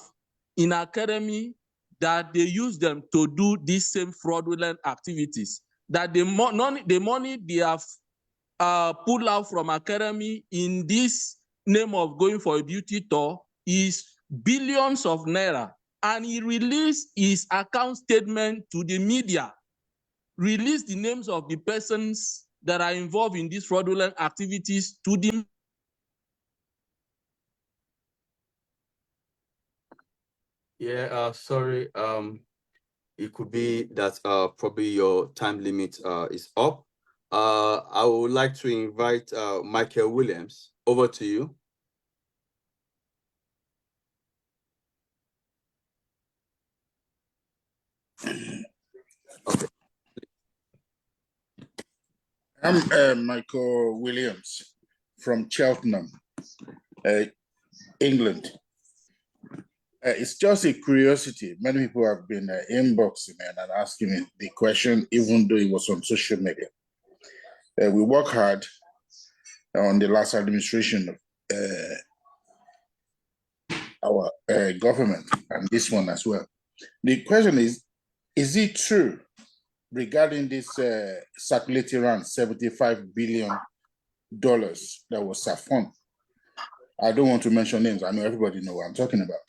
in academy that they use them to do these same fraudulent activities. That the money they have pulled out from academy in this name of going for a duty tour is billions of naira. And he released his account statement to the media, released the names of the persons that are involved in these fraudulent activities to the. Yeah, sorry. It could be that probably your time limit is up. I would like to invite Michael Williams. Over to you. Okay. I'm Michael Williams from Cheltenham, England. It's just a curiosity. Many people have been inboxing me and asking me the question, even though it was on social media. We work hard on the last administration of our government and this one as well. The question is it true regarding this circulating around $75 billion that was siphoned? I don't want to mention names. I know everybody knows what I'm talking about.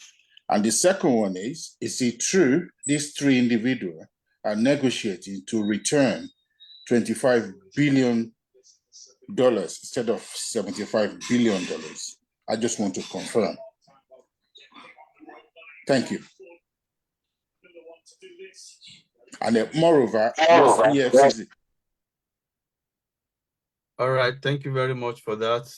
And the second one is it true these three individuals are negotiating to return $25 billion instead of $75 billion? I just want to confirm. Thank you. And moreover, EFCC. All right, thank you very much for that.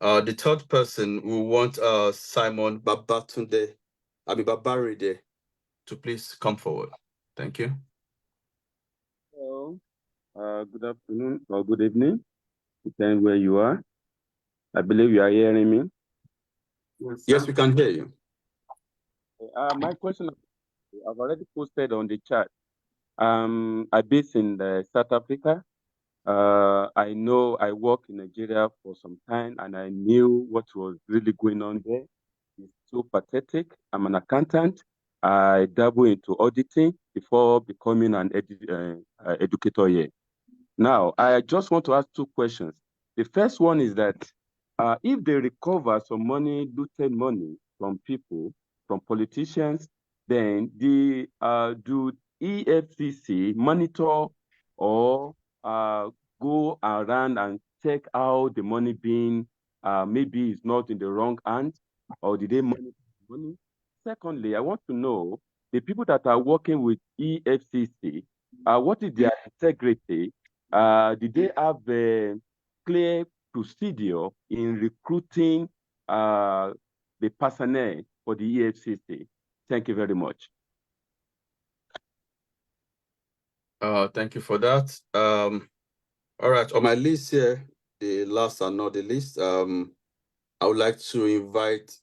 The third person, we want Simon Babaride to please come forward. Thank you. Hello. Good afternoon or good evening, depending where you are. I believe you are hearing me. Yes, we can hear you. My question, I've already posted on the chat. I'm based in South Africa. I know I worked in Nigeria for some time and I knew what was really going on there. It's so pathetic. I'm an accountant. I dabble into auditing before becoming an educator here. Now, I just want to ask two questions. The first one is that if they recover some money, looted money from people, from politicians, then the do EFCC monitor or go around and check how the money being maybe is not in the wrong hands, or did they monitor the money? Secondly, I want to know the people that are working with EFCC, what is their integrity? Did they have a clear procedure in recruiting the personnel for the EFCC? Thank you very much. Thank you for that. All right, on my list here, the last and not the least, I would like to invite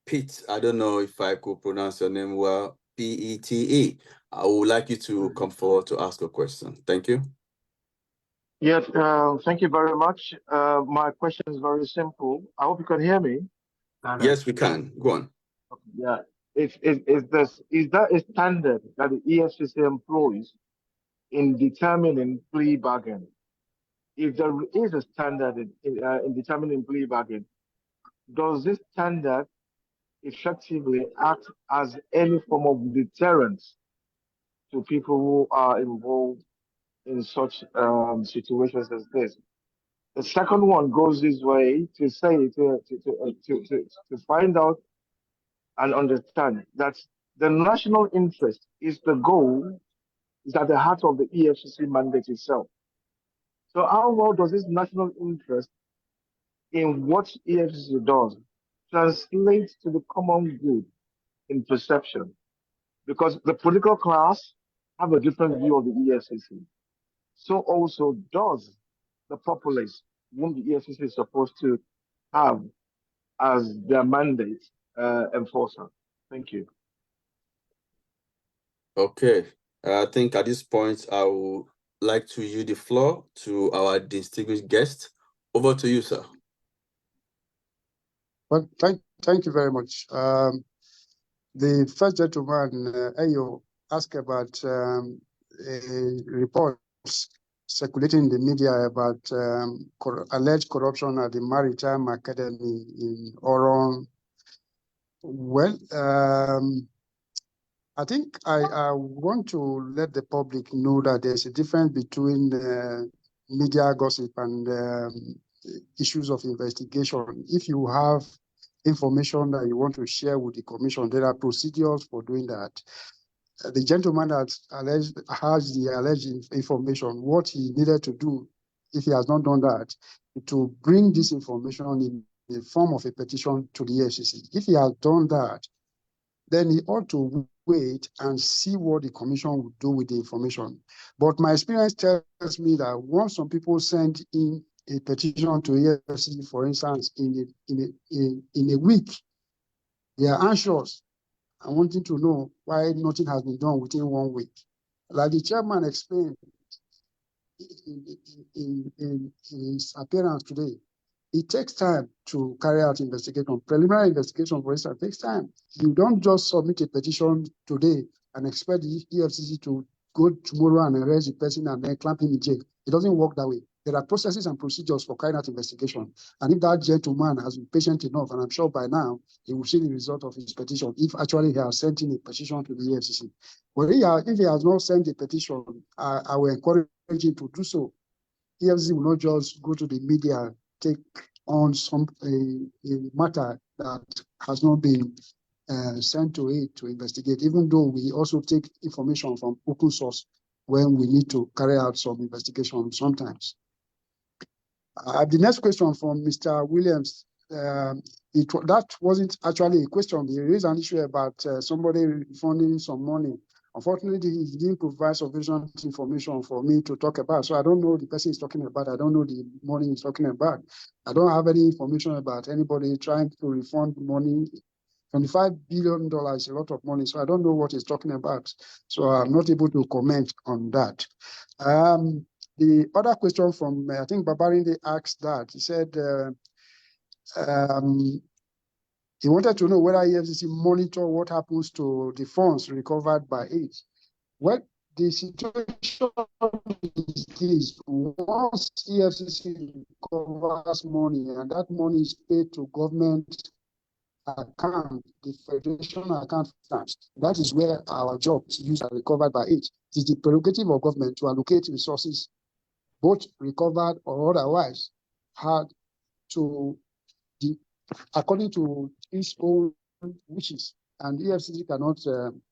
Pete. I don't know if I could pronounce your name well, P-E-T-E. I would like you to come forward to ask a question. Thank you. Yes, thank you very much. My question is very simple. I hope you can hear me. Yes, we can. Go on. Yeah. Is that a standard that the EFCC employs in determining plea bargain? If there is a standard in determining plea bargain, does this standard effectively act as any form of deterrent to people who are involved in such situations as this. The second one goes this way to say to find out and understand that the national interest is the goal, is at the heart of the EFCC mandate itself. So how well does this national interest in what EFCC does translate to the common good in perception? Because the political class have a different view of the EFCC. So also does the populace, whom the EFCC is supposed to have as their mandate enforcer. Thank you. Okay. I think at this point, I would like to yield the floor to our distinguished guest. Over to you, sir. Well, thank you very much. The first gentleman, Ayo, asked about reports circulating in the media about alleged corruption at the Maritime Academy in Oron. Well, I think I want to let the public know that there's a difference between media gossip and issues of investigation. If you have information that you want to share with the commission, there are procedures for doing that. The gentleman that has the alleged information, what he needed to do, if he has not done that, to bring this information in the form of a petition to the EFCC. If he has done that, then he ought to wait and see what the commission will do with the information. But my experience tells me that once some people send in a petition to EFCC, for instance, in a week, they are anxious and wanting to know why nothing has been done within 1 week. Like the chairman explained in his appearance today, it takes time to carry out investigation. Preliminary investigation, for instance, takes time. You don't just submit a petition today and expect the EFCC to go tomorrow and arrest the person and then clamp him in jail. It doesn't work that way. There are processes and procedures for carrying out investigation. And if that gentleman has been patient enough, and I'm sure by now he will see the result of his petition, if actually he has sent in a petition to the EFCC. But if he has not sent a petition, I will encourage him to do so. EFCC will not just go to the media, take on a matter that has not been sent to it to investigate, even though we also take information from open source when we need to carry out some investigation sometimes. The next question from Mr. Williams, that wasn't actually a question. There is an issue about somebody refunding some money. Unfortunately, he didn't provide sufficient information for me to talk about. So I don't know the person he's talking about. I don't know the money he's talking about. I don't have any information about anybody trying to refund money. $25 billion is a lot of money. So I don't know what he's talking about. So I'm not able to comment on that. The other question from, I think Babarinde asked that. He said, he wanted to know whether EFCC monitor what happens to the funds recovered by it. Well, the situation is this: once EFCC recovers money and that money is paid to government account, the federation account, that is where our jobs used are recovered by it. It is the prerogative of government to allocate resources, both recovered or otherwise, had to according to its own wishes, and EFCC cannot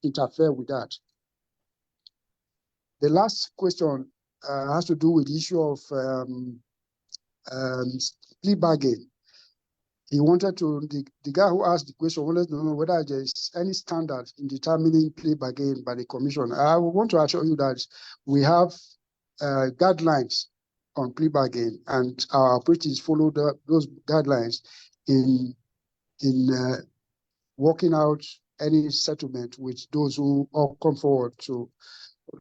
interfere with that. The last question has to do with the issue of plea bargain. He wanted to, the guy who asked the question wanted to know whether there is any standard in determining plea bargain by the commission. I want to assure you that we have guidelines on plea bargain, and our operatives follow those guidelines in working out any settlement with those who all come forward to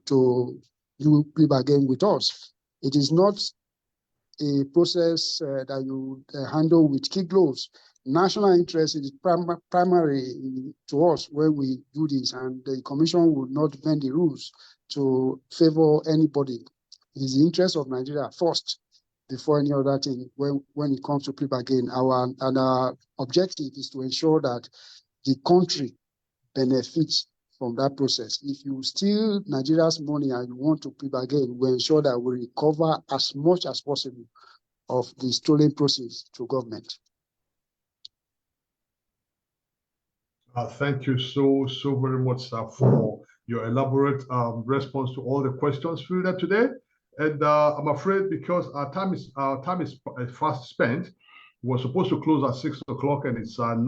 do plea bargain with us. It is not a process that you handle with kid gloves. National interest is primary to us when we do this, and the commission will not bend the rules to favor anybody. It is the interest of Nigeria first before any other thing when it comes to plea bargain. Our objective is to ensure that the country benefits from that process. If you steal Nigeria's money and you want to pre-bargain, we ensure that we recover as much as possible of the stolen proceeds to government. Thank you so very much, sir, for your elaborate response to all the questions fielded today. And I'm afraid because our time is fast spent. We're supposed to close at 6 o'clock, and it's 10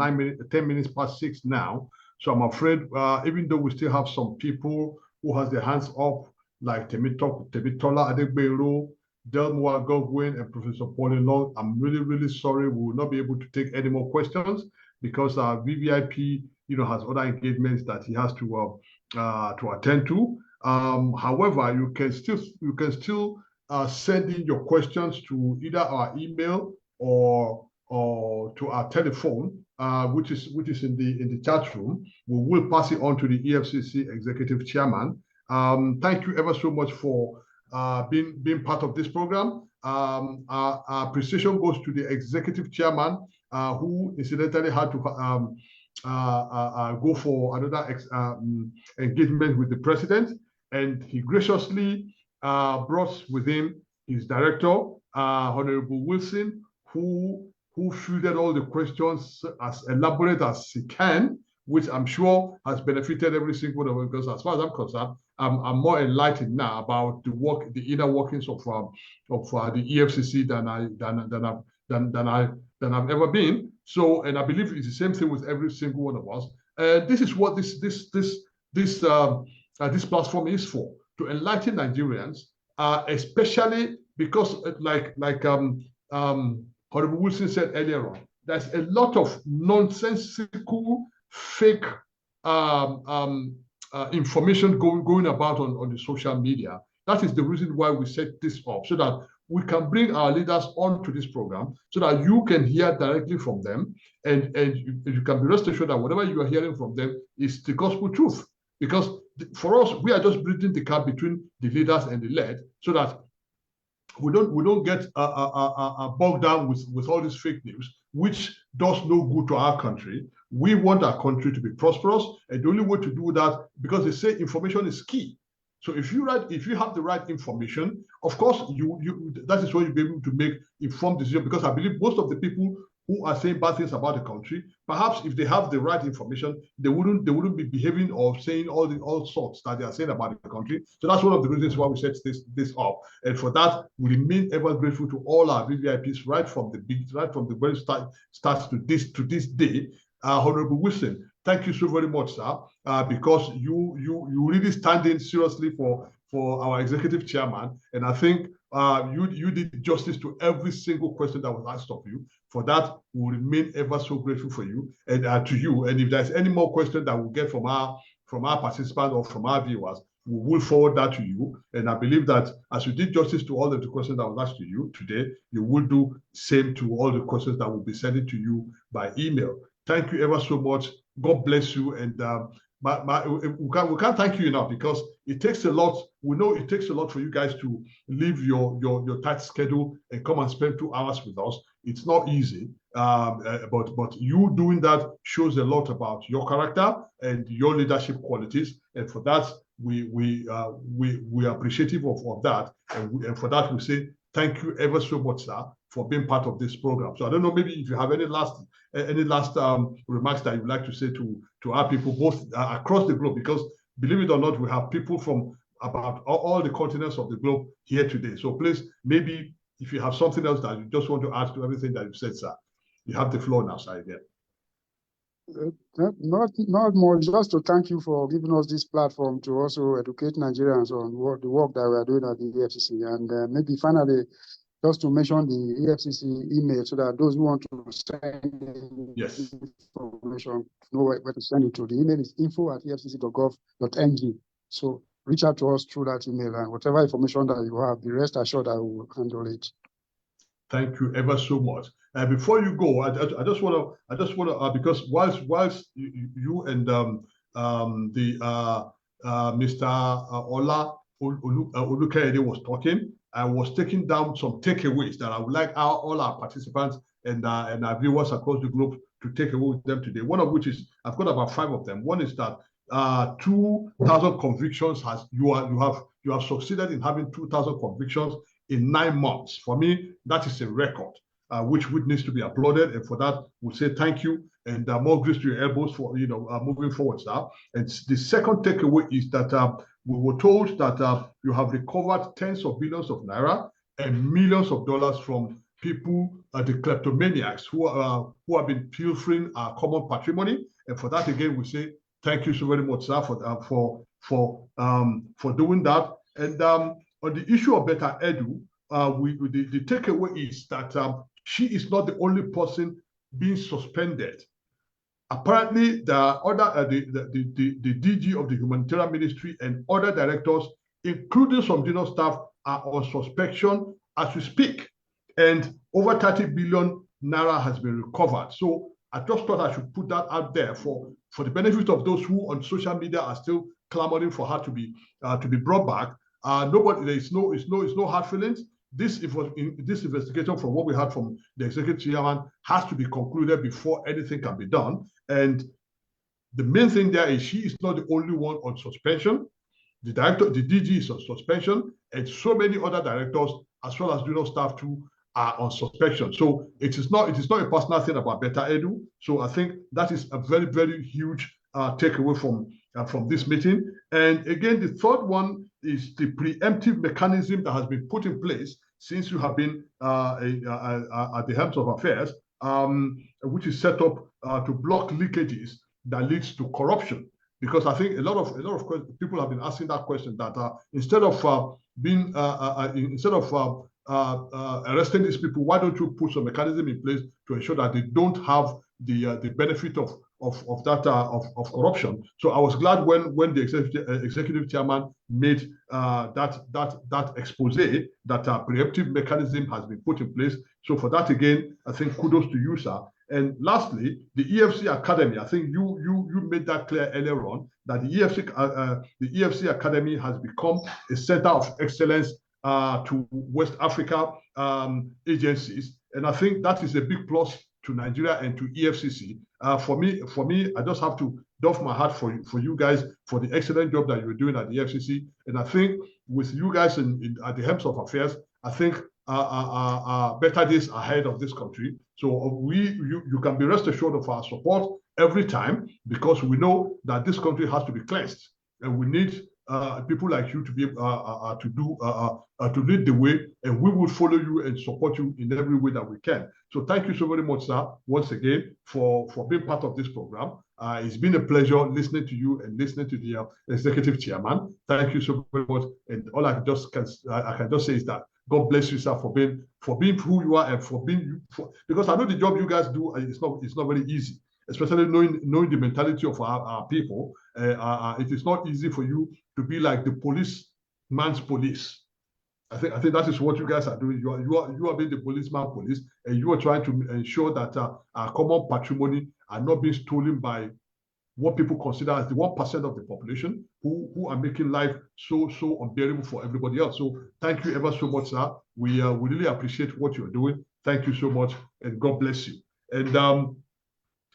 minutes past 6 now. So I'm afraid, even though we still have some people who has their hands up, like Temitola Adegbero, Delmoa Godwin, and Professor Pauline Long, I'm really sorry we will not be able to take any more questions because our VVIP, has other engagements that he has to attend to. However, you can still send in your questions to either our email or to our telephone, which is in the chat room. We will pass it on to the EFCC Executive Chairman. Thank you ever so much for being part of this program. Our appreciation goes to the Executive Chairman, who incidentally had to go for another engagement with the President, and he graciously brought with him his director, Honorable Wilson, who fielded all the questions as elaborate as he can, which I'm sure has benefited every single one of us. Because as far as I'm concerned, I'm more enlightened now about the inner workings of the EFCC than I've ever been. So, and I believe it's the same thing with every single one of us. This is what this platform is for, to enlighten Nigerians, especially because, like Honorable Wilson said earlier on, there's a lot of nonsensical, fake information going about on the social media. That is the reason why we set this up, so that we can bring our leaders onto this program, so that you can hear directly from them, and you can be rest assured that whatever you are hearing from them is the gospel truth. Because for us, we are just bridging the gap between the leaders and the led, so that we don't get bogged down with all this fake news, which does no good to our country. We want our country to be prosperous, and the only way to do that, because they say information is key. So if you have the right information, of course, that is when you'll be able to make informed decisions. Because I believe most of the people who are saying bad things about the country, perhaps if they have the right information, they wouldn't be behaving or saying all sorts that they are saying about the country. So that's one of the reasons why we set this up. And for that, we remain ever grateful to all our VVIPs right from the very start to this day. Honorable Wilson, thank you so very much, sir, because you really stand in seriously for our executive chairman, and I think you did justice to every single question that was asked of you. For that, we remain ever so grateful for you and to you. And if there's any more question that we'll get from our participants or from our viewers, we will forward that to you. And I believe that as you did justice to all of the questions that was asked to you today, you will do same to all the questions that will be sent to you by email. Thank you ever so much. God bless you. And we can't thank you enough, because it takes a lot. We know it takes a lot for you guys to leave your tight schedule and come and spend 2 hours with us. It's not easy, but you doing that shows a lot about your character and your leadership qualities. And for that, we are appreciative of that. And for that, we say thank you ever so much, sir, for being part of this program. So I don't know, maybe if you have any last remarks that you'd like to say to our people, both across the globe, because believe it or not, we have people from about all the continents of the globe here today. So please, maybe if you have something else that you just want to add to everything that you've said, sir, you have the floor now, sir, again. Not more, just to thank you for giving us this platform to also educate Nigerians on the work that we are doing at the EFCC. And maybe finally, just to mention the EFCC email, so that those who want to send information know where to send it to. The email is info@efcc.gov.ng. So reach out to us through that email, and whatever information that you have, be rest assured I will handle it. Thank you ever so much. Before you go, I just want to because whilst you and Mr. Ola Olukoyede was talking, I was taking down some takeaways that I would like all our participants and our viewers across the globe take away with them today. One of which is, I've got about 5 of them. One is that 2,000 convictions you have succeeded in having 2,000 convictions in 9 months. For me, that is a record, which needs to be applauded. And for that, we'll say thank you and more grease to your elbows for moving forward, sir. And the second takeaway is that we were told that you have recovered tens of billions of naira and millions of dollars from people, the kleptomaniacs who have been pilfering our common patrimony. And for that, again, we say thank you so very much, sir, for doing that. And on the issue of Beta Edu, the takeaway is that she is not the only person being suspended. Apparently, the other the DG of the Humanitarian Ministry and other directors, including some junior staff, are on suspension as we speak. And over 30 billion naira has been recovered. So I just thought I should put that out there for the benefit of those who on social media are still clamoring for her to be brought back. There is no hard feelings. This investigation, from what we heard from the executive chairman, has to be concluded before anything can be done. And the main thing there is she is not the only one on suspension. The DG is on suspension, and so many other directors, as well as junior staff too, are on suspension. So it is not a personal thing about Beta Edu. So I think that is a very, very huge takeaway from this meeting. And again, the third one is the preemptive mechanism that has been put in place since you have been at the helm of affairs, which is set up to block leakages that leads to corruption. Because I think a lot of people have been asking that question, that instead of arresting these people, why don't you put some mechanism in place to ensure that they don't have the benefit of corruption? So I was glad when the executive chairman made that expose that a preemptive mechanism has been put in place. So for that, again, I think kudos to you, sir. And lastly, the EFC Academy. I think you made that clear earlier on that the EFC Academy has become a center of excellence to West Africa agencies, and I think that is a big plus to Nigeria and to EFCC. For me, I just have to doff my hat for you guys for the excellent job that you're doing at the EFCC. And I think with you guys at the helm of affairs, I think better days ahead of this country. So you can be rest assured of our support every time, because we know that this country has to be cleansed, and we need people like you to be to lead the way, and we will follow you and support you in every way that we can. So thank you so very much, sir, once again for being part of this program. It's been a pleasure listening to you and listening to the executive chairman. Thank you so very much. And all I can just say is that God bless you, sir, for being who you are, and for being you. Because I know the job you guys do is not very easy, especially knowing the mentality of our people. It is not easy for you to be like the policeman's police. I think that is what you guys are doing. You are being the policeman police, and you are trying to ensure that our common patrimony are not being stolen by what people consider as the 1% of the population who are making life so unbearable for everybody else. So thank you ever so much, sir. We really appreciate what you're doing. Thank you so much, and God bless you. And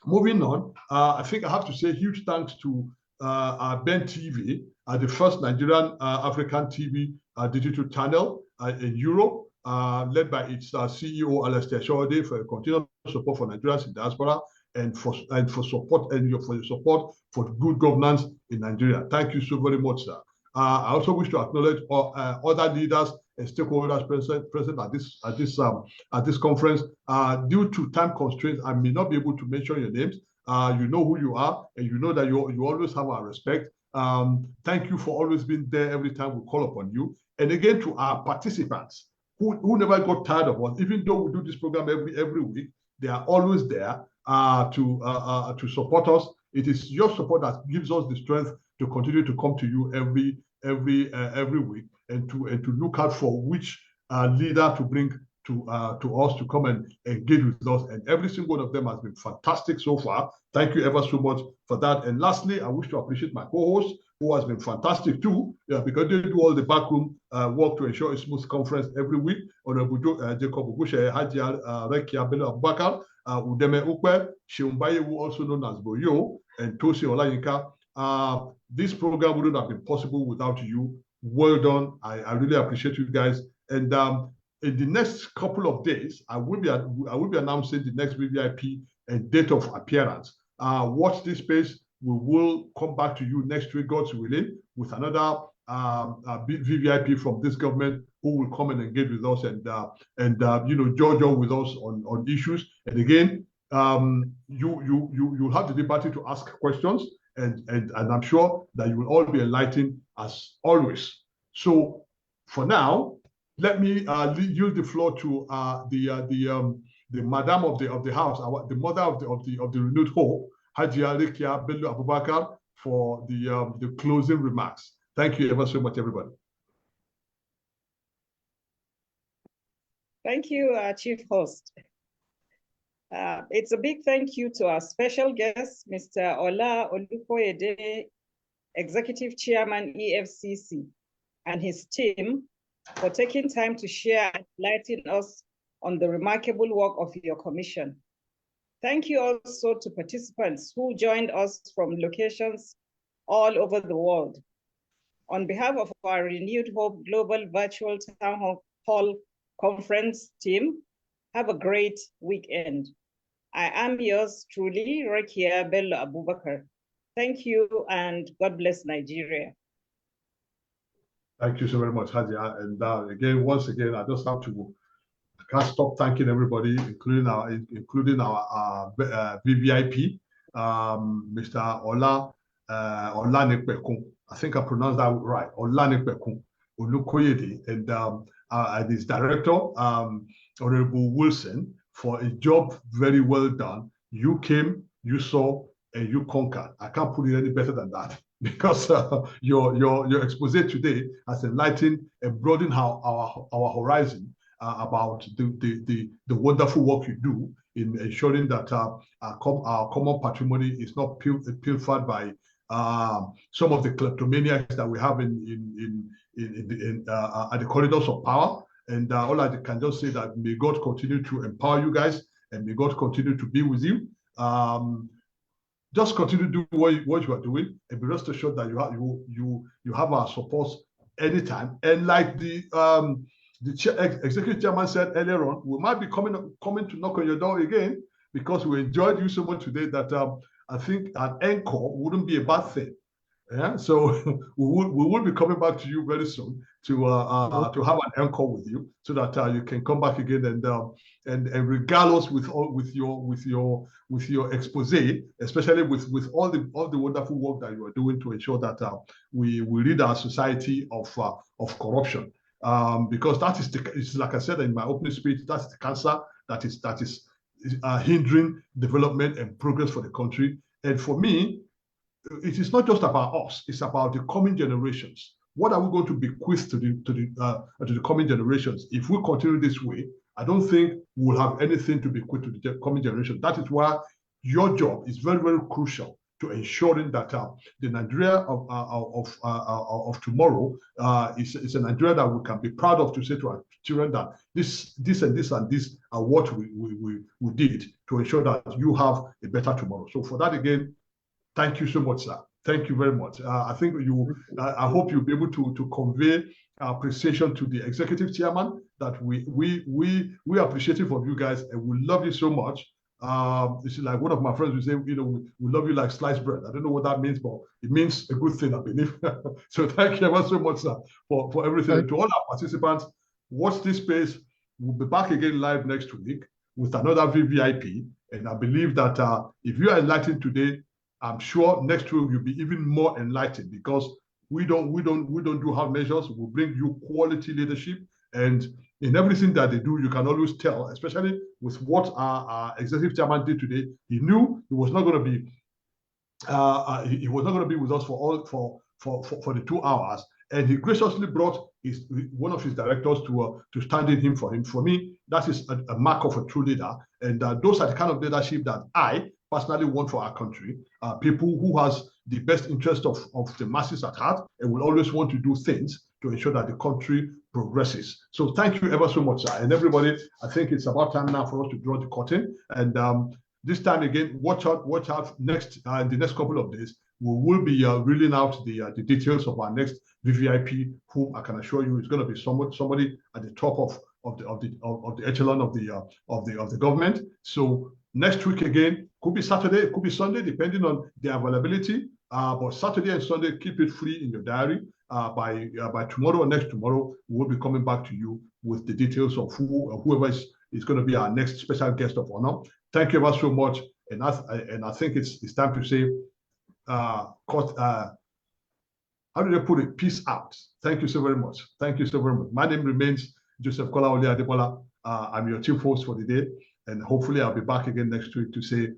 moving on, I think I have to say huge thanks to Ben TV, the first Nigerian African TV digital channel in Europe, led by its CEO Alastair Shawade, for continued support for Nigerians in diaspora, and for support and for your support for good governance in Nigeria. Thank you so very much, sir. I also wish to acknowledge other leaders and stakeholders present at this conference. Due to time constraints, I may not be able to mention your names. You know who you are, and you know that you always have our respect. Thank you for always being there every time we call upon you. And again, to our participants who never got tired of us, even though we do this program every week, they are always there to support us. It is your support that gives us the strength to continue to come to you every week, and to look out for which leader to bring to us to come and engage with us. And every single one of them has been fantastic so far. Thank you ever so much for that. And lastly, I wish to appreciate my co-host, who has been fantastic too, because they do all the backroom work to ensure a smooth conference every week. Honorable Jacob Ogushe, Haji Rekia Bello Abubakar, Udeme Ukwe, Sheumbayewu, also known as Boyo, and Tosi Olayinka. This program wouldn't have been possible without you. Well done. I really appreciate you guys. And in the next couple of days, I will be announcing the next VVIP and date of appearance. Watch this space. We will come back to you next week, God's willing, with another VVIP from this government who will come and engage with us and judge with us on issues. And again, you'll have the liberty to ask questions, and I'm sure that you will all be enlightened as always. So for now, let me yield the floor to the madam of the house, the mother of the renewed hope, Hajia Rikia Bello Abubakar, for the closing remarks. Thank you ever so much, everybody. Thank you, Chief Host. It's a big thank you to our special guest, Mr. Ola Olukoyede, Executive Chairman, EFCC, and his team for taking time to share and enlighten us on the remarkable work of your commission. Thank you also to participants who joined us from locations all over the world. On behalf of our Renewed Hope Global Virtual Town Hall Conference team, have a great weekend. I am yours truly, Rakia Bello Abubakar. Thank you and God bless Nigeria. Thank you so very much, Hajia. And once again, I just have to can't stop thanking everybody, including our VVIP, Mr. Ola Olukoyede. I think I pronounced that right. Ola Olukoyede, and his director, Honorable Wilson, for a job very well done. You came, you saw, and you conquered. I can't put it any better than that, because your expose today has enlightened and broadened our horizon about the wonderful work you do in ensuring that our common patrimony is not pilfered by some of the kleptomaniacs that we have at the corridors of power. And all I can just say that may God continue to empower you guys, and may God continue to be with you. Just continue to do what you are doing, and be rest assured that you have our support anytime. And like the executive chairman said earlier on, we might be coming to knock on your door again, because we enjoyed you so much today that I think an encore wouldn't be a bad thing. Yeah, so we will be coming back to you very soon to have an encore with you, so that you can come back again and regale us with your expose, especially with all the wonderful work that you are doing to ensure that we rid our society of corruption. Because that is like I said in my opening speech, that's the cancer that is hindering development and progress for the country. And for me, it is not just about us; it's about the coming generations. What are we going to bequeath to the coming generations? If we continue this way, I don't think we'll have anything to bequeath to the coming generation. That is why your job is very, very crucial to ensuring that the Nigeria of tomorrow is a Nigeria that we can be proud of, to say to our children that this and this and this are what we did to ensure that you have a better tomorrow. So for that, again, thank you so much, sir. Thank you very much. I think I hope you'll be able to convey appreciation to the executive chairman, that we appreciative of you guys, and we love you so much. This is like one of my friends who say, we love you like sliced bread. I don't know what that means, but it means a good thing, I believe. So thank you ever so much, sir, for everything. And to all our participants, watch this space. We'll be back again live next week with another VVIP. And I believe that if you are enlightened today, I'm sure next week you'll be even more enlightened, because we don't do half measures. We'll bring you quality leadership, and in everything that they do, you can always tell, especially with what our executive chairman did today. He knew he was not going to be he was not going to be with us for the 2 hours, and he graciously brought one of his directors to stand in him for him. For me, that is a mark of a true leader, and those are the kind of leadership that I personally want for our country. People who has the best interest of the masses at heart, and will always want to do things to ensure that the country progresses. So thank you ever so much, sir. And everybody, I think it's about time now for us to draw the curtain. And this time again, watch out next in the next couple of days. We will be reeling out the details of our next VVIP, whom I can assure you is going to be somebody at the top of the echelon of the government. So next week again, could be Saturday, it could be Sunday, depending on the availability. But Saturday and Sunday, keep it free in your diary. By tomorrow or next tomorrow, we'll be coming back to you with the details of whoever is going to be our next special guest of honor. Thank you ever so much. And I think it's time to say, how do they put it? Peace out. Thank you so very much. Thank you so very much. My name remains Joseph Ola Olukoyede. I'm your chief host for the day. And hopefully I'll be back again next week to say,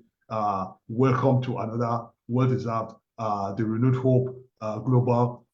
welcome to another well-deserved, the Renewed Hope Global